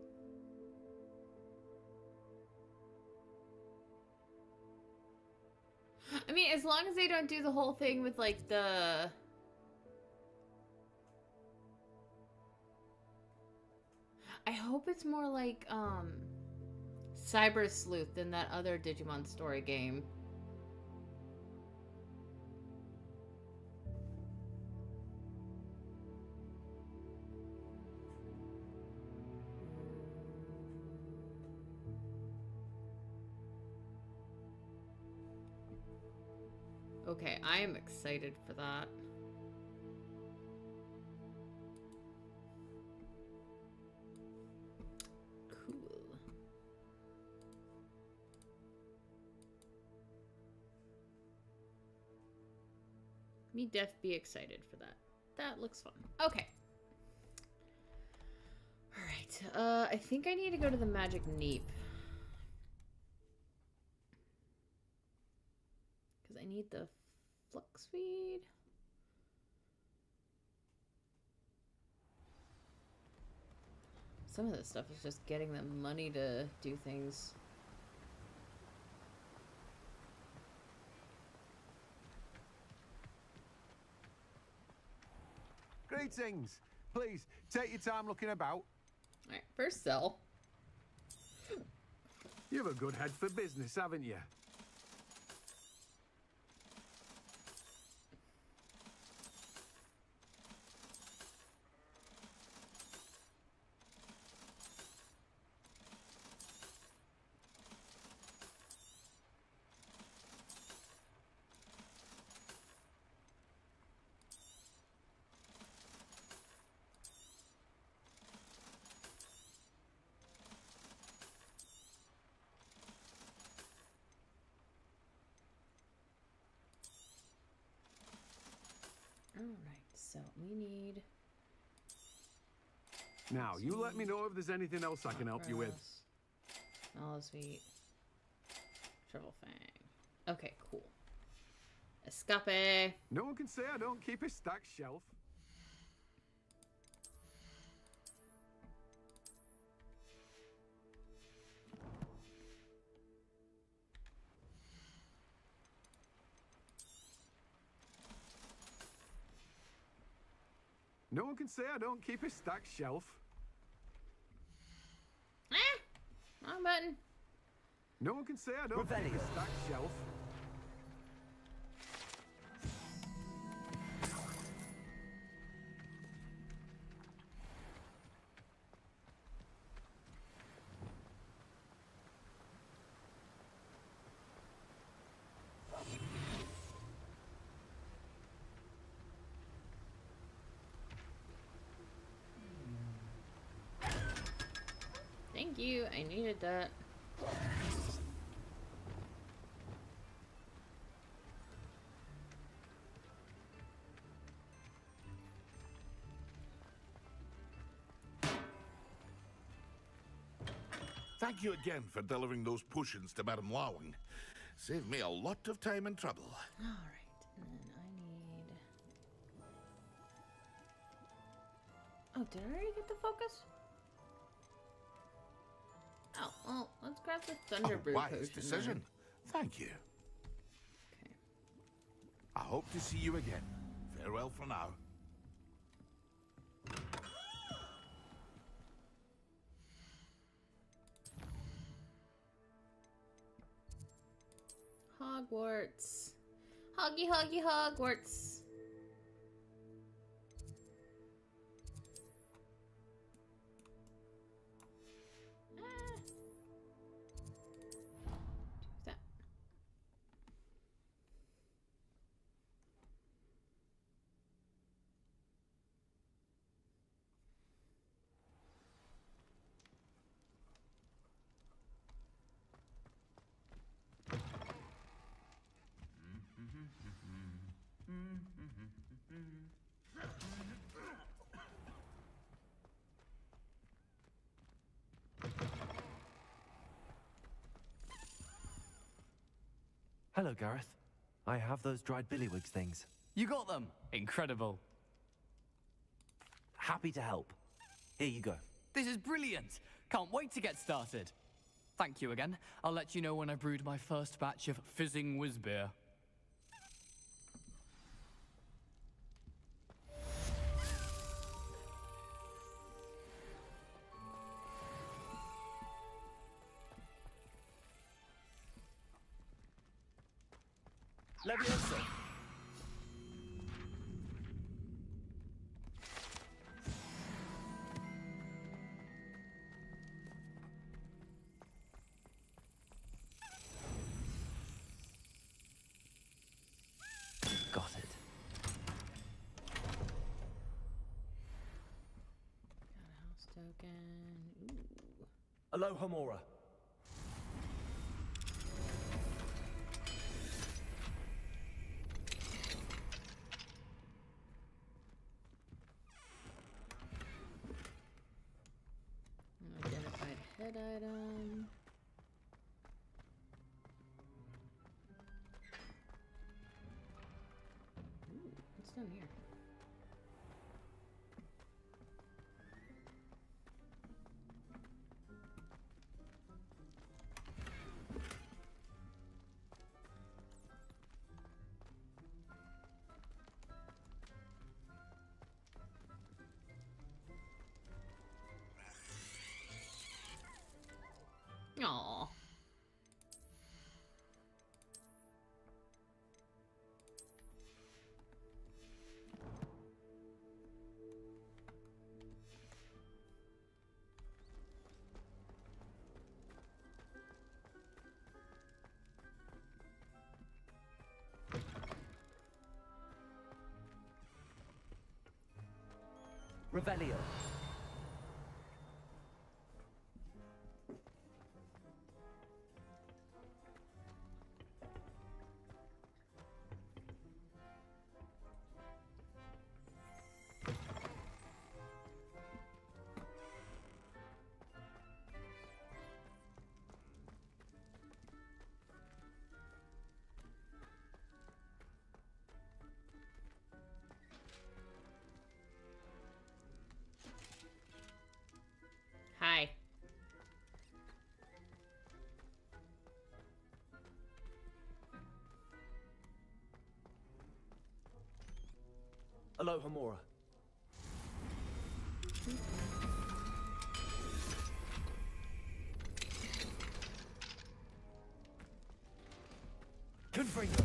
Speaker 1: I mean, as long as they don't do the whole thing with, like, the... I hope it's more like, Cyber Sleuth than that other Digimon story game. Okay, I am excited for that. Cool. Me def be excited for that. That looks fun. Okay. Alright, I think I need to go to the magic neep. Because I need the flux feed. Some of this stuff is just getting them money to do things.
Speaker 6: Greetings. Please, take your time looking about.
Speaker 1: Alright, first sell.
Speaker 6: You've a good head for business, haven't you?
Speaker 1: Alright, so we need...
Speaker 6: Now, you let me know if there's anything else I can help you with.
Speaker 1: Mallow sweet. Triple fang. Okay, cool. Escape.
Speaker 6: No one can say I don't keep a stacked shelf. No one can say I don't keep a stacked shelf.
Speaker 1: Wrong button.
Speaker 6: No one can say I don't keep a stacked shelf.
Speaker 1: Thank you, I needed that.
Speaker 2: Thank you again for delivering those potions to Madame Lawing. Saved me a lot of time and trouble.
Speaker 1: Alright, and then I need... Oh, did I already get the focus? Oh, well, let's grab the Thunder Brew
Speaker 2: wise
Speaker 1: potion
Speaker 2: decision. Thank you.
Speaker 1: Okay.
Speaker 2: I hope to see you again. Farewell for now.
Speaker 1: Hogwarts. Hoggy, hoggy, Hogwarts. That.
Speaker 4: Hello, Gareth. I have those dried billywigs things.
Speaker 20: You got them? Incredible.
Speaker 4: Happy to help. Here you go.
Speaker 20: This is brilliant. Can't wait to get started. Thank you again. I'll let you know when I brewed my first batch of fizzing whiz beer.
Speaker 3: Levioso.
Speaker 1: token. Ooh.
Speaker 3: Aloha Mora.
Speaker 1: Identified head item. Ooh, what's down here? Aww.
Speaker 3: Revelio.
Speaker 1: Hi.
Speaker 3: Aloha Mora. Confringo.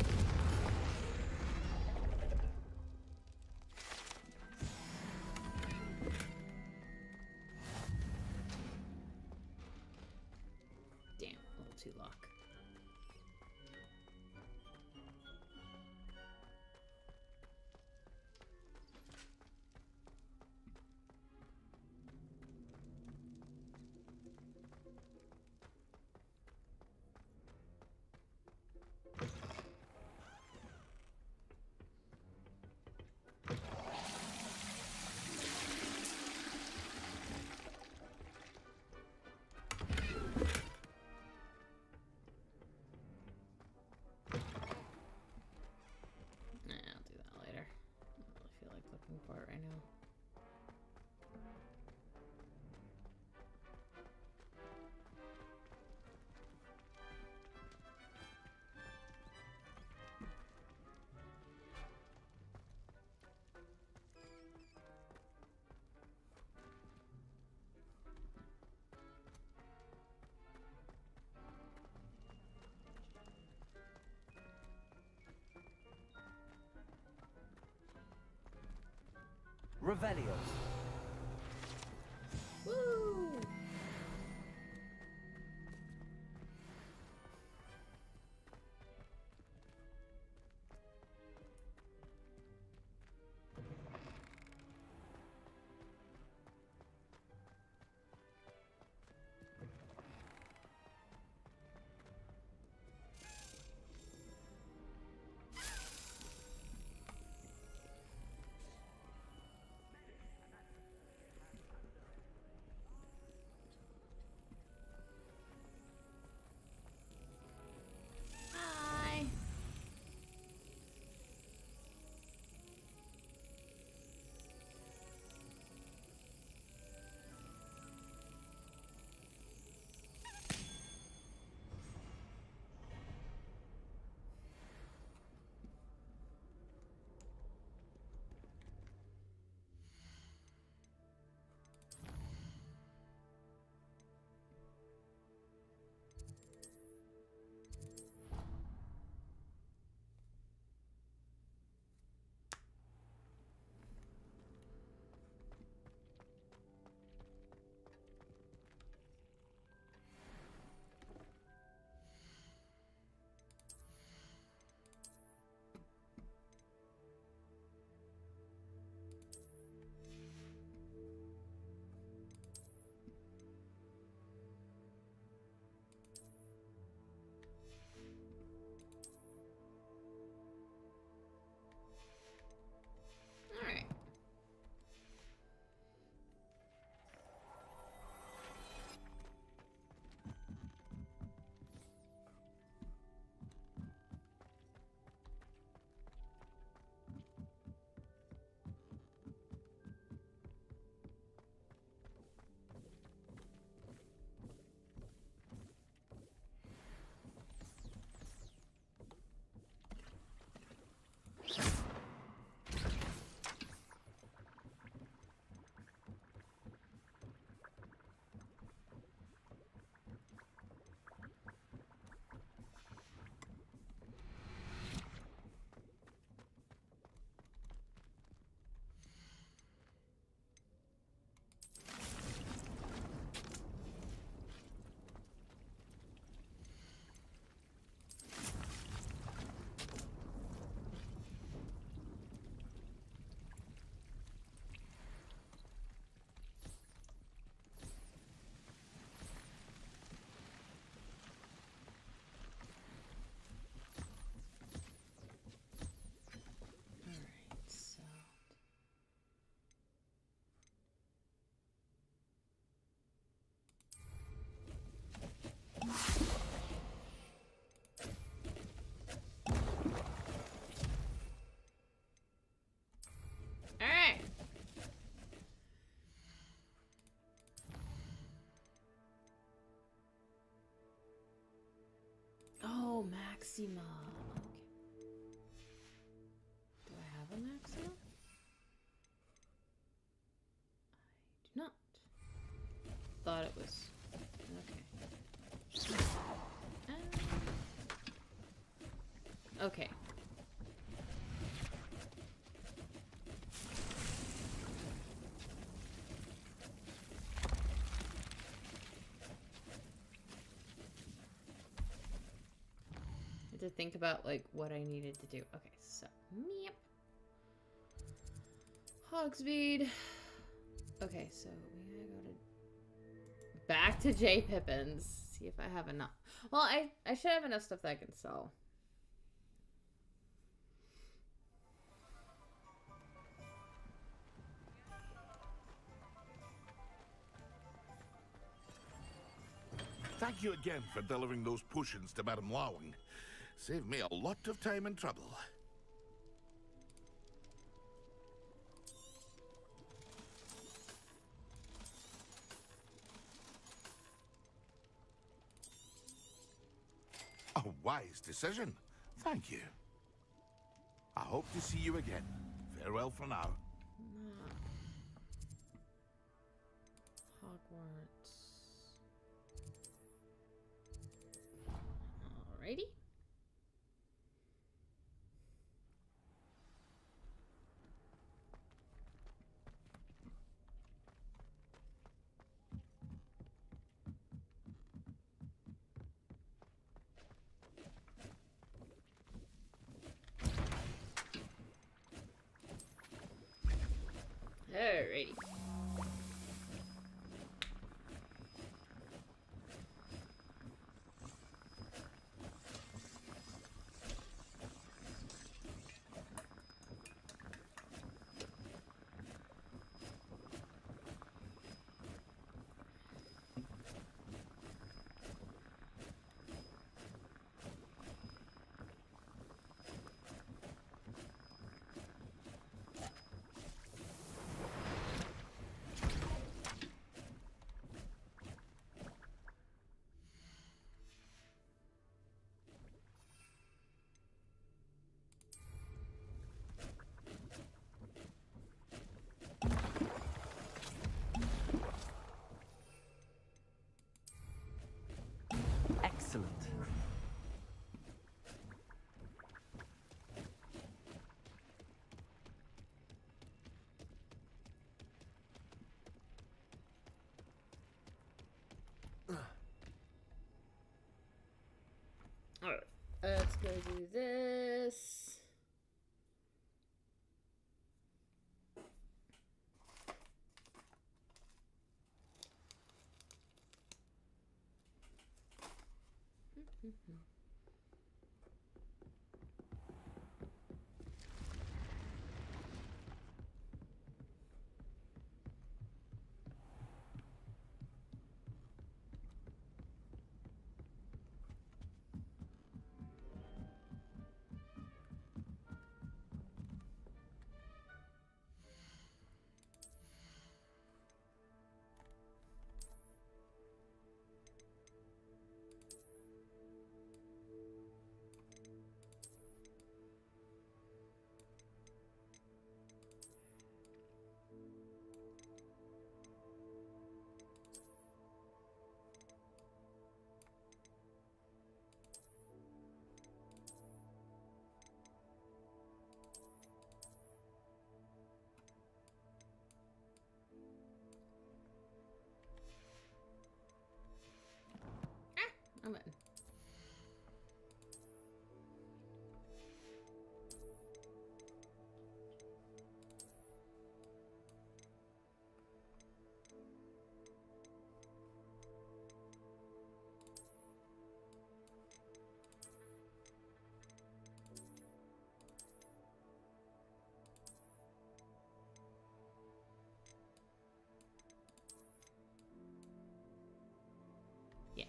Speaker 1: Damn, a little too lock. Nah, I'll do that later. I don't really feel like looking for it right now.
Speaker 3: Revelio.
Speaker 1: Woo! Maxima. Okay. Do I have a Maxima? I do not. Thought it was. Okay. Okay. To think about like what I needed to do. Okay, so meep. Hogsmeade. Okay, so we gotta go to back to J. Pippin's. See if I have enough. Well, I should have enough stuff that I can sell.
Speaker 2: Thank you again for delivering those potions to Madame Lawing. Saved me a lot of time and trouble. A wise decision. Thank you. I hope to see you again. Farewell for now.
Speaker 1: Hogwarts. Alrighty. Alrighty.
Speaker 4: Excellent.
Speaker 1: Alright, let's go do this. I'm in. Yeah.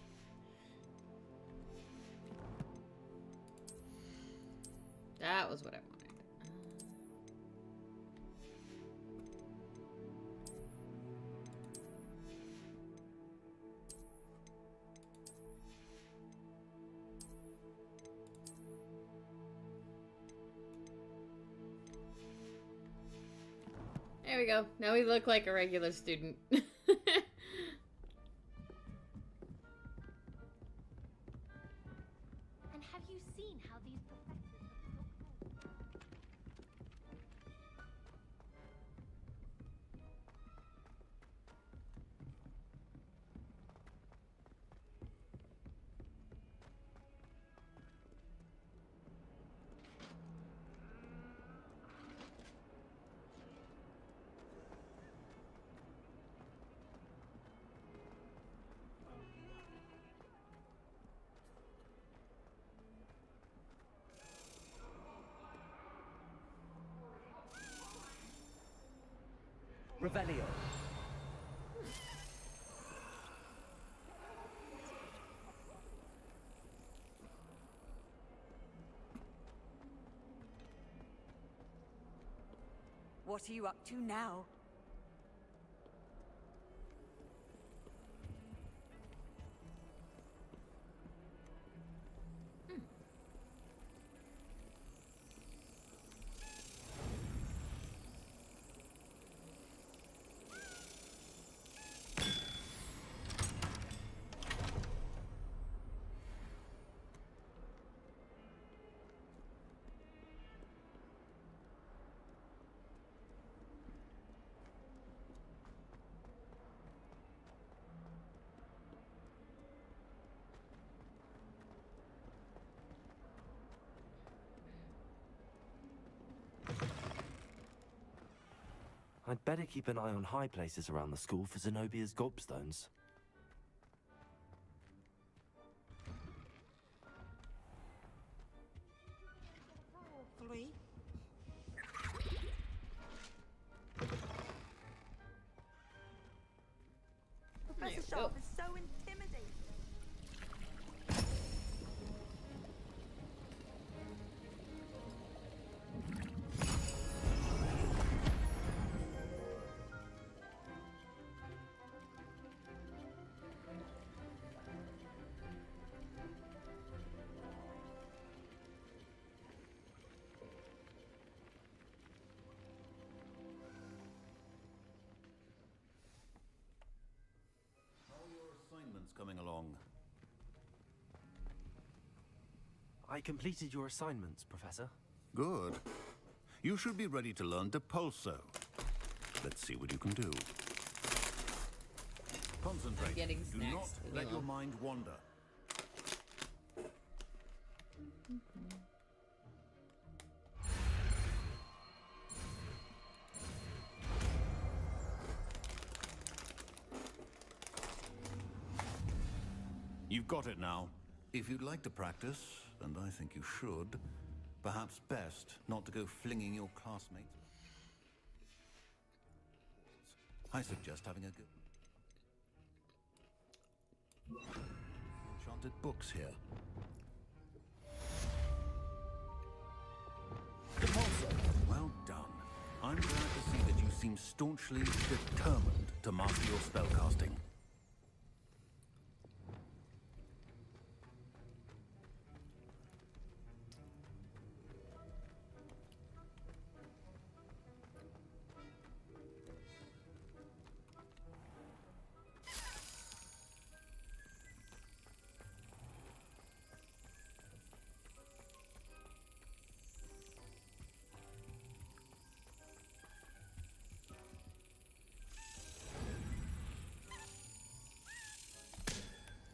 Speaker 1: That was what I wanted. we go. Now we look like a regular student.
Speaker 7: And have you seen how these professors have looked
Speaker 3: Revelio.
Speaker 18: What are you up to now?
Speaker 4: I'd better keep an eye on high places around the school for Zenobia's gobstones.
Speaker 18: Three. Professor Sharp is so intimidating.
Speaker 15: Assignments coming along.
Speaker 4: I completed your assignments, Professor.
Speaker 15: Good. You should be ready to learn Depulso. Let's see what you can do. Concentrate.
Speaker 1: I'm getting
Speaker 15: Do
Speaker 1: snacks.
Speaker 15: not let your mind wander. You've got it now. If you'd like to practice, and I think you should, perhaps best not to go flinging your classmates. I suggest having a go. Enchanted books here. Well done. I'm glad to see that you seem staunchly determined to master your spellcasting.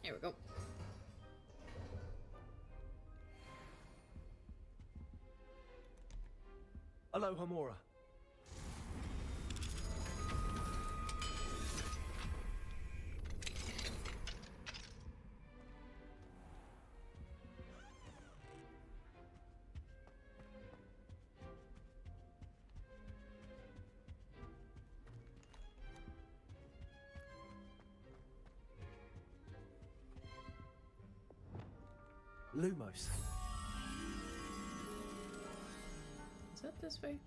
Speaker 1: There we go.
Speaker 3: Aloha Mora. Lumos.
Speaker 1: Is that this way?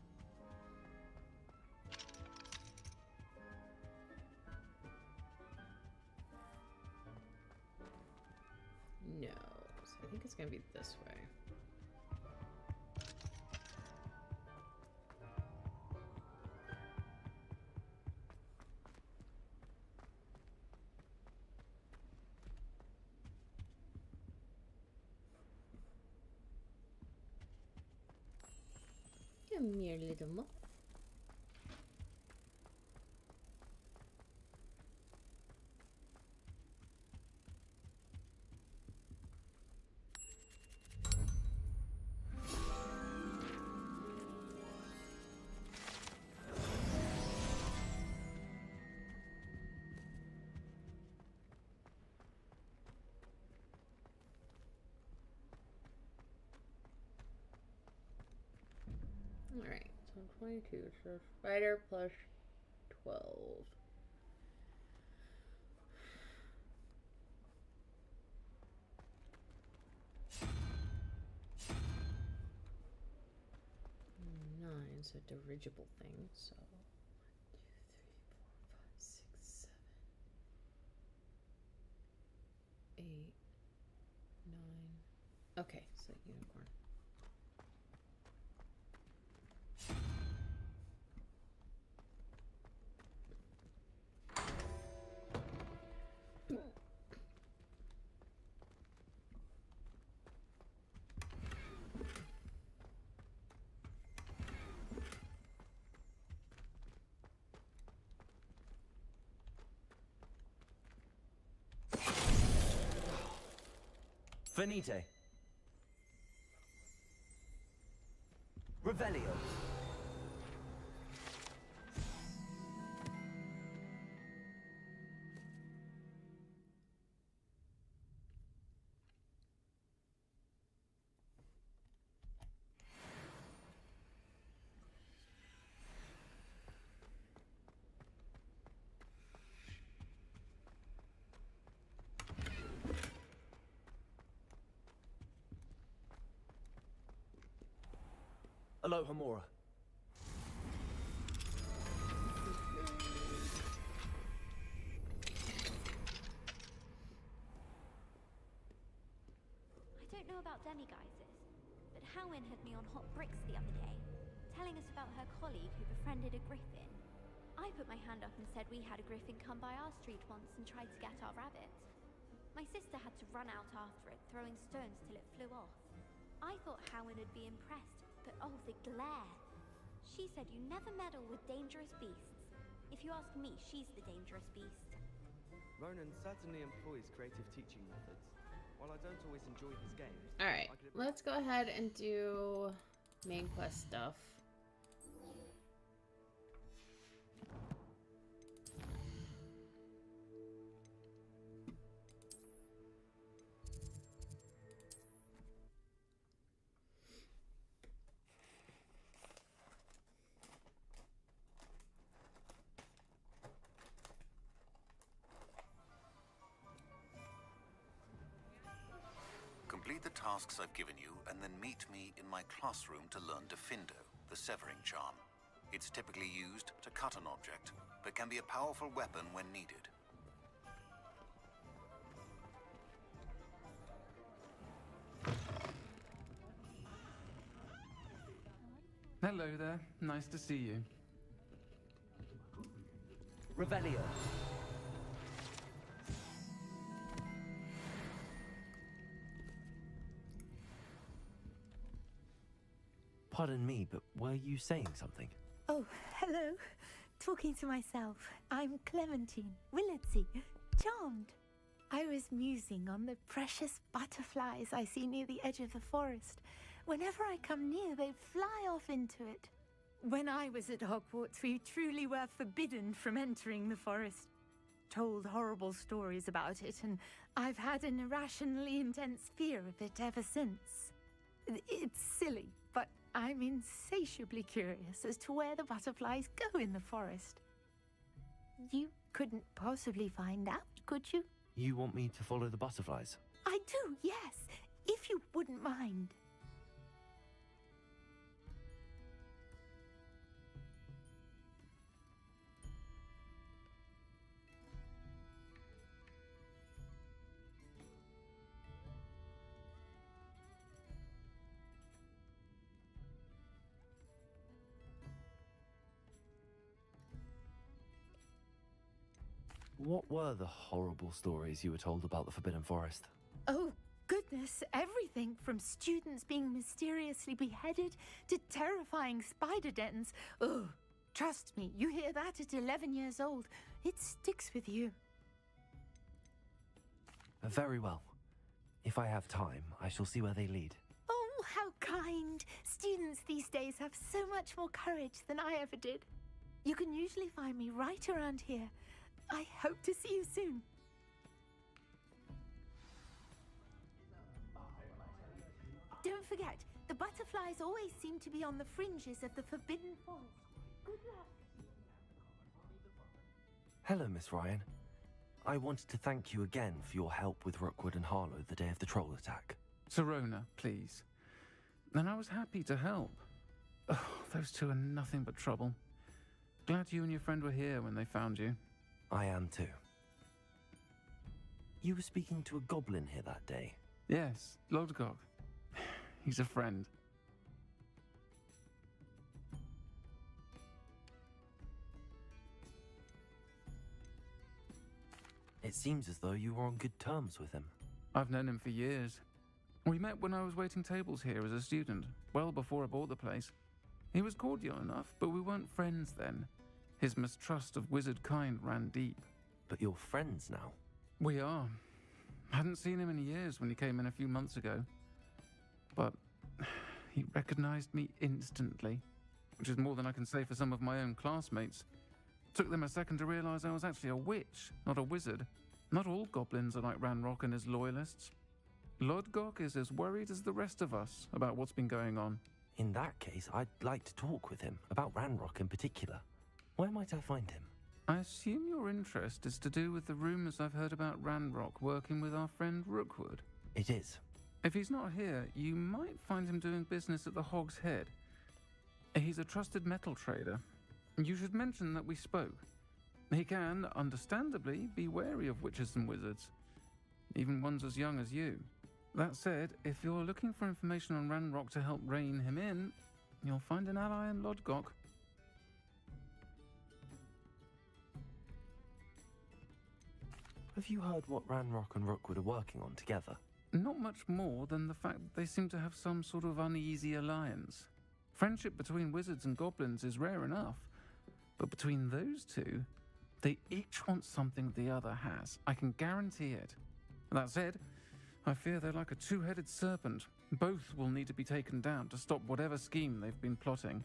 Speaker 1: No. So I think it's gonna be this way. Come here, little mo. Alright, so 22, so spider plus 12. Nine, so dirigible thing, so 1, 2, 3, 4, 5, 6, 7, 8, 9. Okay, so unicorn.
Speaker 3: Finite. Revelio. Aloha Mora.
Speaker 7: I don't know about demiguises, but Howin had me on hot bricks the other day, telling us about her colleague who befriended a griffin. I put my hand up and said we had a griffin come by our street once and tried to get our rabbit. My sister had to run out after it, throwing stones till it flew off. I thought Howin would be impressed, but oh, the glare. She said you never meddle with dangerous beasts. If you ask me, she's the dangerous beast.
Speaker 3: Ronan certainly employs creative teaching methods. While I don't always enjoy his games...
Speaker 1: Alright, let's go ahead and do main quest stuff.
Speaker 15: Complete the tasks I've given you, and then meet me in my classroom to learn Defindo, the severing charm. It's typically used to cut an object, but can be a powerful weapon when needed.
Speaker 9: Hello there. Nice to see you.
Speaker 3: Revelio.
Speaker 4: Pardon me, but were you saying something?
Speaker 8: Oh, hello. Talking to myself. I'm Clementine Willardsey. Charmed. I was musing on the precious butterflies I see near the edge of the forest. Whenever I come near, they fly off into it. When I was at Hogwarts, we truly were forbidden from entering the forest. Told horrible stories about it, and I've had an irrationally intense fear of it ever since. It's silly, but I'm insatiably curious as to where the butterflies go in the forest. You couldn't possibly find out, could you?
Speaker 4: You want me to follow the butterflies?
Speaker 8: I do, yes, if you wouldn't mind.
Speaker 4: What were the horrible stories you were told about the Forbidden Forest?
Speaker 8: Oh, good
Speaker 12: witness everything from students being mysteriously beheaded to terrifying spider dens. Oh, trust me, you hear that at 11 years old. It sticks with you.
Speaker 4: Very well. If I have time, I shall see where they lead.
Speaker 12: Oh, how kind. Students these days have so much more courage than I ever did. You can usually find me right around here. I hope to see you soon. Don't forget, the butterflies always seem to be on the fringes of the Forbidden Forest. Good luck.
Speaker 4: Hello, Miss Ryan. I wanted to thank you again for your help with Rookwood and Harlow the day of the troll attack.
Speaker 9: Sirona, please. And I was happy to help. Oh, those two are nothing but trouble. Glad you and your friend were here when they found you.
Speaker 4: I am too. You were speaking to a goblin here that day?
Speaker 9: Yes, Lodgok. He's a friend.
Speaker 4: It seems as though you were on good terms with him.
Speaker 9: I've known him for years. We met when I was waiting tables here as a student, well before I bought the place. He was cordial enough, but we weren't friends then. His mistrust of wizard kind ran deep.
Speaker 4: But you're friends now?
Speaker 9: We are. Hadn't seen him in years when he came in a few months ago. But he recognized me instantly, which is more than I can say for some of my own classmates. Took them a second to realize I was actually a witch, not a wizard. Not all goblins are like Ranrock and his loyalists. Lodgok is as worried as the rest of us about what's been going on.
Speaker 4: In that case, I'd like to talk with him, about Ranrock in particular. Where might I find him?
Speaker 9: I assume your interest is to do with the rumors I've heard about Ranrock working with our friend Rookwood.
Speaker 4: It is.
Speaker 9: If he's not here, you might find him doing business at the Hog's Head. He's a trusted metal trader. You should mention that we spoke. He can, understandably, be wary of witches and wizards, even ones as young as you. That said, if you're looking for information on Ranrock to help rein him in, you'll find an ally in Lodgok.
Speaker 4: Have you heard what Ranrock and Rookwood are working on together?
Speaker 9: Not much more than the fact that they seem to have some sort of uneasy alliance. Friendship between wizards and goblins is rare enough, but between those two, they each want something the other has. I can guarantee it. That said, I fear they're like a two-headed serpent. Both will need to be taken down to stop whatever scheme they've been plotting.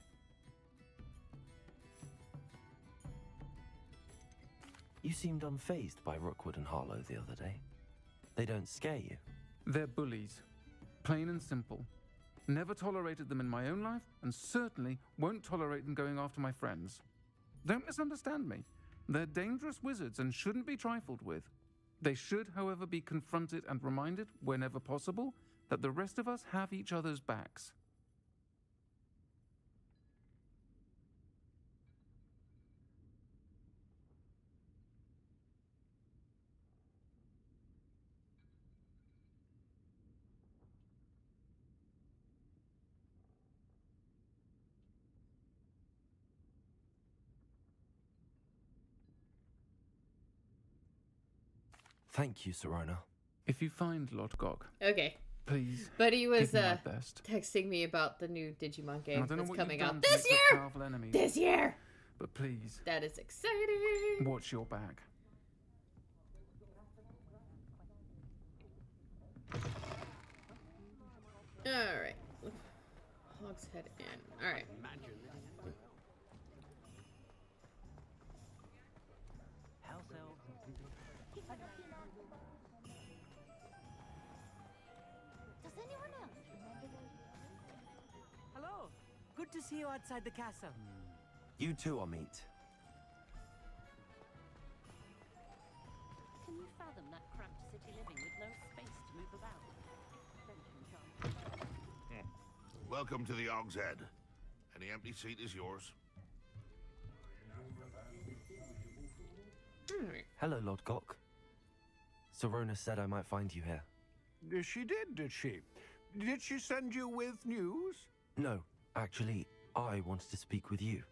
Speaker 4: You seemed unfazed by Rookwood and Harlow the other day. They don't scare you?
Speaker 9: They're bullies. Plain and simple. Never tolerated them in my own life, and certainly won't tolerate them going after my friends. Don't misunderstand me. They're dangerous wizards and shouldn't be trifled with. They should, however, be confronted and reminded, whenever possible, that the rest of us have each other's backs.
Speaker 4: Thank you, Sirona.
Speaker 9: If you find Lodgok,
Speaker 1: Okay.
Speaker 9: please.
Speaker 1: But he was
Speaker 9: give me my best.
Speaker 1: texting me about the new Digimon
Speaker 9: I
Speaker 1: game
Speaker 9: don't know
Speaker 1: that's
Speaker 9: what
Speaker 1: coming
Speaker 9: you've
Speaker 1: out
Speaker 9: done to
Speaker 1: this
Speaker 9: make such
Speaker 1: year.
Speaker 9: powerful enemies,
Speaker 1: This year.
Speaker 9: but please
Speaker 1: That is exciting.
Speaker 9: watch your back.
Speaker 1: All right. Hog's Head in. All right.
Speaker 7: Does anyone else remember those?
Speaker 16: Hello. Good to see you outside the castle.
Speaker 4: You too, Amit.
Speaker 13: Can you fathom that cramped city living with no space to move about?
Speaker 2: Welcome to the Hog's Head. Any empty seat is yours.
Speaker 4: Hello, Lodgok. Sirona said I might find you here.
Speaker 6: She did she? Did she send you with news?
Speaker 4: No, actually, I wanted to speak with you.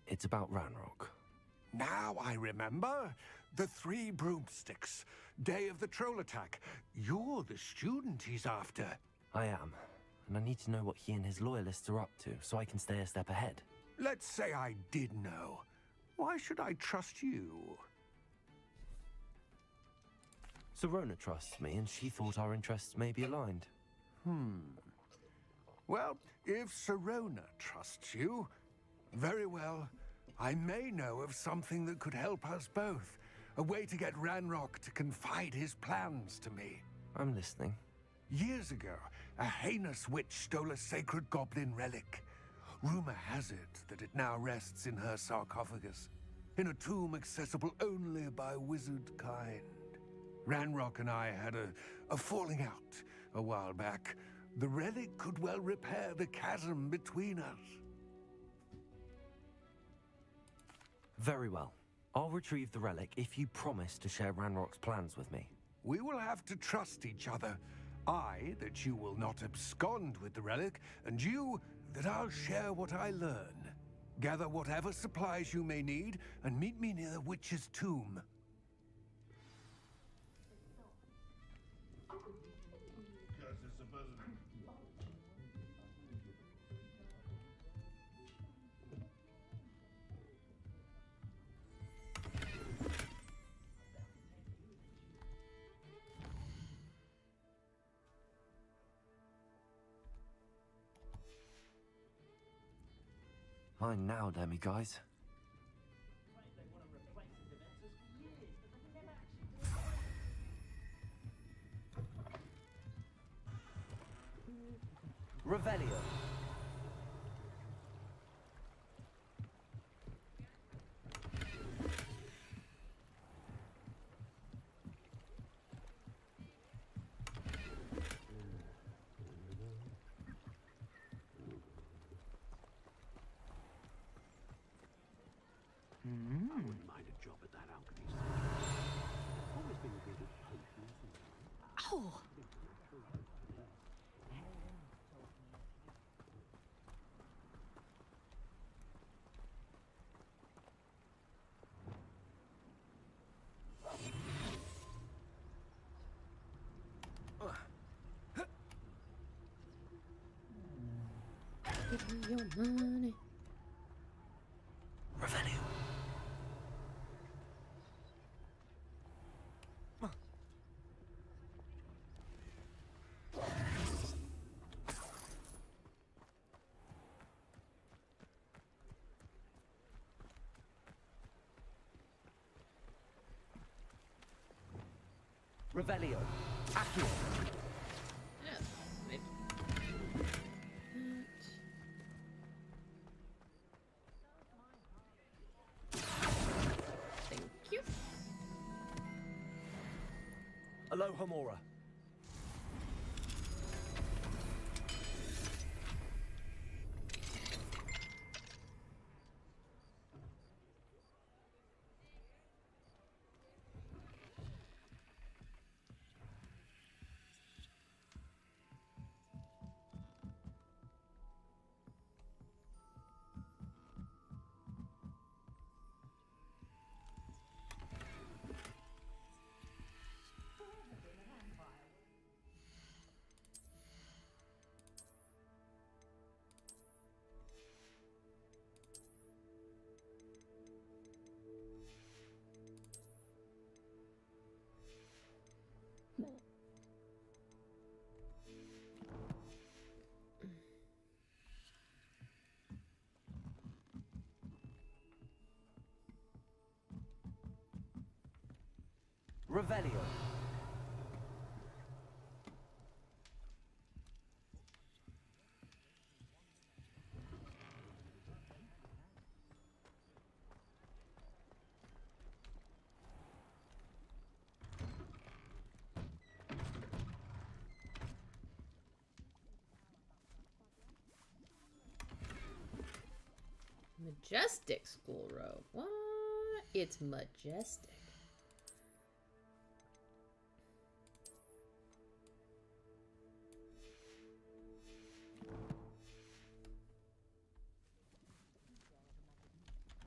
Speaker 4: It's about Ranrock.
Speaker 6: Now I remember. The 3 broomsticks. Day of the troll attack. You're the student he's after.
Speaker 4: I am, and I need to know what he and his loyalists are up to so I can stay a step ahead.
Speaker 6: Let's say I did know. Why should I trust you?
Speaker 4: Serona trusts me, and she thought our interests may be aligned.
Speaker 6: Well, if Serona trusts you, very well. I may know of something that could help us both. A way to get Ranrock to confide his plans to me.
Speaker 4: I'm listening.
Speaker 6: Years ago, a heinous witch stole a sacred goblin relic. Rumor has it that it now rests in her sarcophagus, in a tomb accessible only by wizard kind. Ranrock and I had a falling out a while back. The relic could well repair the chasm between us.
Speaker 4: Very well. I'll retrieve the relic if you promise to share Ranrock's plans with me.
Speaker 6: We will have to trust each other. I, that you will not abscond with the relic, and you, that I'll share what I learn. Gather whatever supplies you may need, and meet me near the witch's tomb.
Speaker 4: Fine now, demi-guys. Revelio.
Speaker 14: I wouldn't mind a job at that alchemy center. Always been good at potions and...
Speaker 12: Oh!
Speaker 1: Give me your money.
Speaker 4: Revelio. Revelio. Accio.
Speaker 1: Yes, maybe. Thank you.
Speaker 4: Aloha Mora. Revelio.
Speaker 1: Majestic school robe. What? It's majestic.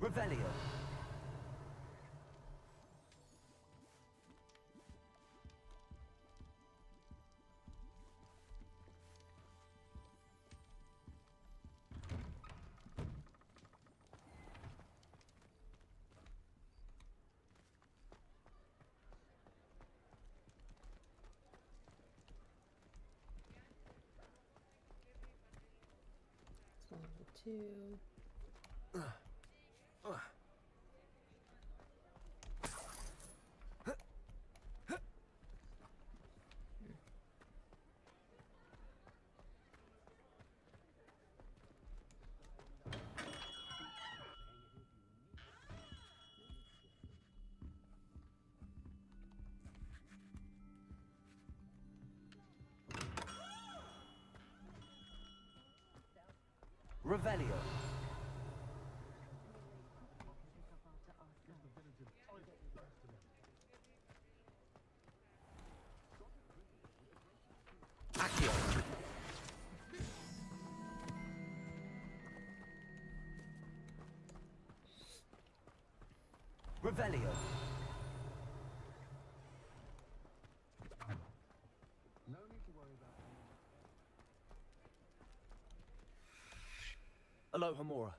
Speaker 4: Revelio.
Speaker 1: to...
Speaker 4: Revelio. Accio. Revelio.
Speaker 6: No need to worry about
Speaker 4: Alohomora.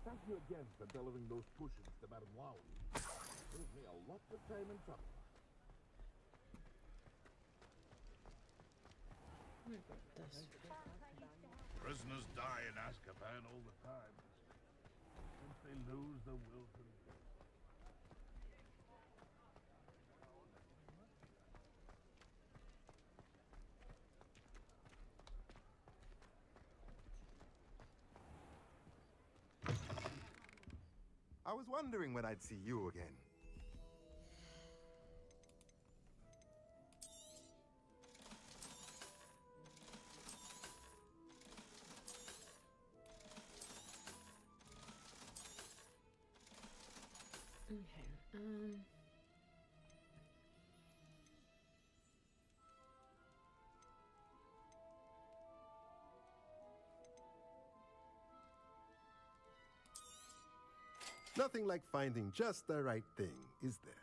Speaker 2: Thank you again for delivering those potions to Madame Lowy. Saved me a lot of time and trouble. Prisoners die in Azkaban all the time. Since they lose the will to live.
Speaker 5: I was wondering when I'd see you again.
Speaker 1: Okay,
Speaker 5: Nothing like finding just the right thing, is there?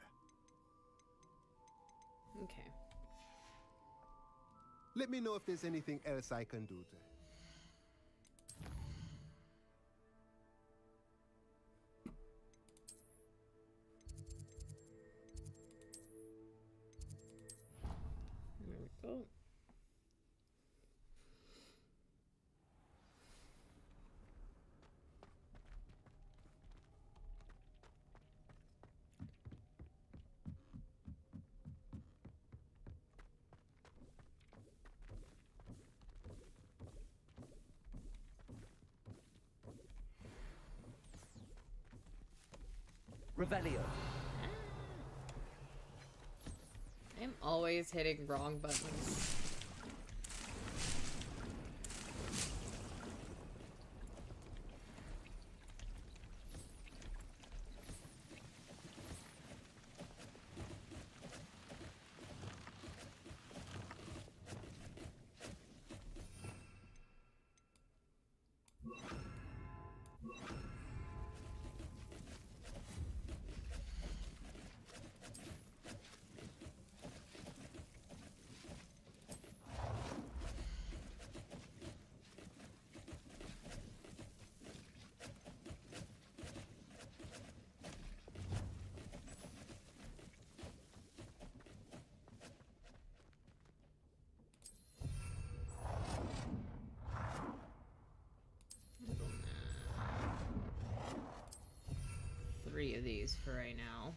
Speaker 1: okay.
Speaker 5: Let me know if there's anything else I can do to help.
Speaker 1: There we go.
Speaker 4: Revelio.
Speaker 1: I'm always hitting wrong buttons. Three of these for right now.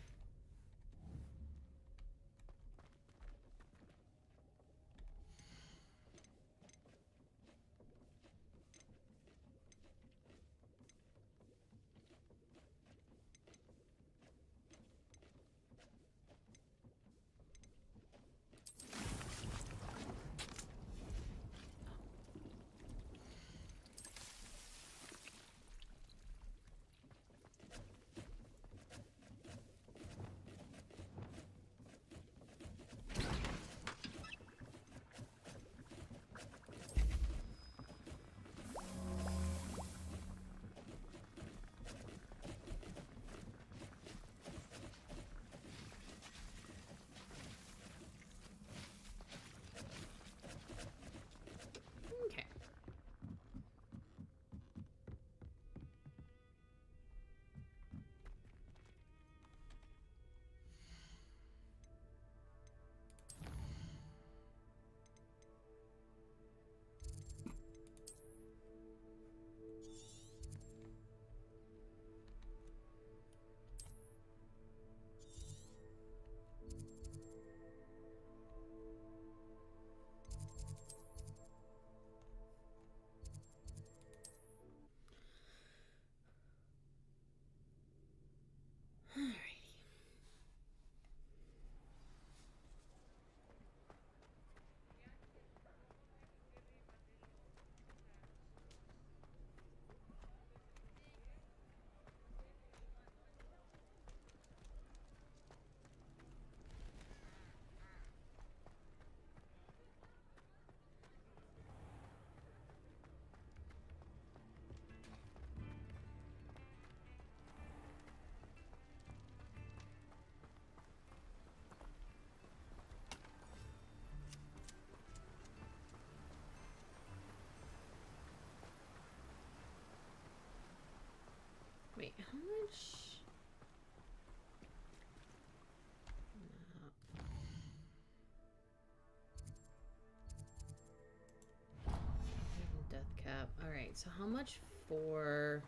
Speaker 1: Alright, so how much for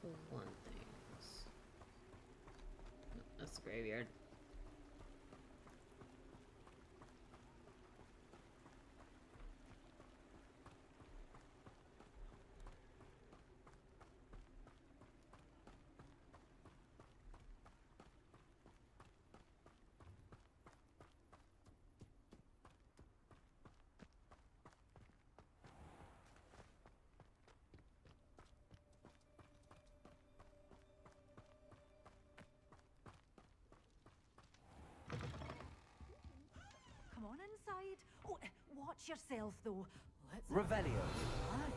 Speaker 1: the one things? No, that's the graveyard.
Speaker 17: Come on inside. Oh, watch yourself, though. Let's...
Speaker 4: Revelio.
Speaker 17: Aye.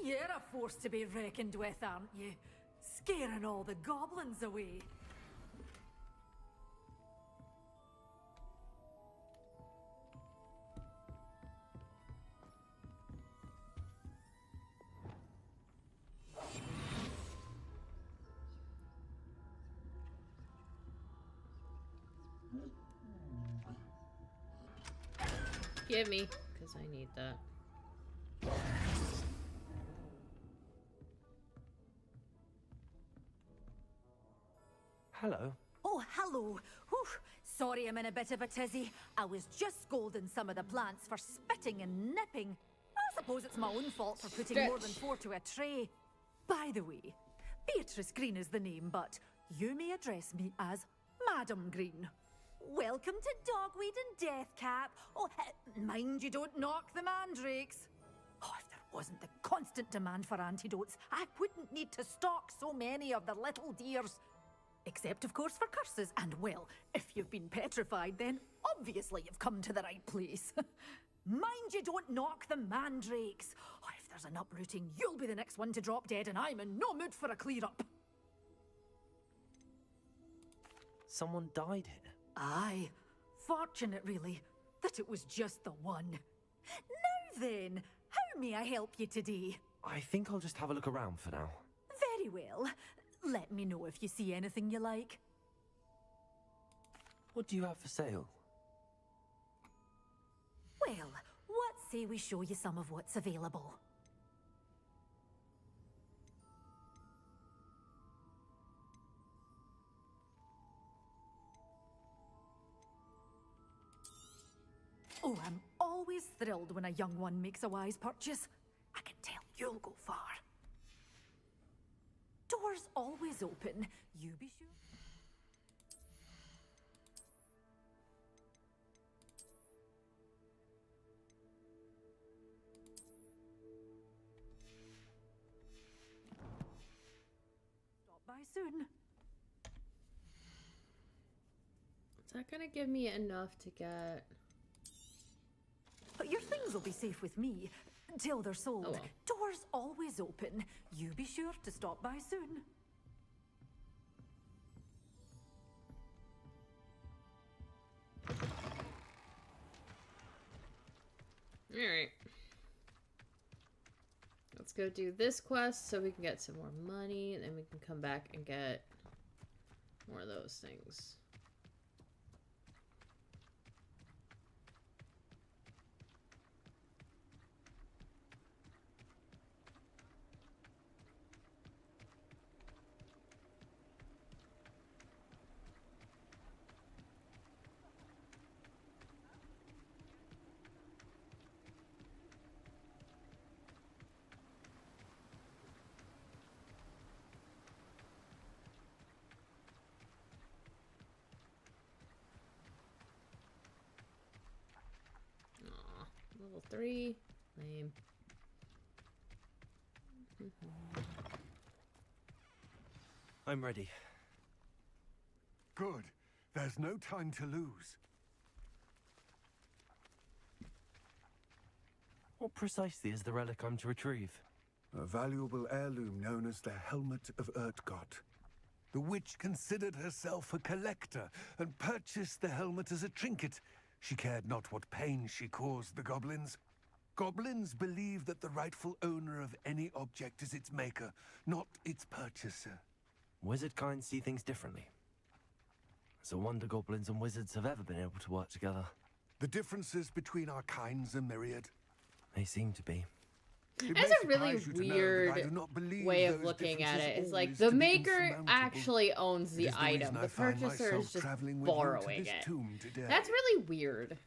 Speaker 17: You're a force to be reckoned with, aren't you? Scaring all the goblins away.
Speaker 1: Give me, because I need that.
Speaker 4: Hello.
Speaker 17: Oh, hello. Whew. Sorry I'm in a bit of a tizzy. I was just scolding some of the plants for spitting and nipping. I suppose it's my own fault for putting more than 4 to a tray. By the way, Beatrice Green is the name, but you may address me as Madam Green. Welcome to Dogweed and Deathcap. Oh, mind you don't knock the mandrakes. Oh, if there wasn't the constant demand for antidotes, I wouldn't need to stock so many of the little dears. Except, of course, for curses. And, well, if you've been petrified, then obviously you've come to the right place. Mind you don't knock the mandrakes. Oh, if there's an uprooting, you'll be the next one to drop dead, and I'm in no mood for a clear-up.
Speaker 4: Someone died here.
Speaker 17: Aye. Fortunate, really, that it was just the one. Now then, how may I help you today?
Speaker 4: I think I'll just have a look around for now.
Speaker 17: Very well. Let me know if you see anything you like.
Speaker 4: What do you have for sale?
Speaker 17: Well, what say we show you some of what's available? Oh, I'm always thrilled when a young one makes a wise purchase. I can tell you'll go far. Doors always open. You be sure. Stop by soon.
Speaker 1: Is that gonna give me enough to get...
Speaker 17: But your things will be safe with me until they're sold.
Speaker 1: Oh, well.
Speaker 17: Doors always open. You be sure to stop by soon.
Speaker 1: Alright. Let's go do this quest so we can get some more money, and then we can come back and get more of those things. Level 3. Lame.
Speaker 4: I'm ready.
Speaker 6: Good. There's no time to lose.
Speaker 4: What precisely is the relic I'm to retrieve?
Speaker 6: A valuable heirloom known as the Helmet of Urtgott. The witch considered herself a collector and purchased the helmet as a trinket. She cared not what pain she caused the goblins. Goblins believe that the rightful owner of any object is its maker, not its purchaser.
Speaker 4: Wizard kind see things differently. So wonder goblins and wizards have ever been able to work together.
Speaker 6: The differences between our kinds are myriad.
Speaker 4: They seem to be.
Speaker 1: That's a really weird way of looking at it. It's like the maker actually owns the item. The purchaser is just borrowing it. That's really weird.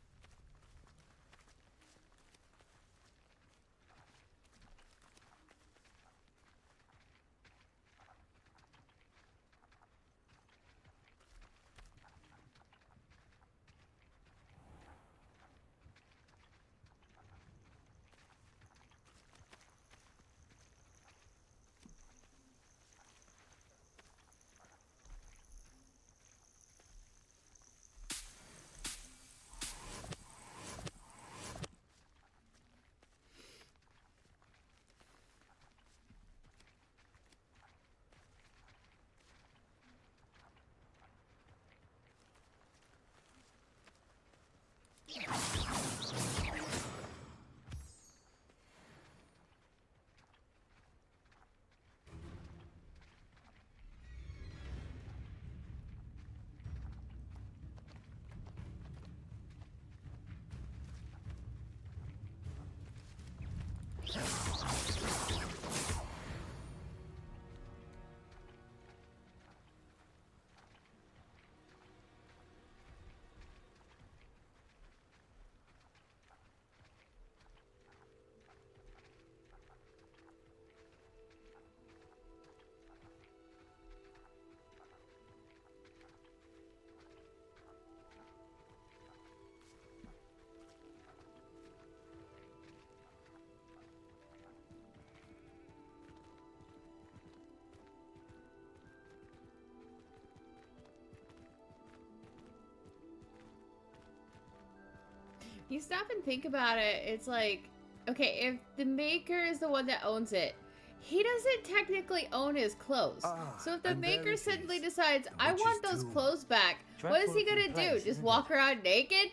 Speaker 1: You stop and think about it, it's like, okay, if the maker is the one that owns it, he doesn't technically own his clothes. So if the maker suddenly decides, I want those clothes back, what is he gonna do? Just walk around naked?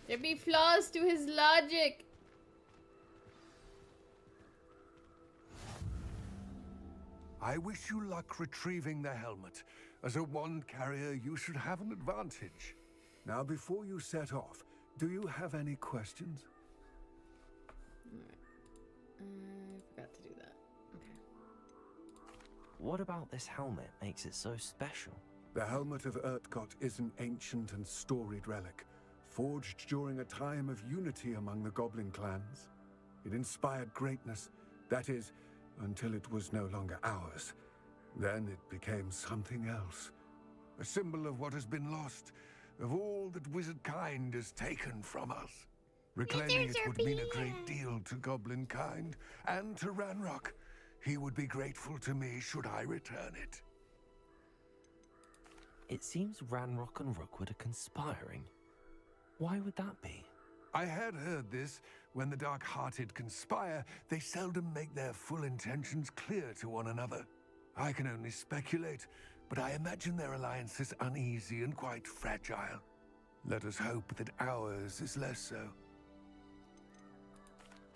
Speaker 1: There'd be flaws to his logic.
Speaker 6: I wish you luck retrieving the helmet. As a wand carrier, you should have an advantage. Now, before you set off, do you have any questions?
Speaker 1: I forgot to do that. Okay.
Speaker 4: What about this helmet makes it so special?
Speaker 6: The helmet of Urtkot is an ancient and storied relic, forged during a time of unity among the goblin clans. It inspired greatness, that is, until it was no longer ours. Then it became something else. A symbol of what has been lost, of all that wizard kind has taken from us. Reclaiming it would mean a great deal to goblin kind, and to Ranrock. He would be grateful to me should I return it.
Speaker 4: It seems Ranrock and Rookwood are conspiring. Why would that be?
Speaker 6: I had heard this. When the dark-hearted conspire, they seldom make their full intentions clear to one another. I can only speculate, but I imagine their alliance is uneasy and quite fragile. Let us hope that ours is less so.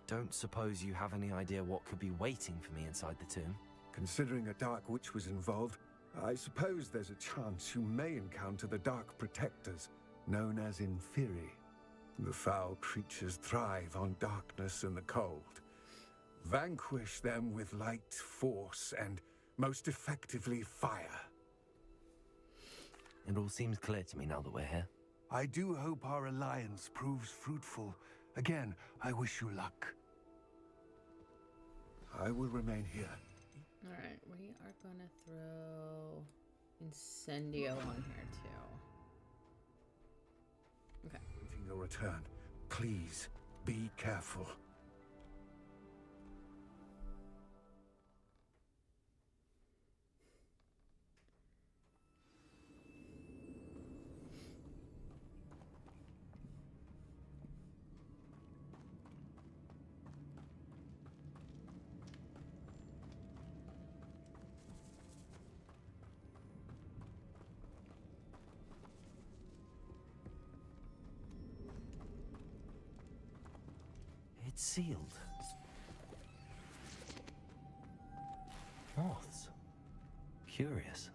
Speaker 4: Don't suppose you have any idea what could be waiting for me inside the tomb?
Speaker 6: Considering a Dark Witch was involved, I suppose there's a chance you may encounter the Dark Protectors, known as Inferi. The foul creatures thrive on darkness and the cold. Vanquish them with light, force, and most effectively fire.
Speaker 4: It all seems clear to me now that we're here.
Speaker 6: I do hope our alliance proves fruitful. Again, I wish you luck. I will remain here.
Speaker 1: Alright, we are gonna throw Incendio on here too. Okay.
Speaker 6: Waiting your return. Please, be careful.
Speaker 4: It's sealed. Moths. Curious.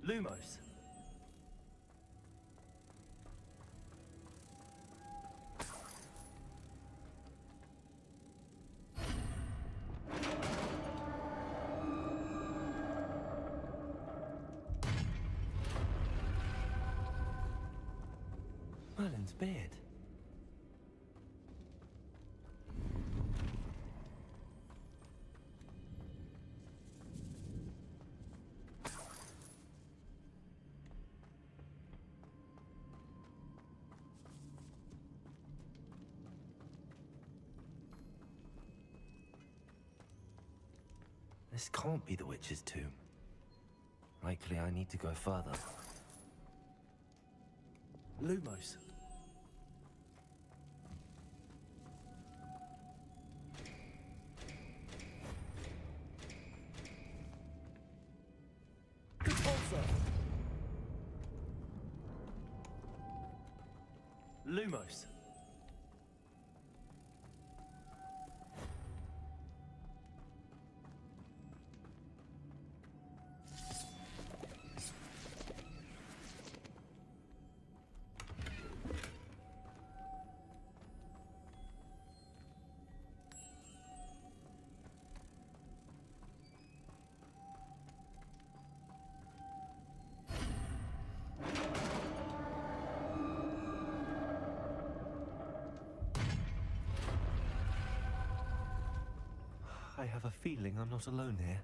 Speaker 10: Lumos.
Speaker 4: Merlin's beard. This can't be the witch's tomb. Likely I need to go further.
Speaker 10: Lumos. Lumos.
Speaker 4: I have a feeling I'm not alone here.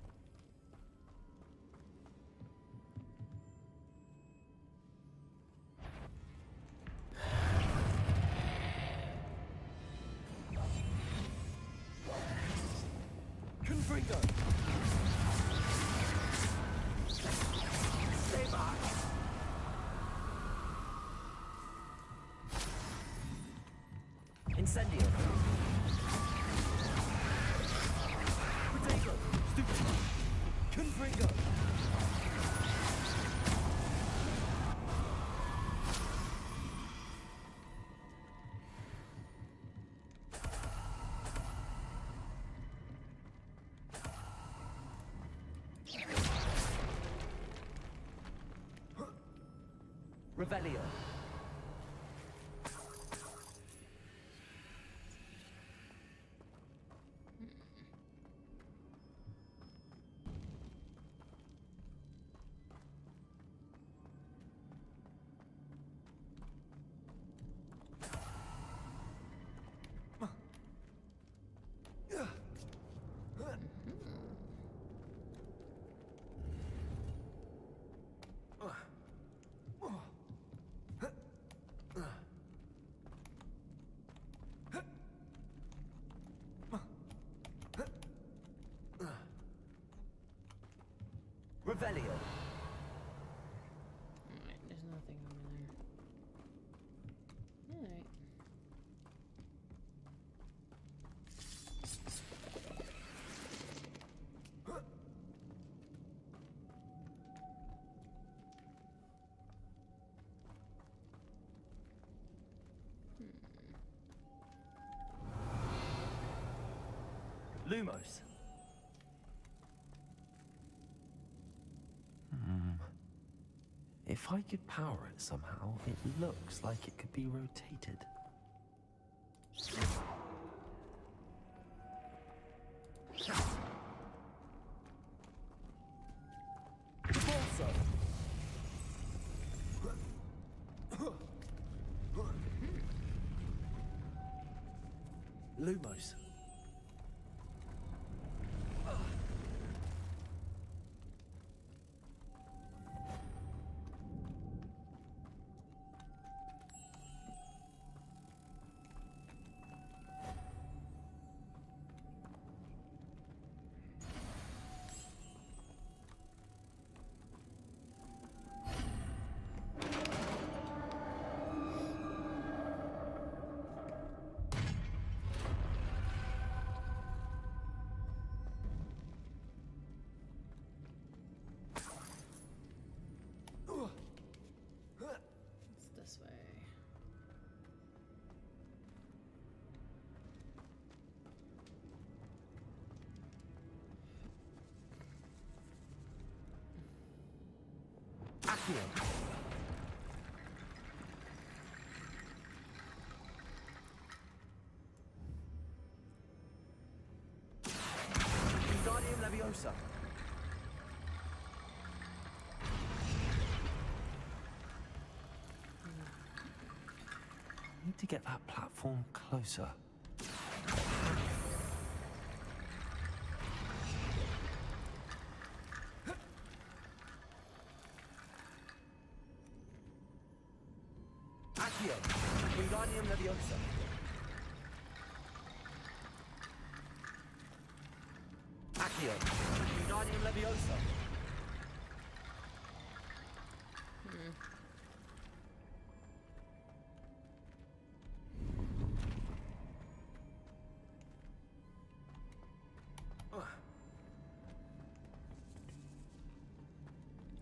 Speaker 10: Confringo. Stay back.
Speaker 16: Incendio.
Speaker 10: Potato. Stupid. Confringo.
Speaker 16: Revelio. Revelio.
Speaker 1: Alright, there's nothing over there. Alright.
Speaker 10: Lumos.
Speaker 4: If I could power it somehow, it looks like it could be rotated.
Speaker 10: Lumos. Wingardium Leviosa.
Speaker 4: Need to get that platform closer.
Speaker 10: Accio. Wingardium Leviosa. Accio. Wingardium Leviosa.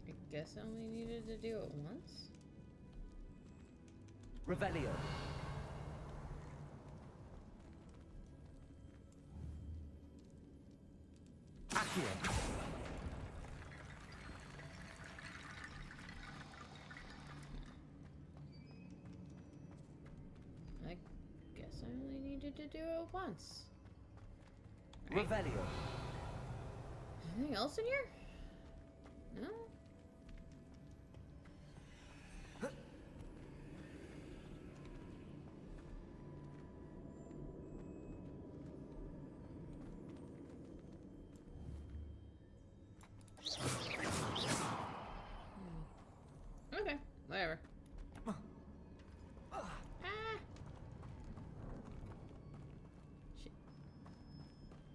Speaker 1: I guess I only needed to do it once.
Speaker 10: Revelio. Accio.
Speaker 1: I guess I only needed to do it once.
Speaker 10: Revelio.
Speaker 1: Anything else in here? No? Okay, whatever. Ah! Shit.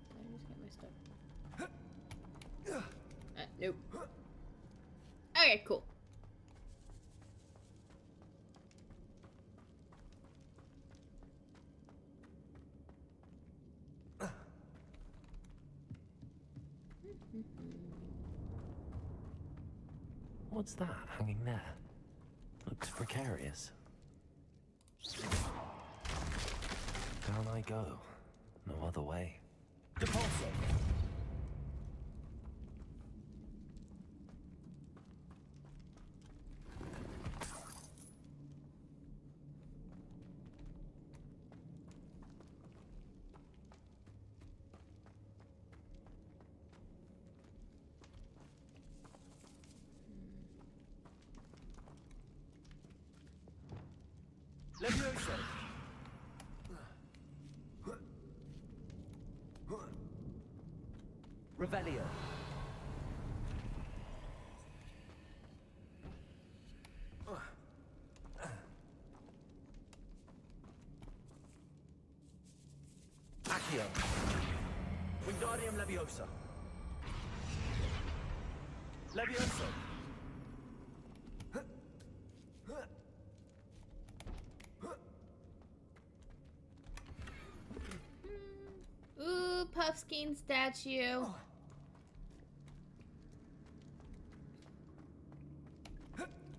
Speaker 1: Did I just get my stuff? Nope. Okay, cool.
Speaker 4: What's that hanging there? Looks precarious. Down I go. No other way.
Speaker 10: Depulso. Levioso. Revelio. Accio. Wingardium Leviosa. Levioso.
Speaker 1: Ooh, Puffskein statue.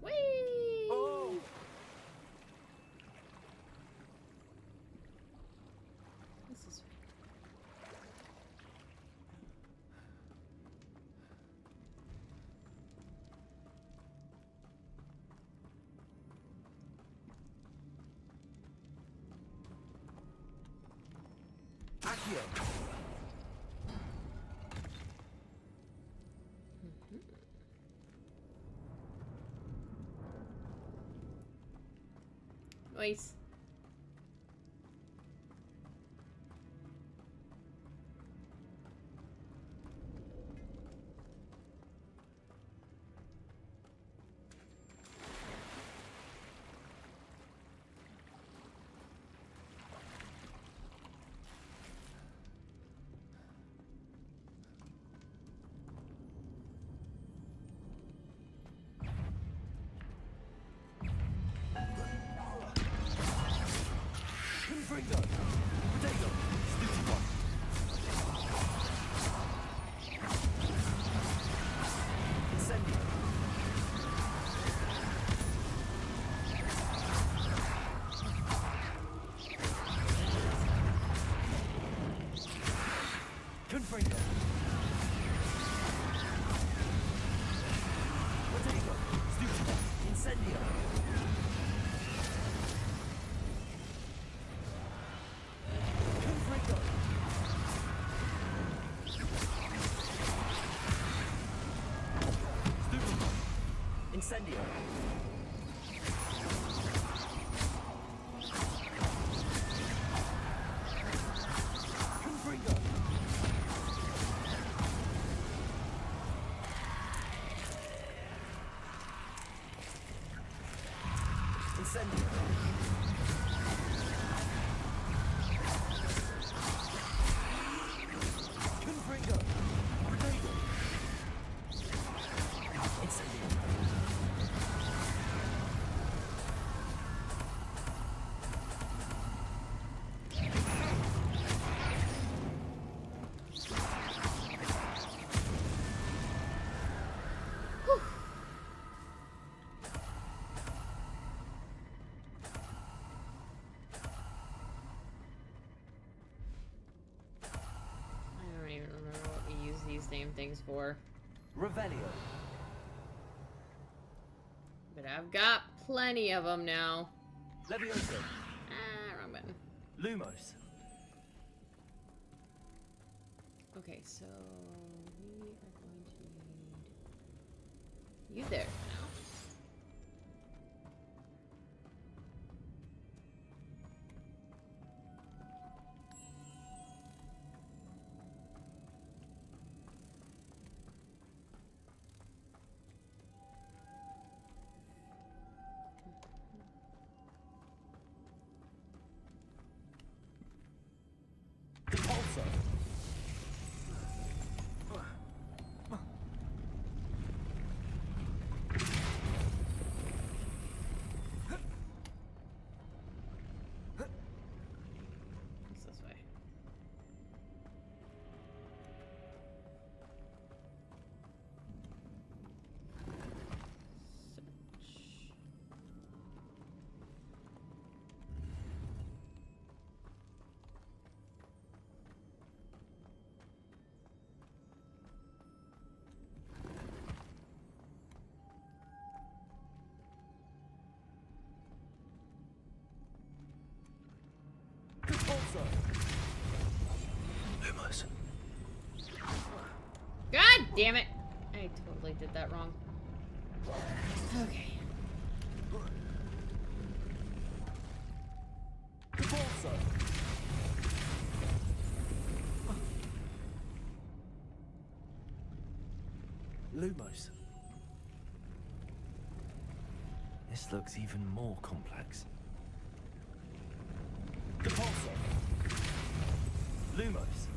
Speaker 1: Whee!
Speaker 10: Oh.
Speaker 1: This is
Speaker 10: Accio.
Speaker 1: nice.
Speaker 10: Incendio. Confringo. Incendio. Confringo. Grenade. Incendio.
Speaker 1: I don't even remember what we use these same things for.
Speaker 10: Revelio.
Speaker 1: But I've got plenty of them now.
Speaker 10: Levioso.
Speaker 1: Ah, wrong button.
Speaker 10: Lumos.
Speaker 1: Okay, so we are going to need you there now.
Speaker 10: Repulsor.
Speaker 1: It's this way.
Speaker 10: Repulsor.
Speaker 4: Lumos.
Speaker 1: God damn it! I totally did that wrong. Okay.
Speaker 10: Repulsor. Lumos.
Speaker 4: This looks even more complex.
Speaker 10: Repulsor. Lumos.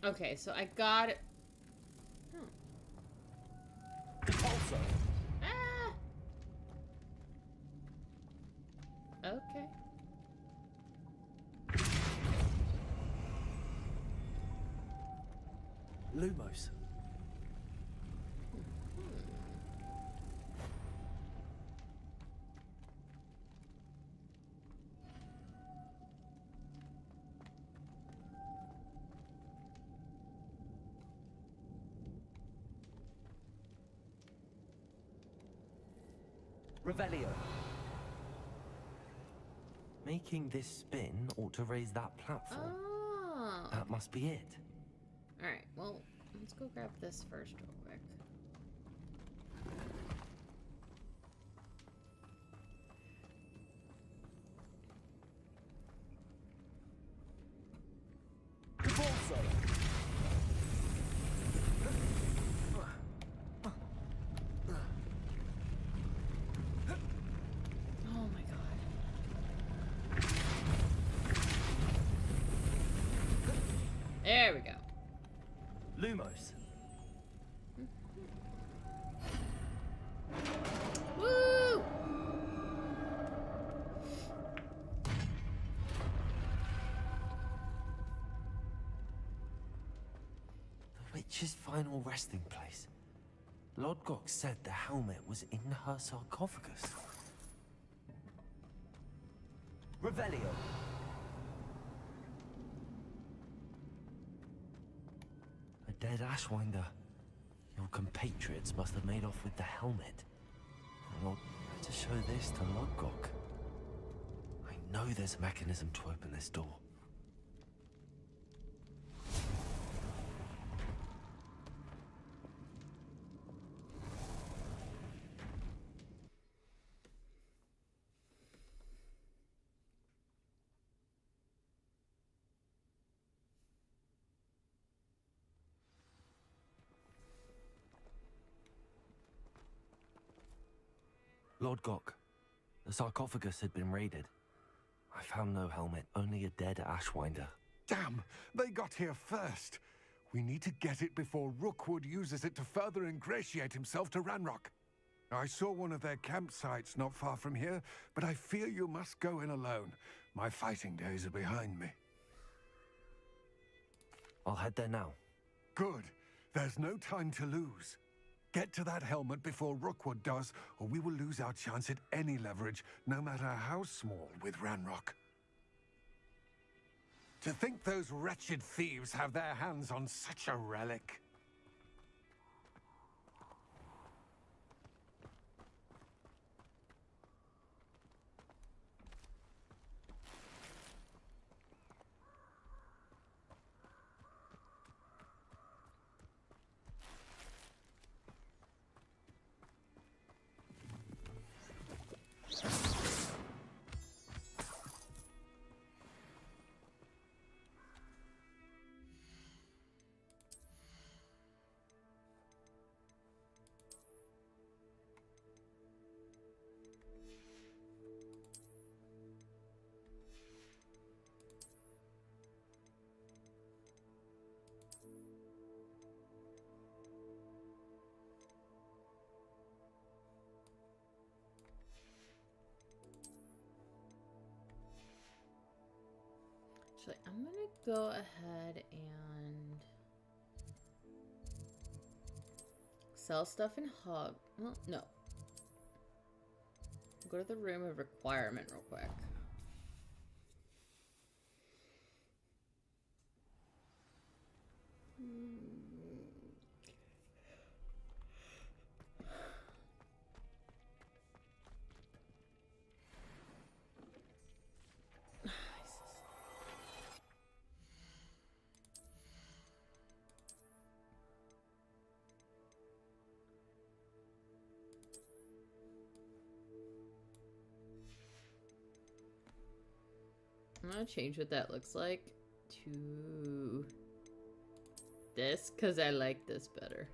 Speaker 1: Okay, so I got it. Oh.
Speaker 10: Repulsor.
Speaker 1: Ah! Okay.
Speaker 10: Lumos. Revelio.
Speaker 4: Making this spin ought to raise that platform.
Speaker 1: Oh.
Speaker 4: That must be it.
Speaker 1: Alright, well, let's go grab this first real quick.
Speaker 10: Repulsor.
Speaker 1: Oh my god. There we go.
Speaker 10: Lumos.
Speaker 1: Woo!
Speaker 4: The witch's final resting place. Lodgok said the helmet was in her sarcophagus.
Speaker 10: Revelio.
Speaker 4: A dead Ashwinder. Your compatriots must have made off with the helmet. I'll better show this to Lodgok. I know there's a mechanism to open this door. Lord Gok, the sarcophagus had been raided. I found no helmet, only a dead Ashwinder.
Speaker 6: Damn! They got here first. We need to get it before Rookwood uses it to further ingratiate himself to Ranrock. I saw one of their campsites not far from here, but I fear you must go in alone. My fighting days are behind me.
Speaker 4: I'll head there now.
Speaker 6: Good. There's no time to lose. Get to that helmet before Rookwood does, or we will lose our chance at any leverage, no matter how small, with Ranrock. To think those wretched thieves have their hands on such a relic.
Speaker 1: Actually, I'm gonna go ahead and sell stuff in Hog. Well, no. Go to the room of requirement real quick. I'm gonna change what that looks like to this because I like this better.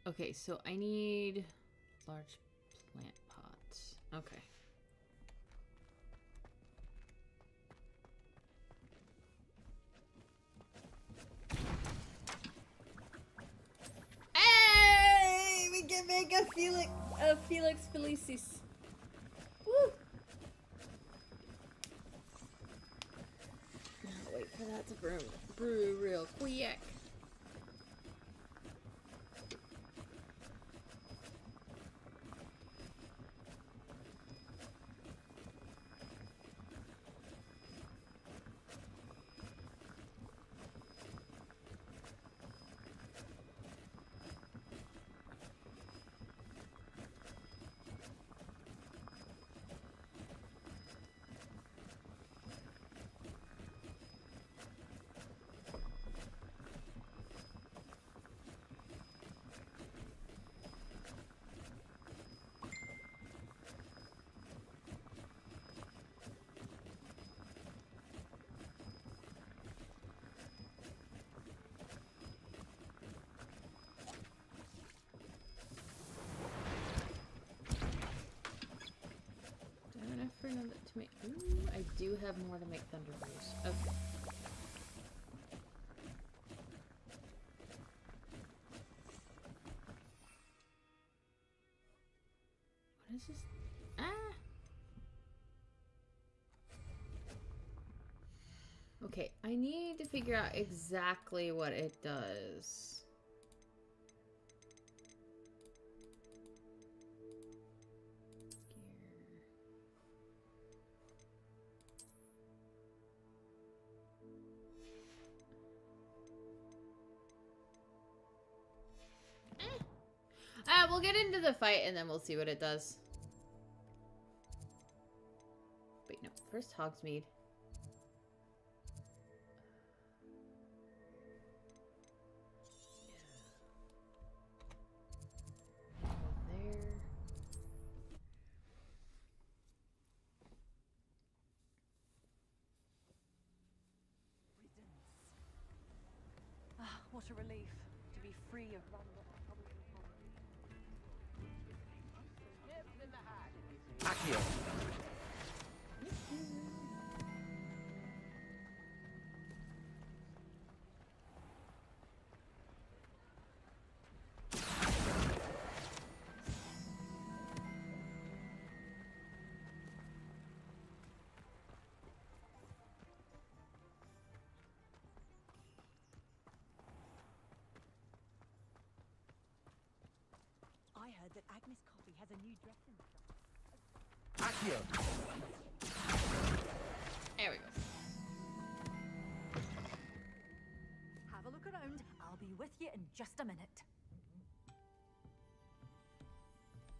Speaker 1: Okay, so I need large plant pots. Okay. Hey! We can make a Felix Felicis. Woo! Wait for that to brew real quick. have more to make thunder brews. Okay. What is this? Ah! Okay, I need to figure out exactly what it does. We'll get into the fight and then we'll see what it does. Wait, no. First Hogsmeade. There.
Speaker 17: Ah, what a relief to be free of random.
Speaker 10: Accio.
Speaker 17: I heard that Agnes Coffee has a new dressing.
Speaker 10: Accio.
Speaker 1: There we go.
Speaker 17: Have a look around. I'll be with you in just a minute.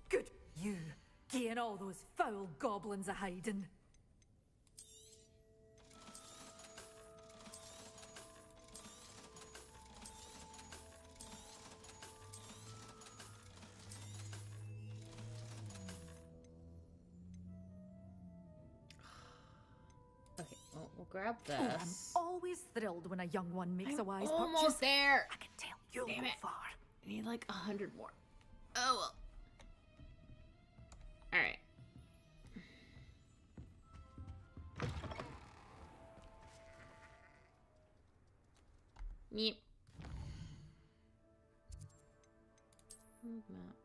Speaker 17: Good. You. Getting all those foul goblins a hiding.
Speaker 1: Okay, well, we'll grab this.
Speaker 17: Oh, I'm always thrilled when a young one makes a wise
Speaker 1: almost
Speaker 17: purchase.
Speaker 1: there.
Speaker 17: I can tell you'll
Speaker 1: Damn
Speaker 17: go
Speaker 1: it.
Speaker 17: far.
Speaker 1: I need like 100 more. Oh well. Alright. Meep. Move map.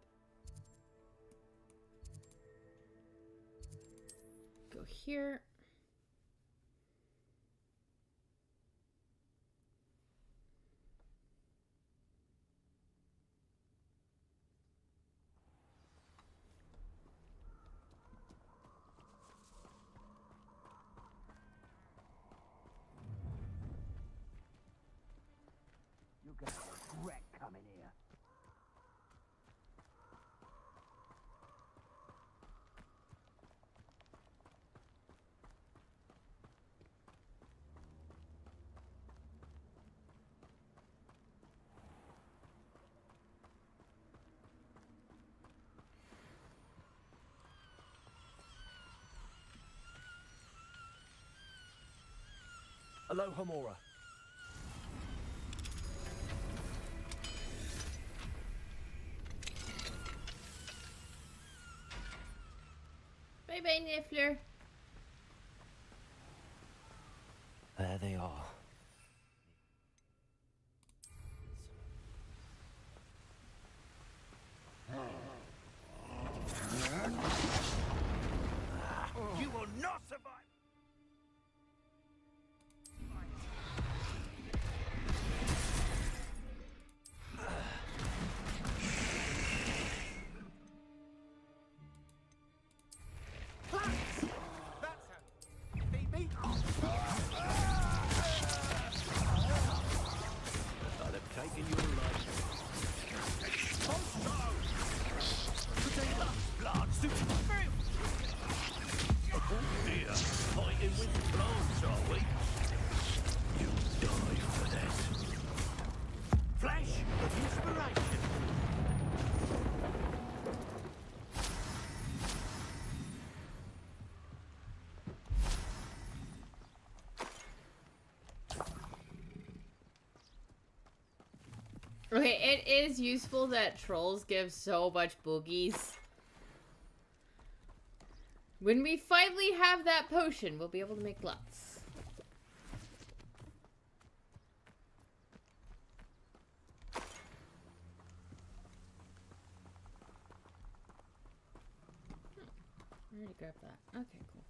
Speaker 1: Go here.
Speaker 10: You're gonna regret coming here. Aloha Mora.
Speaker 1: Bye bye, Niffler.
Speaker 4: There they are.
Speaker 2: You will not survive!
Speaker 10: I'd have taken your life.
Speaker 2: Oh dear, fighting with plants, are we? You die for that. Flash of inspiration.
Speaker 1: Okay, it is useful that trolls give so much boogies. When we finally have that potion, we'll be able to make lots. I already grabbed that. Okay, cool.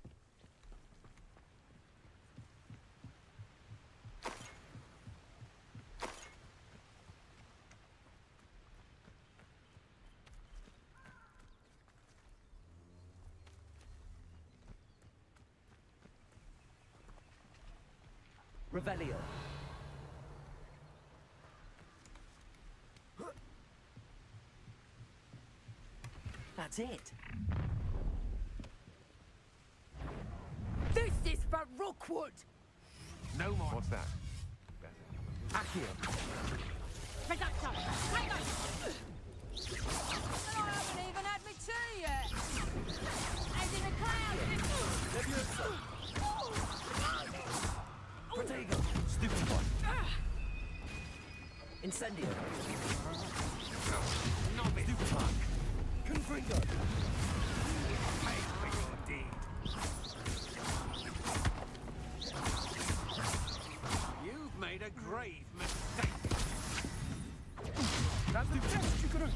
Speaker 10: Revelio. That's it.
Speaker 17: This is for Rookwood!
Speaker 6: No more. What's that?
Speaker 10: Accio.
Speaker 17: Reduction! I haven't even had my tea yet! As in a cloud!
Speaker 10: Protego. Stupid one. Incendio.
Speaker 6: Novice.
Speaker 10: Stupid one.
Speaker 6: Confringo. Pay for your deed. You've made a grave mistake. That's the best you could have.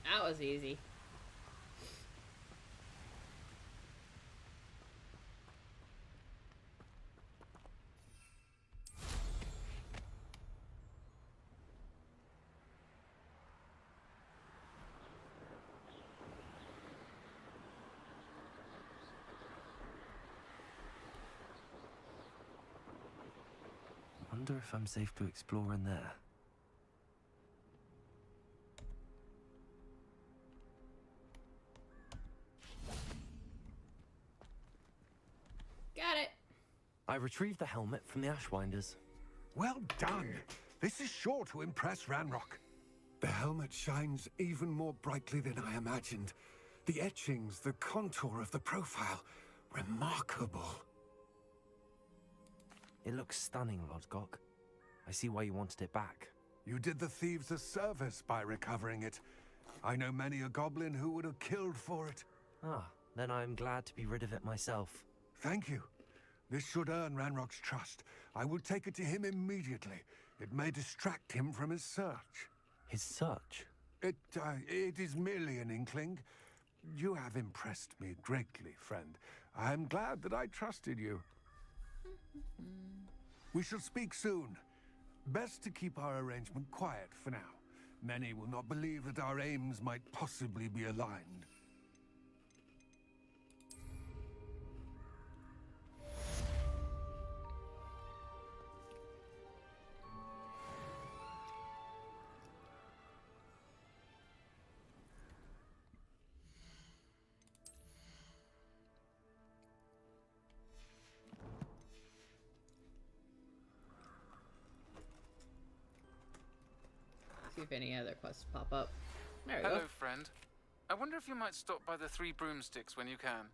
Speaker 1: That was easy.
Speaker 4: Wonder if I'm safe to explore in there.
Speaker 1: Got it.
Speaker 4: I retrieved the helmet from the Ashwinders.
Speaker 6: Well done. This is sure to impress Ranrock. The helmet shines even more brightly than I imagined. The etchings, the contour of the profile, remarkable.
Speaker 4: It looks stunning, Lodgok. I see why you wanted it back.
Speaker 6: You did the thieves a service by recovering it. I know many a goblin who would have killed for it.
Speaker 4: Ah, then I'm glad to be rid of it myself.
Speaker 6: Thank you. This should earn Ranrock's trust. I will take it to him immediately. It may distract him from his search.
Speaker 4: His search?
Speaker 6: It is merely an inkling. You have impressed me greatly, friend. I'm glad that I trusted you. We shall speak soon. Best to keep our arrangement quiet for now. Many will not believe that our aims might possibly be aligned.
Speaker 1: See if any other quests pop up. There we
Speaker 9: Hello,
Speaker 1: go.
Speaker 9: friend. I wonder if you might stop by the Three Broomsticks when you can.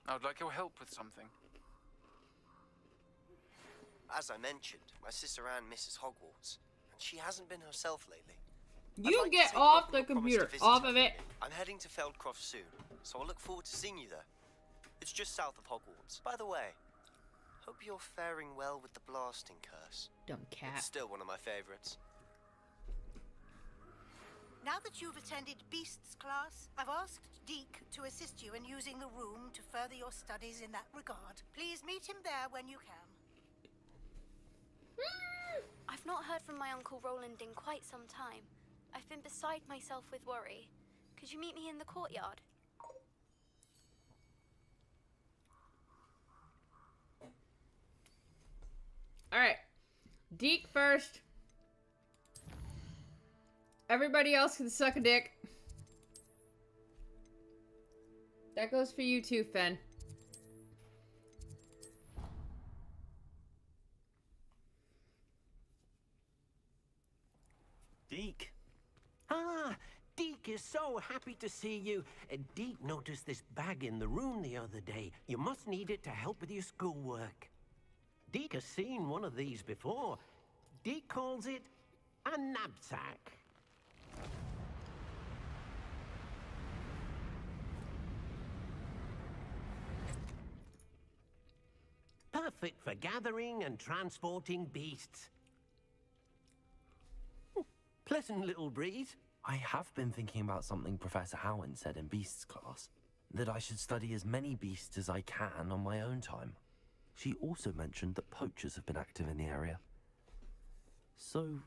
Speaker 9: I would like your help with something.
Speaker 19: As I mentioned, my sister Anne misses Hogwarts, and she hasn't been herself lately.
Speaker 1: You get off the computer. Off of it.
Speaker 19: I'm heading to Feldcroft soon, so I'll look forward to seeing you there. It's just south of Hogwarts. By the way, hope you're faring well with the blasting curse.
Speaker 1: Dumb cat.
Speaker 19: It's still one of my favorites.
Speaker 21: Now that you've attended Beasts class, I've asked Deke to assist you in using the room to further your studies in that regard. Please meet him there when you can.
Speaker 7: I've not heard from my Uncle Roland in quite some time. I've been beside myself with worry. Could you meet me in the courtyard?
Speaker 1: Alright. Deke first. Everybody else can suck a dick. That goes for you too, Fen.
Speaker 11: Deke. Ah, Deke is so happy to see you. Deke noticed this bag in the room the other day. You must need it to help with your schoolwork. Deke has seen one of these before. Deke calls it a knapsack. Perfect for gathering and transporting beasts. Pleasant little breeze.
Speaker 4: I have been thinking about something Professor Howen said in Beasts class, that I should study as many beasts as I can on my own time. She also mentioned that poachers have been active in the area. So,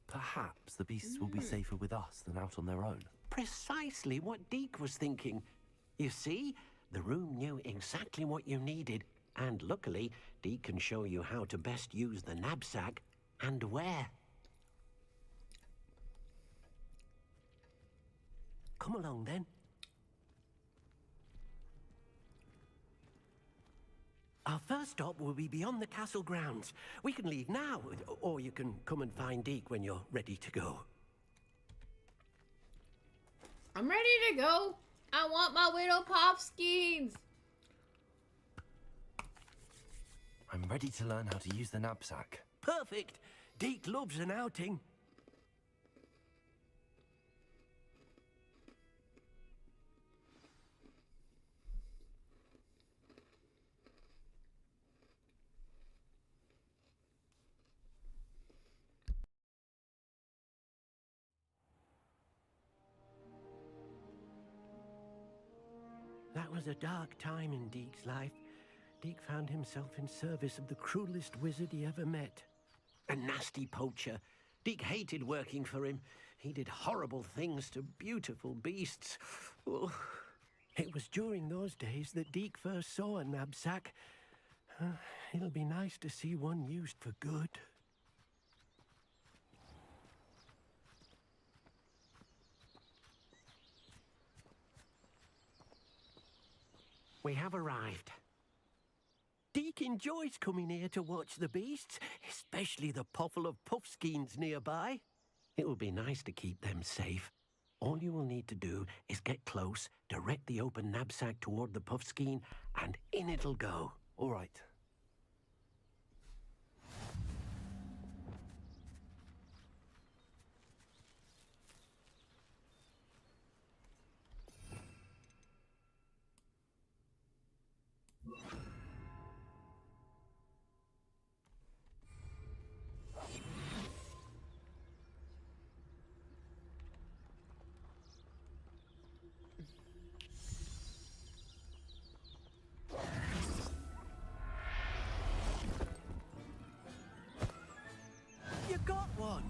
Speaker 4: perhaps the beasts will be safer with us than out on their own.
Speaker 11: Precisely what Deke was thinking. You see, the room knew exactly what you needed, and luckily, Deke can show you how to best use the knapsack and where. Come along, then. Our first stop will be beyond the castle grounds. We can leave now, or you can come and find Deke when you're ready to go.
Speaker 1: I'm ready to go. I want my Widow Popskins.
Speaker 4: I'm ready to learn how to use the knapsack.
Speaker 11: Perfect. Deke loves an outing. That was a dark time in Deke's life. Deke found himself in service of the cruelest wizard he ever met. A nasty poacher. Deke hated working for him. He did horrible things to beautiful beasts. Oh. It was during those days that Deke first saw a knapsack. It'll be nice to see one used for good. We have arrived. Deke enjoys coming here to watch the beasts, especially the puffle of puffskeins nearby. It will be nice to keep them safe. All you will need to do is get close, direct the open knapsack toward the puffskein, and in it'll go.
Speaker 4: All right.
Speaker 11: You got one!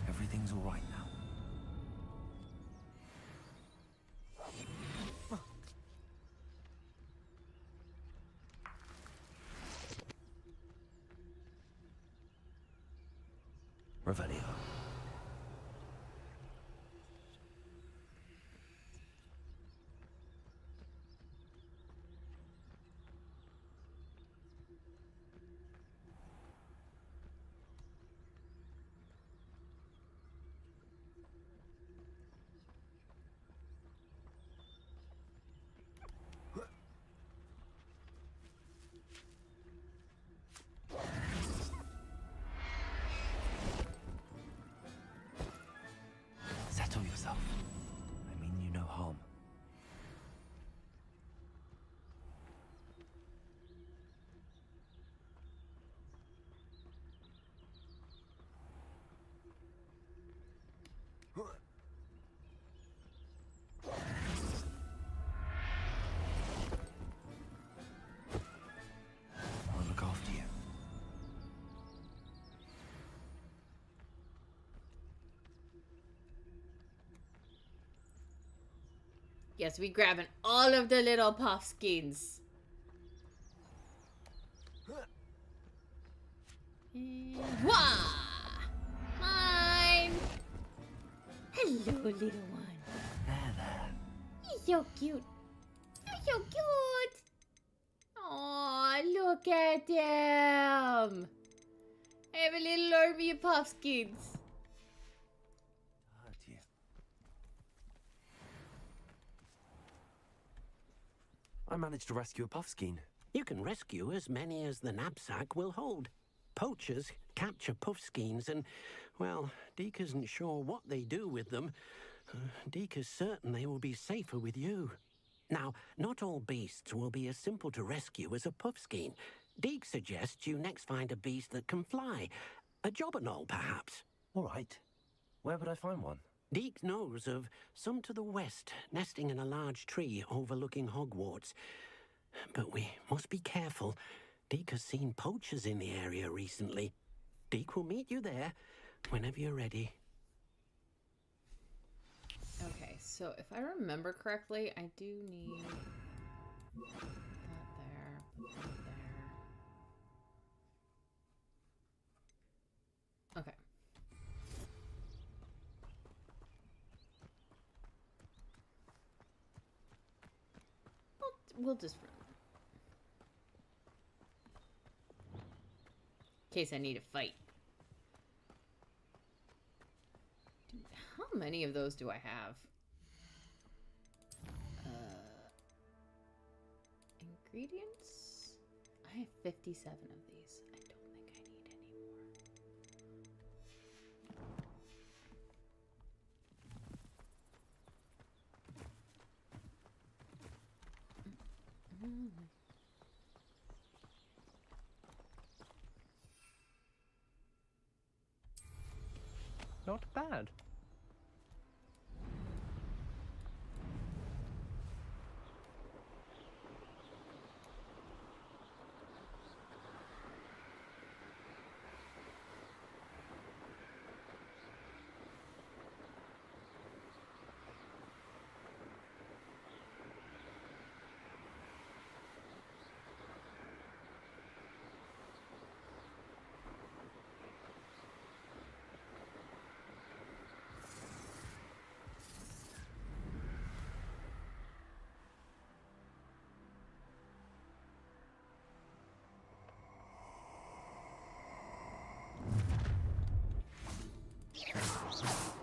Speaker 4: Everything's all right now. Revelio.
Speaker 1: Yes, we grabbing all of the little puffskins. Wah! Mine! Hello, little one.
Speaker 4: There.
Speaker 1: He's so cute. He's so cute. Aw, look at them. I have a little army of puffskins.
Speaker 4: I managed to rescue a puffskein.
Speaker 11: You can rescue as many as the knapsack will hold. Poachers capture puffskeins and, well, Deke isn't sure what they do with them. Deke is certain they will be safer with you. Now, not all beasts will be as simple to rescue as a puffskein. Deke suggests you next find a beast that can fly. A jobberknoll, perhaps.
Speaker 4: All right. Where would I find one?
Speaker 11: Deke knows of some to the west, nesting in a large tree overlooking Hogwarts. But we must be careful. Deke has seen poachers in the area recently. Deke will meet you there whenever you're ready.
Speaker 1: Okay, so if I remember correctly, I do need that there, put that there. Okay. We'll just run. In case I need to fight. Dude, how many of those do I have? Ingredients? I have 57 of these. I don't think I need any more.
Speaker 3: Not bad.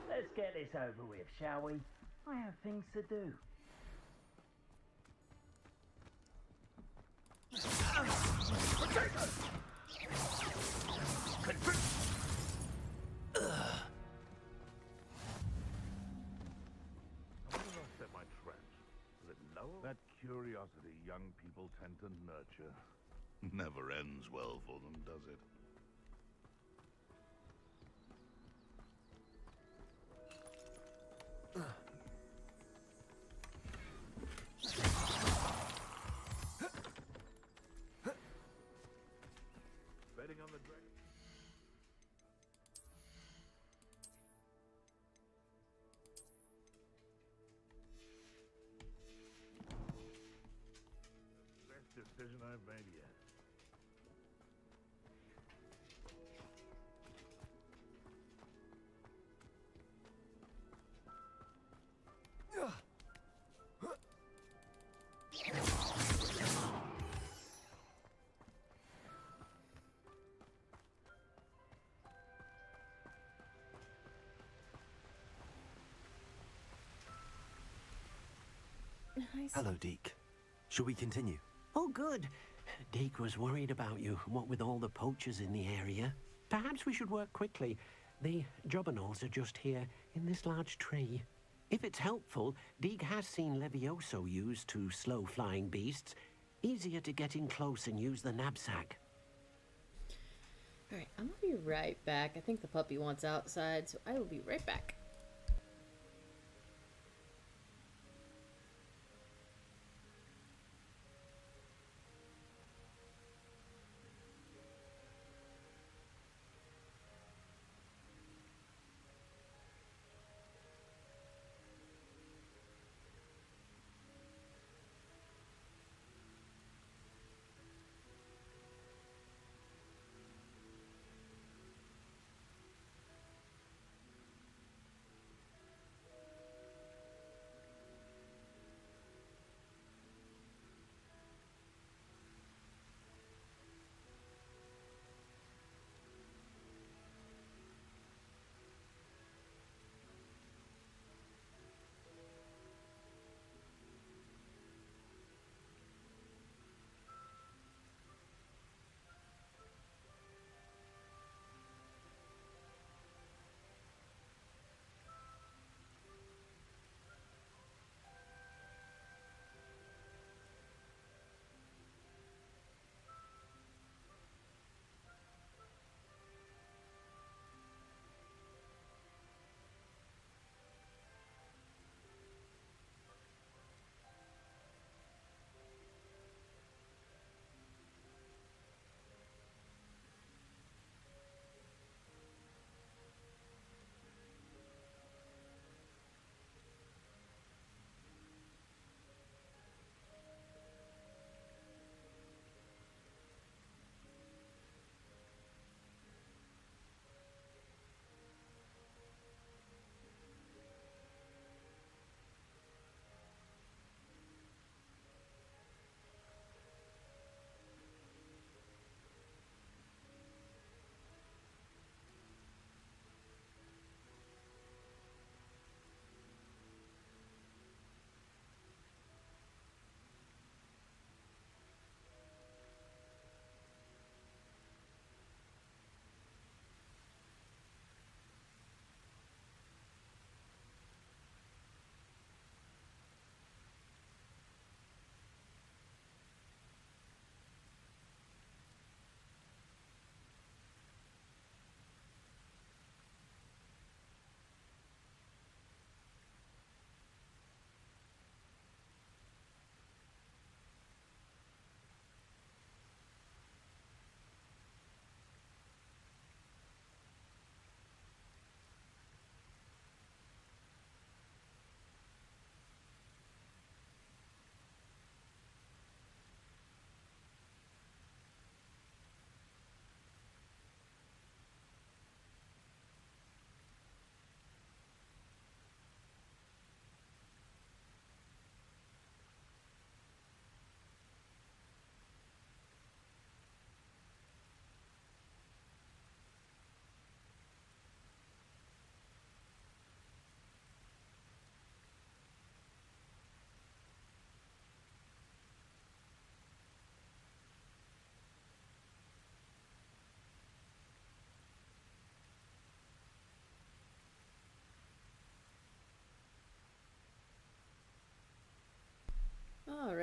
Speaker 16: Let's get this over with, shall we? I have things to do.
Speaker 2: Set my traps. Will it lower? That curiosity young people tend to nurture never ends well for them, does it? Betting on the dragon. Best decision I've made yet.
Speaker 4: Hello, Deke. Shall we continue?
Speaker 11: Oh, good. Deke was worried about you, what with all the poachers in the area. Perhaps we should work quickly. The jobberknolls are just here, in this large tree. If it's helpful, Deke has seen Levioso used to slow flying beasts. Easier to get in close and use the knapsack.
Speaker 1: Alright, I'm gonna be right back. I think the puppy wants outside, so I will be right back.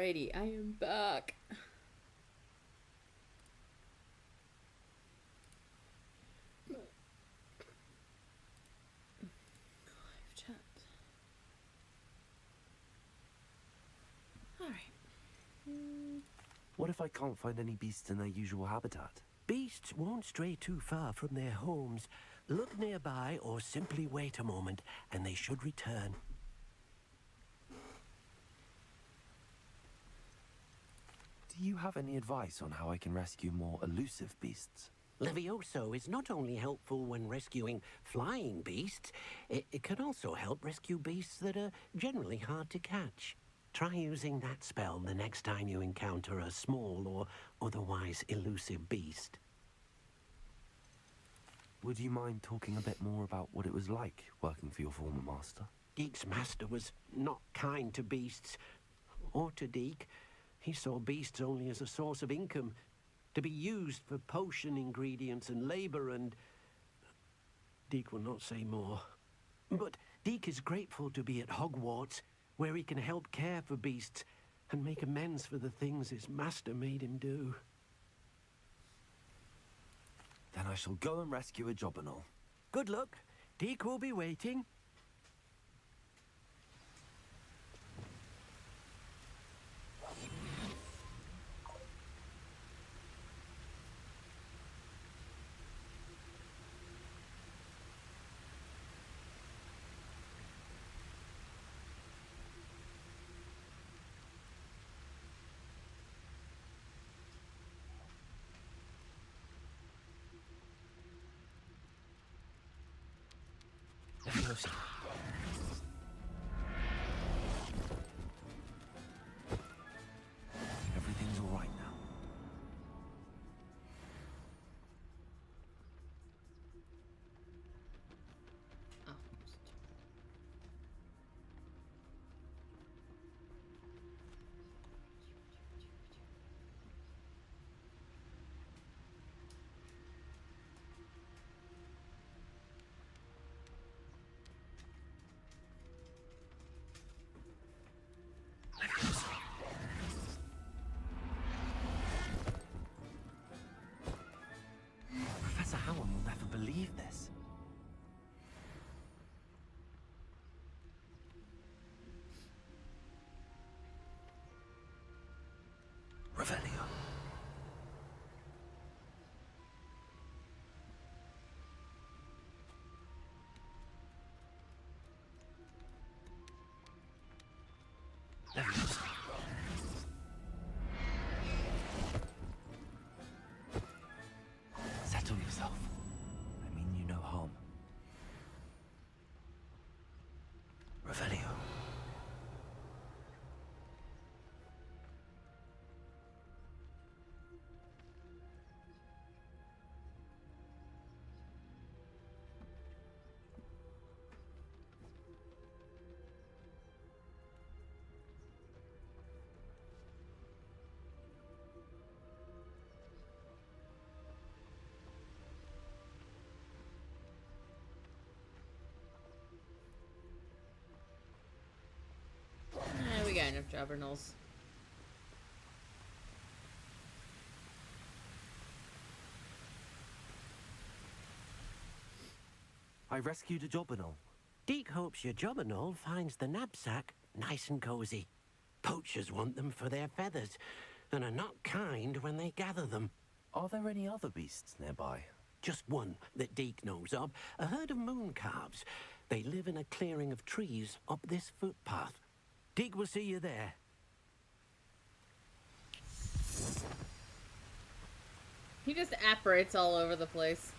Speaker 1: Alrighty, I am back. Live chat. Alright.
Speaker 4: What if I can't find any beasts in their usual habitat?
Speaker 11: Beasts won't stray too far from their homes. Look nearby or simply wait a moment, and they should return.
Speaker 4: Do you have any advice on how I can rescue more elusive beasts?
Speaker 11: Levioso is not only helpful when rescuing flying beasts, it can also help rescue beasts that are generally hard to catch. Try using that spell the next time you encounter a small or otherwise elusive beast.
Speaker 4: Would you mind talking a bit more about what it was like working for your former master?
Speaker 11: Deek's master was not kind to beasts, or to Deek. He saw beasts only as a source of income, to be used for potion ingredients and labor, and Deek will not say more. But Deek is grateful to be at Hogwarts, where he can help care for beasts and make amends for the things his master made him do.
Speaker 4: Then I shall go and rescue a Jobberknoll.
Speaker 11: Good luck. Deek will be waiting.
Speaker 4: Leviosa. Everything's all right now. Professor Howard will never believe this. Revelio. Leviosa. Settle yourself. I mean you no harm. Revelio.
Speaker 1: We got enough Jobberknolls.
Speaker 4: I rescued a Jobberknoll.
Speaker 11: Deek hopes your Jobberknoll finds the knapsack nice and cozy. Poachers want them for their feathers, and are not kind when they gather them.
Speaker 4: Are there any other beasts nearby?
Speaker 11: Just one that Deek knows of, a herd of moon calves. They live in a clearing of trees up this footpath. Deek will see you there.
Speaker 1: He just apparates all over the place.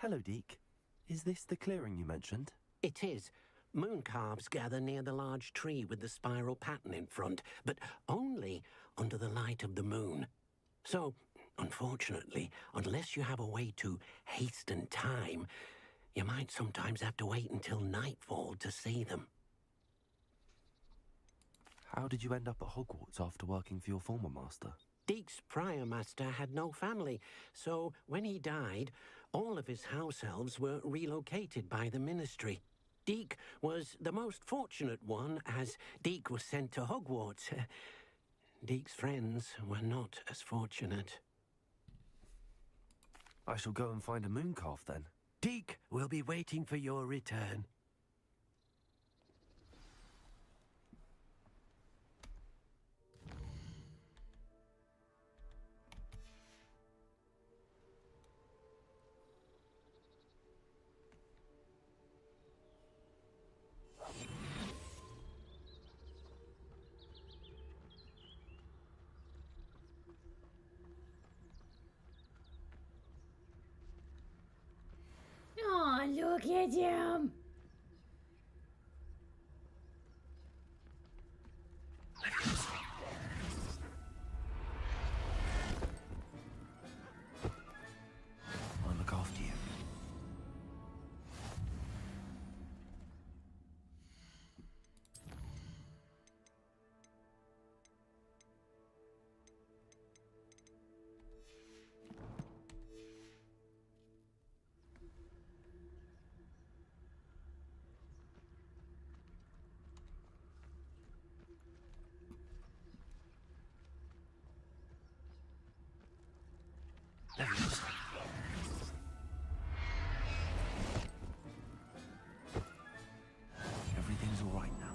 Speaker 4: Hello, Deke. Is this the clearing you mentioned?
Speaker 11: It is. Moon calves gather near the large tree with the spiral pattern in front, but only under the light of the moon. So, unfortunately, unless you have a way to hasten time, you might sometimes have to wait until nightfall to see them.
Speaker 4: How did you end up at Hogwarts after working for your former master?
Speaker 11: Deke's prior master had no family, so when he died, all of his house elves were relocated by the ministry. Deke was the most fortunate one, as Deke was sent to Hogwarts. Deke's friends were not as fortunate.
Speaker 4: I shall go and find a moon calf then.
Speaker 11: Deke will be waiting for your return.
Speaker 1: Oh, look at him.
Speaker 4: I'll look after you. Leviosa. Everything's all right now.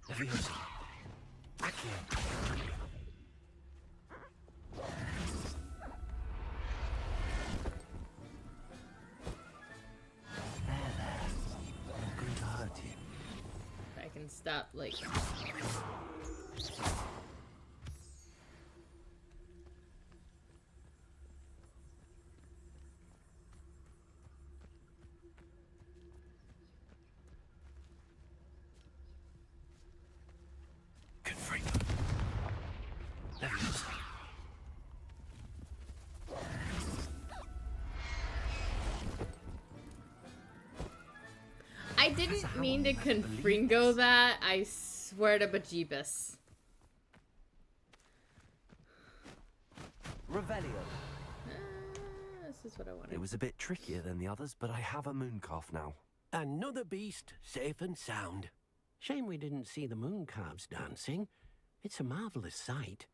Speaker 4: Leviosa. Accio.
Speaker 1: I can stop, like... I didn't mean to confringo that, I swear to bejeebus.
Speaker 10: Revelio.
Speaker 1: This is what I wanted.
Speaker 4: It was a bit trickier than the others, but I have a moon calf now.
Speaker 11: Another beast, safe and sound. Shame we didn't see the moon calves dancing. It's a marvelous sight.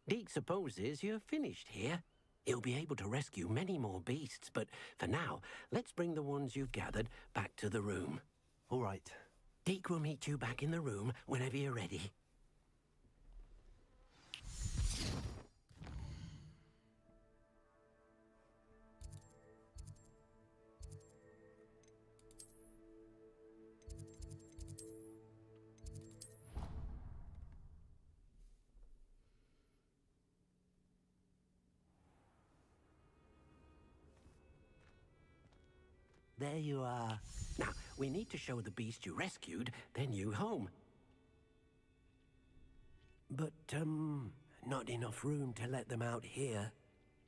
Speaker 11: Deke supposes you're finished here. He'll be able to rescue many more beasts, but for now, let's bring the ones you've gathered back to the room.
Speaker 4: All right.
Speaker 11: Deke will meet you back in the room whenever you're ready. There you are. Now, we need to show the beast you rescued, then you home. But, not enough room to let them out here.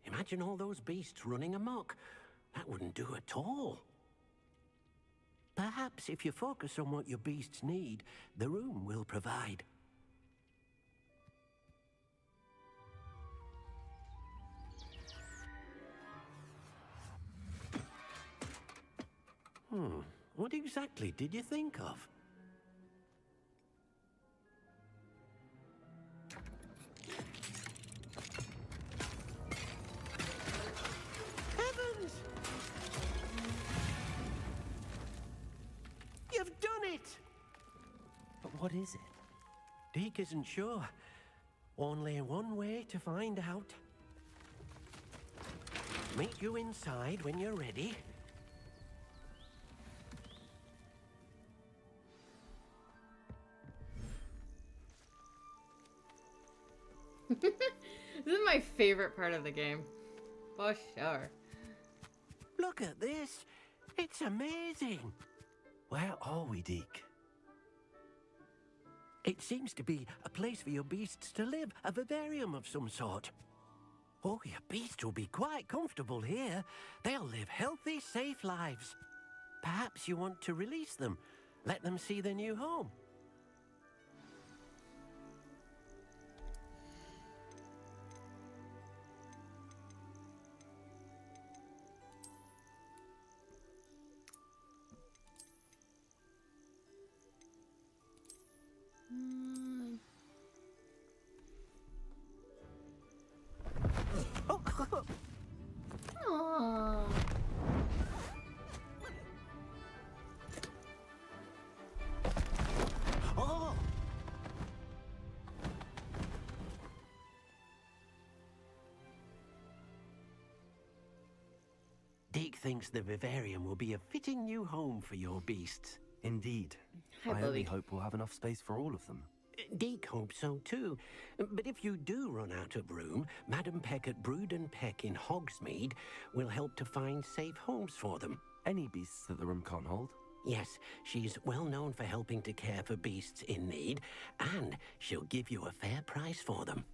Speaker 11: Imagine all those beasts running amok. That wouldn't do at all. Perhaps if you focus on what your beasts need, the room will provide. What exactly did you think of? Heavens! You've done it!
Speaker 4: But what is it?
Speaker 11: Deke isn't sure. Only one way to find out. Meet you inside when you're ready.
Speaker 1: This is my favorite part of the game. For sure.
Speaker 11: Look at this. It's amazing.
Speaker 4: Where are we, Deke?
Speaker 11: It seems to be a place for your beasts to live, a vivarium of some sort. Oh, your beasts will be quite comfortable here. They'll live healthy, safe lives. Perhaps you want to release them, let them see their new home.
Speaker 1: Aww.
Speaker 11: Oh! Deke thinks the vivarium will be a fitting new home for your beasts.
Speaker 4: Indeed.
Speaker 1: Hi,
Speaker 4: I only
Speaker 1: Bobby.
Speaker 4: hope we'll have enough space for all of them.
Speaker 11: Deke hopes so too. But if you do run out of room, Madam Peck at Brood and Peck in Hogsmeade will help to find safe homes for them.
Speaker 4: Any beasts that the room can't hold?
Speaker 11: Yes, she's well known for helping to care for beasts in need, and she'll give you a fair price for them.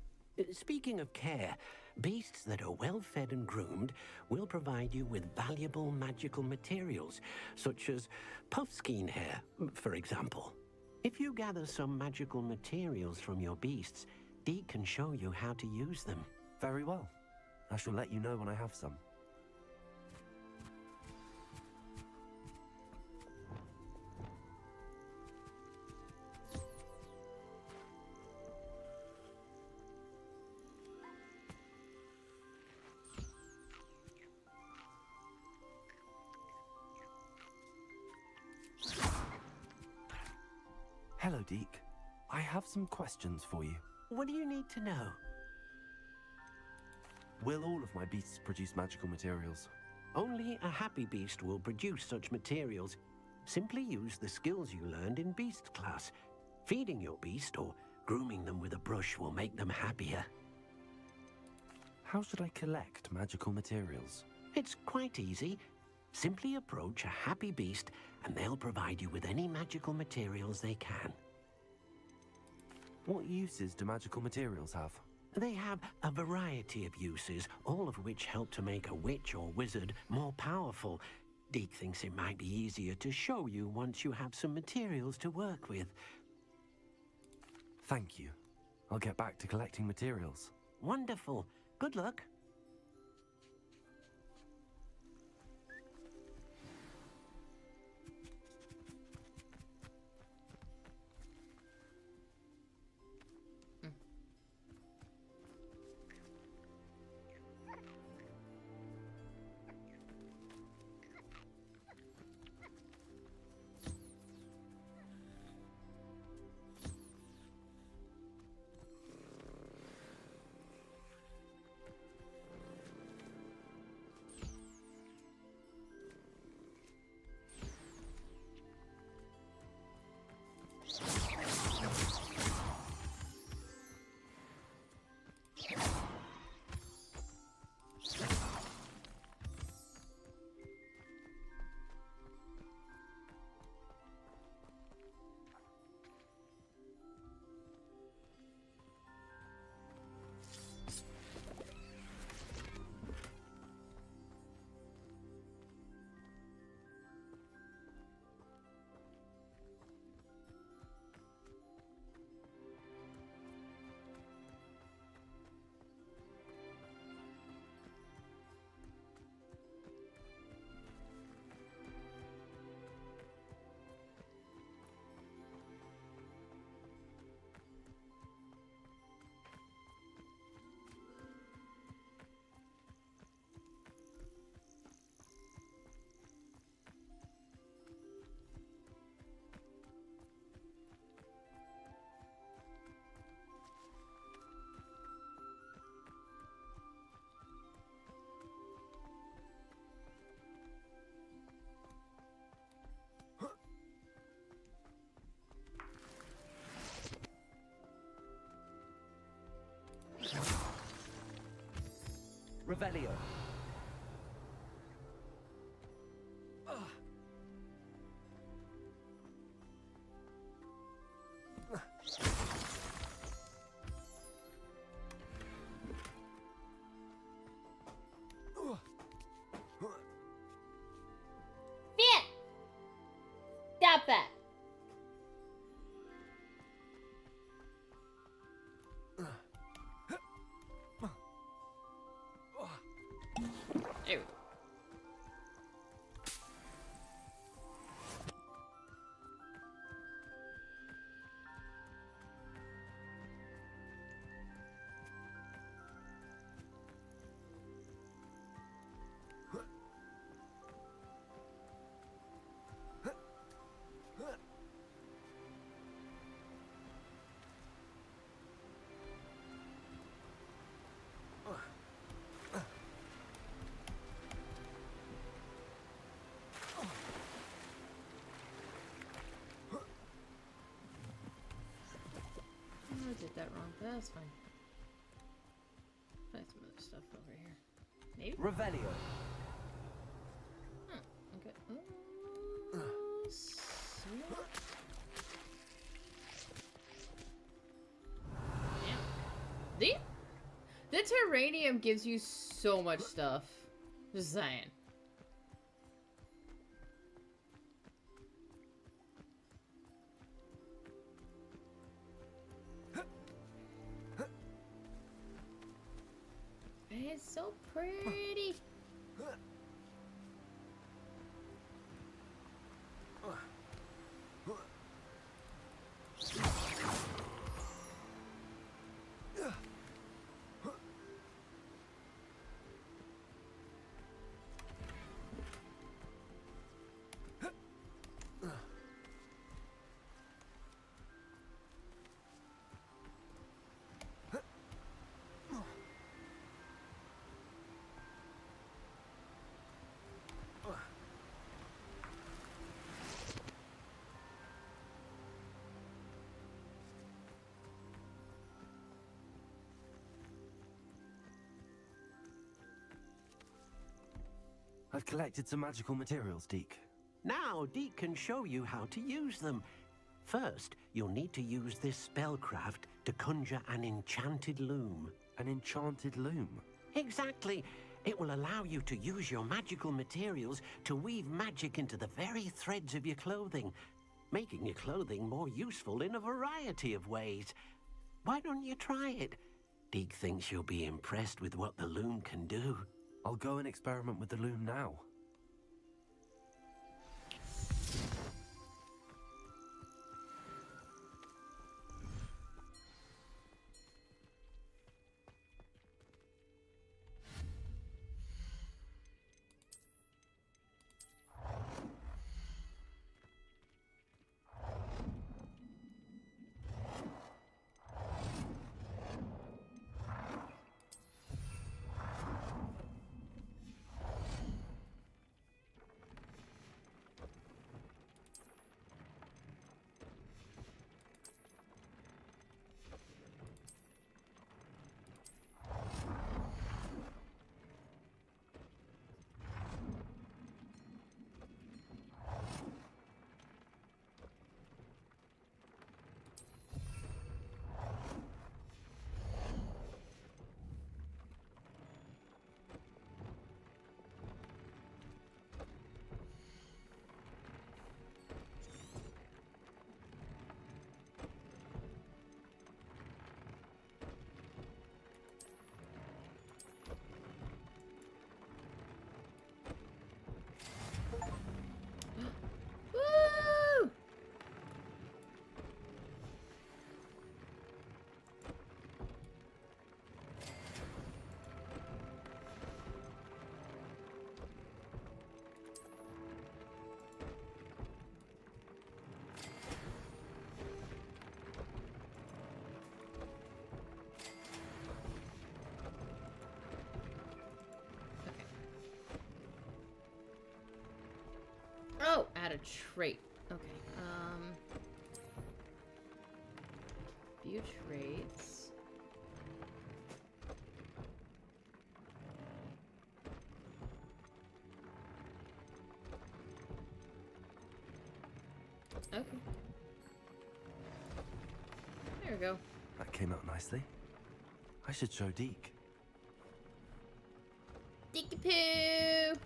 Speaker 11: Speaking of care, beasts that are well fed and groomed will provide you with valuable magical materials, such as puffskein hair, for example. If you gather some magical materials from your beasts, Deke can show you how to use them.
Speaker 4: Very well. I shall let you know when I have some. Hello, Deke. I have some questions for you.
Speaker 11: What do you need to know?
Speaker 4: Will all of my beasts produce magical materials?
Speaker 11: Only a happy beast will produce such materials. Simply use the skills you learned in beast class. Feeding your beast or grooming them with a brush will make them happier.
Speaker 4: How should I collect magical materials?
Speaker 11: It's quite easy. Simply approach a happy beast and they'll provide you with any magical materials they can.
Speaker 4: What uses do magical materials have?
Speaker 11: They have a variety of uses, all of which help to make a witch or wizard more powerful. Deke thinks it might be easier to show you once you have some materials to work with.
Speaker 4: Thank you. I'll get back to collecting materials.
Speaker 11: Wonderful. Good luck.
Speaker 10: Revelio.
Speaker 1: Fit! Stop that! There we go. I did that wrong, but that's fine. Find some other stuff over here. Maybe?
Speaker 10: Revelio.
Speaker 1: Huh, okay. Yeah. The Terranium gives you so much stuff. Just saying. It's so pretty.
Speaker 4: I've collected some magical materials, Deke.
Speaker 11: Now, Deke can show you how to use them. First, you'll need to use this spellcraft to conjure an enchanted loom.
Speaker 4: An enchanted loom?
Speaker 11: Exactly. It will allow you to use your magical materials to weave magic into the very threads of your clothing, making your clothing more useful in a variety of ways. Why don't you try it? Deke thinks you'll be impressed with what the loom can do.
Speaker 4: I'll go and experiment with the loom now.
Speaker 1: Woo! Oh, add a trait. Okay. View traits. Okay. There we go.
Speaker 4: That came out nicely. I should show Deke.
Speaker 1: Deeky poo!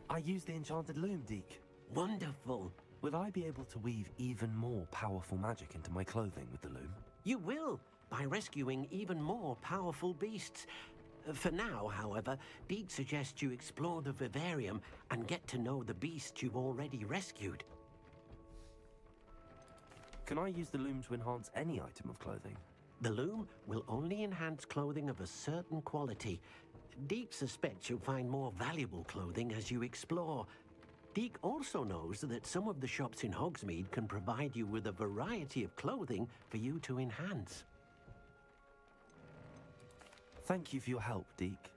Speaker 4: I used the enchanted loom, Deke.
Speaker 11: Wonderful.
Speaker 4: Will I be able to weave even more powerful magic into my clothing with the loom?
Speaker 11: You will, by rescuing even more powerful beasts. For now, however, Deke suggests you explore the vivarium and get to know the beasts you've already rescued.
Speaker 4: Can I use the loom to enhance any item of clothing?
Speaker 11: The loom will only enhance clothing of a certain quality. Deke suspects you'll find more valuable clothing as you explore. Deke also knows that some of the shops in Hogsmeade can provide you with a variety of clothing for you to enhance.
Speaker 4: Thank you for your help, Deke.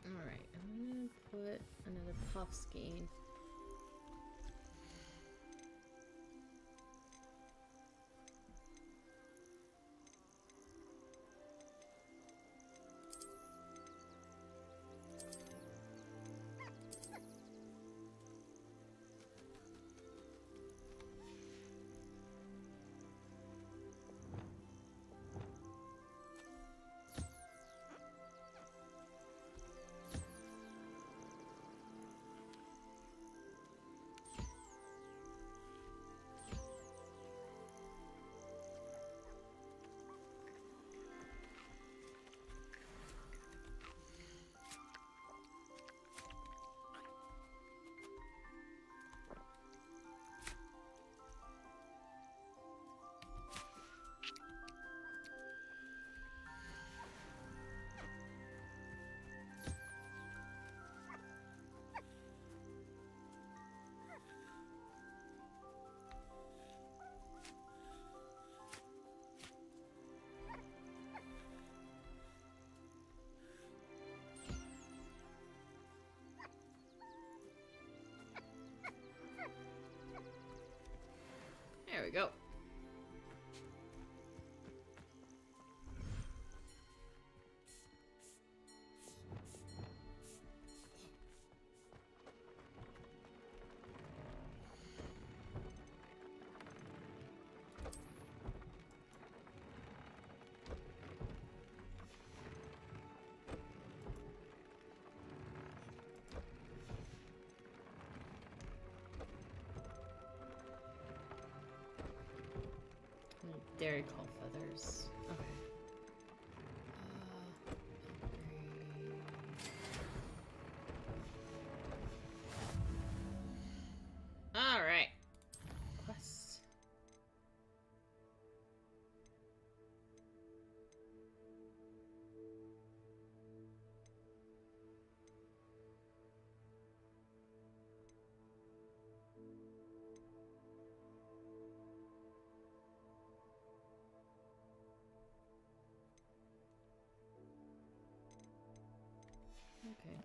Speaker 1: Alright, I'm gonna put another puff skein. There we go. Dairy call feathers. Okay. All right. Quest. Okay.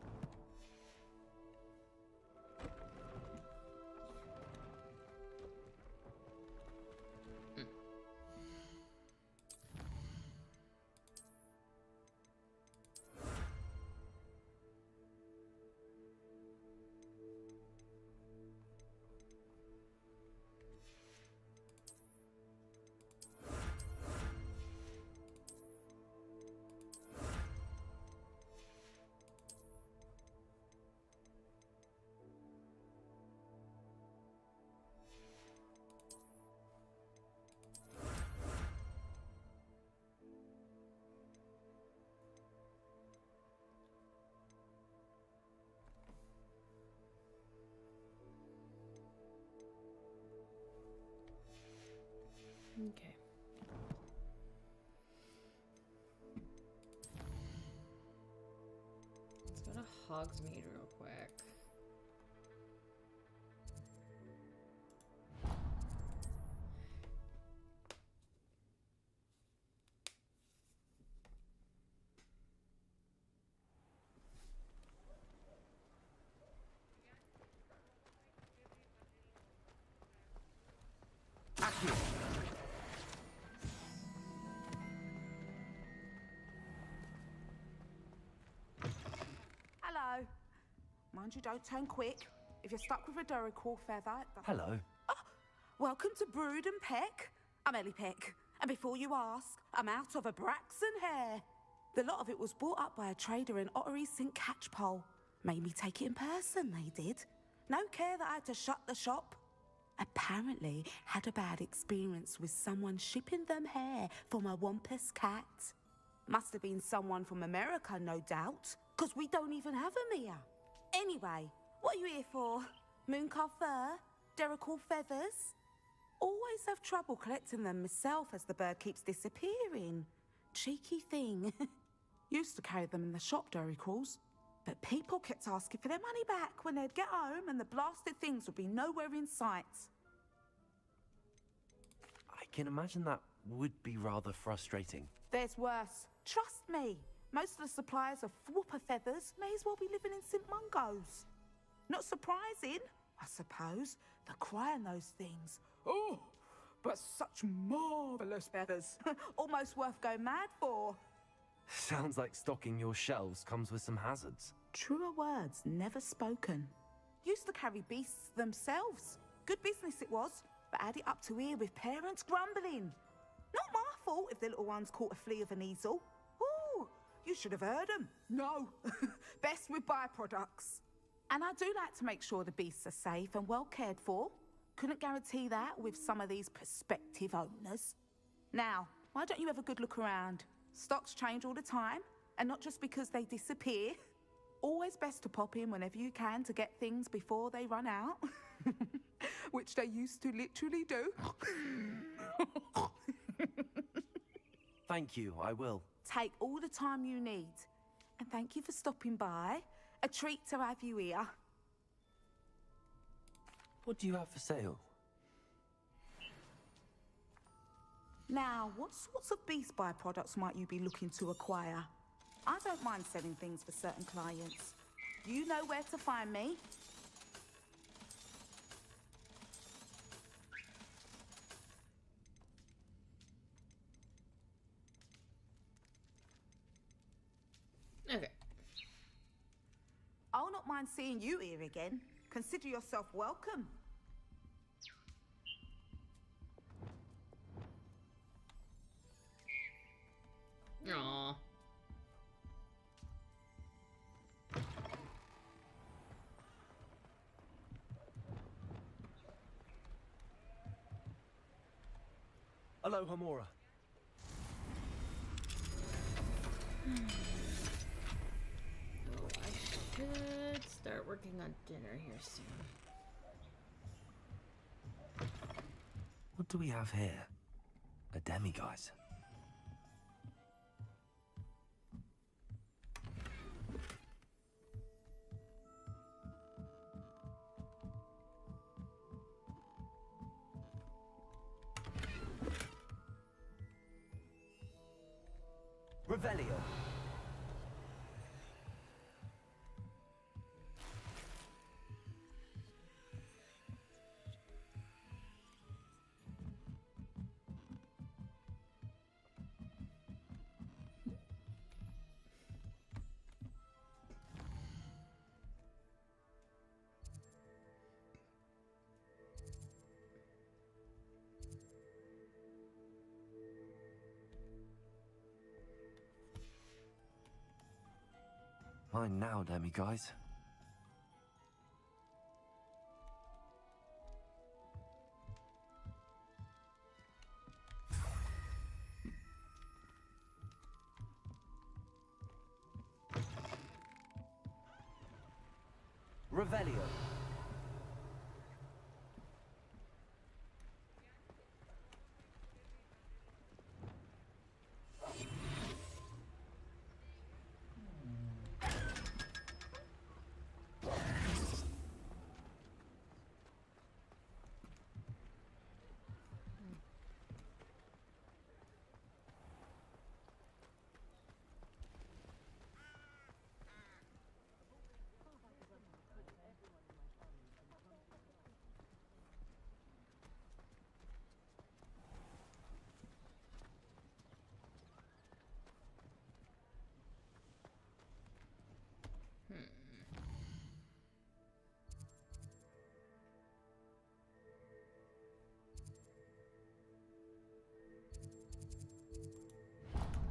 Speaker 1: Okay. Let's go to Hogsmeade real quick.
Speaker 20: Hello. Mind you, don't turn quick. If you're stuck with a Duracell feather...
Speaker 4: Hello.
Speaker 20: Oh, welcome to Brood and Peck. I'm Ellie Peck. And before you ask, I'm out of a Braxton hair. The lot of it was bought up by a trader in Ottery St. Catchpole. Made me take it in person, they did. No care that I had to shut the shop. Apparently had a bad experience with someone shipping them hair for my Wampus cat. Must have been someone from America, no doubt, because we don't even have them here. Anyway, what are you here for? Mooncarved fur? Duracell feathers? Always have trouble collecting them myself as the bird keeps disappearing. Cheeky thing. Used to carry them in the shop, Duracalls. But people kept asking for their money back when they'd get home and the blasted things would be nowhere in sight.
Speaker 4: I can imagine that would be rather frustrating.
Speaker 20: There's worse. Trust me. Most of the suppliers of whooper feathers may as well be living in St. Mungo's. Not surprising, I suppose, the cry on those things. Oh, but such marvellous feathers. Almost worth going mad for.
Speaker 4: Sounds like stocking your shelves comes with some hazards.
Speaker 20: Truer words never spoken. Used to carry beasts themselves. Good business it was, but add it up to here with parents grumbling. Not my fault if the little ones caught a flea of an easel. Ooh, you should have heard them. No, best with byproducts. And I do like to make sure the beasts are safe and well cared for. Couldn't guarantee that with some of these prospective owners. Now, why don't you have a good look around? Stocks change all the time, and not just because they disappear. Always best to pop in whenever you can to get things before they run out. Which they used to literally do.
Speaker 4: Thank you, I will.
Speaker 20: Take all the time you need. And thank you for stopping by. A treat to have you here.
Speaker 4: What do you have for sale?
Speaker 20: Now, what sorts of beast byproducts might you be looking to acquire? I don't mind selling things for certain clients. You know where to find me.
Speaker 1: Okay.
Speaker 20: I'll not mind seeing you here again. Consider yourself welcome.
Speaker 1: Aww.
Speaker 4: Hello, Hamura.
Speaker 1: Oh, I should start working on dinner here soon.
Speaker 4: What do we have here? A demiguise.
Speaker 10: Revelio.
Speaker 4: Mine now, guys.
Speaker 10: Revelio.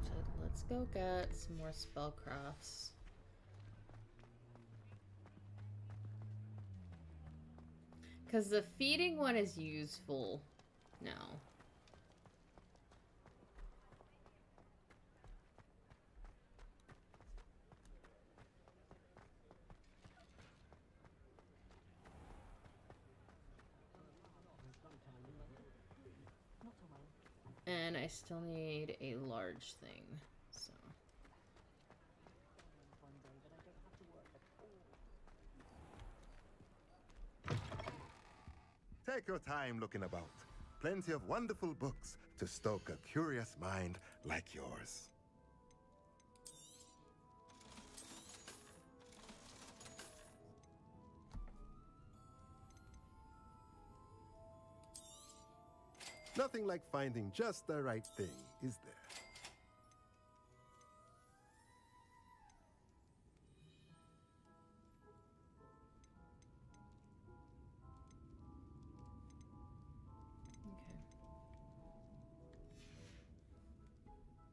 Speaker 1: So let's go get some more spellcrafts. Because the feeding one is useful now. And I still need a large thing, so.
Speaker 5: Take your time looking about. Plenty of wonderful books to stoke a curious mind like yours. Nothing like finding just the right thing, is there?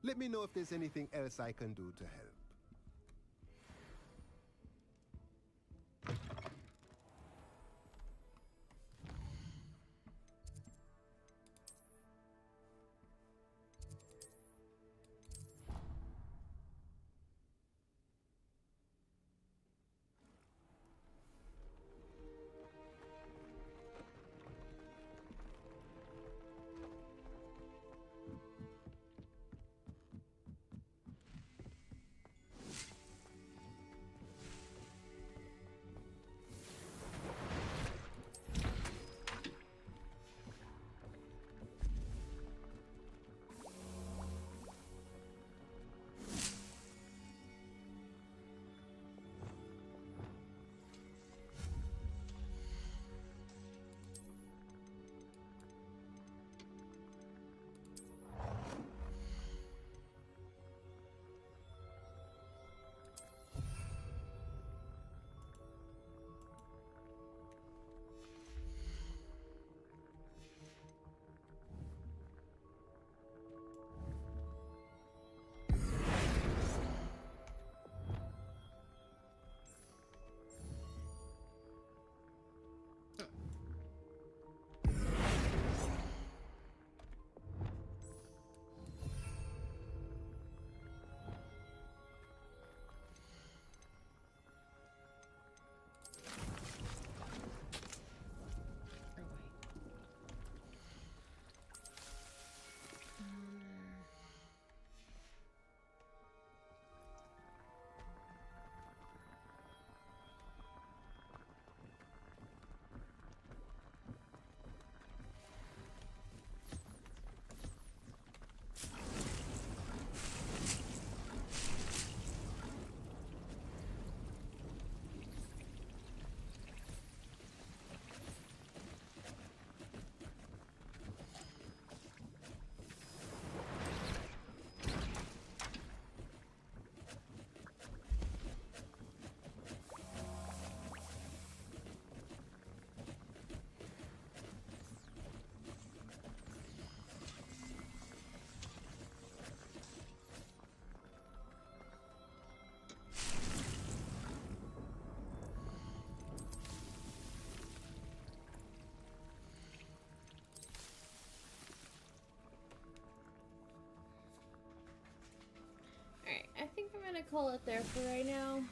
Speaker 5: Let me know if there's anything else I can do to help.
Speaker 1: gonna call it there for right now.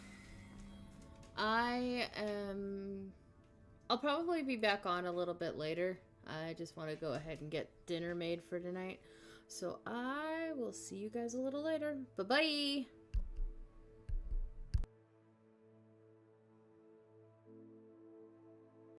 Speaker 1: I'll probably be back on a little bit later. I just want to go ahead and get dinner made for tonight. So I will see you guys a little later. Bye-bye!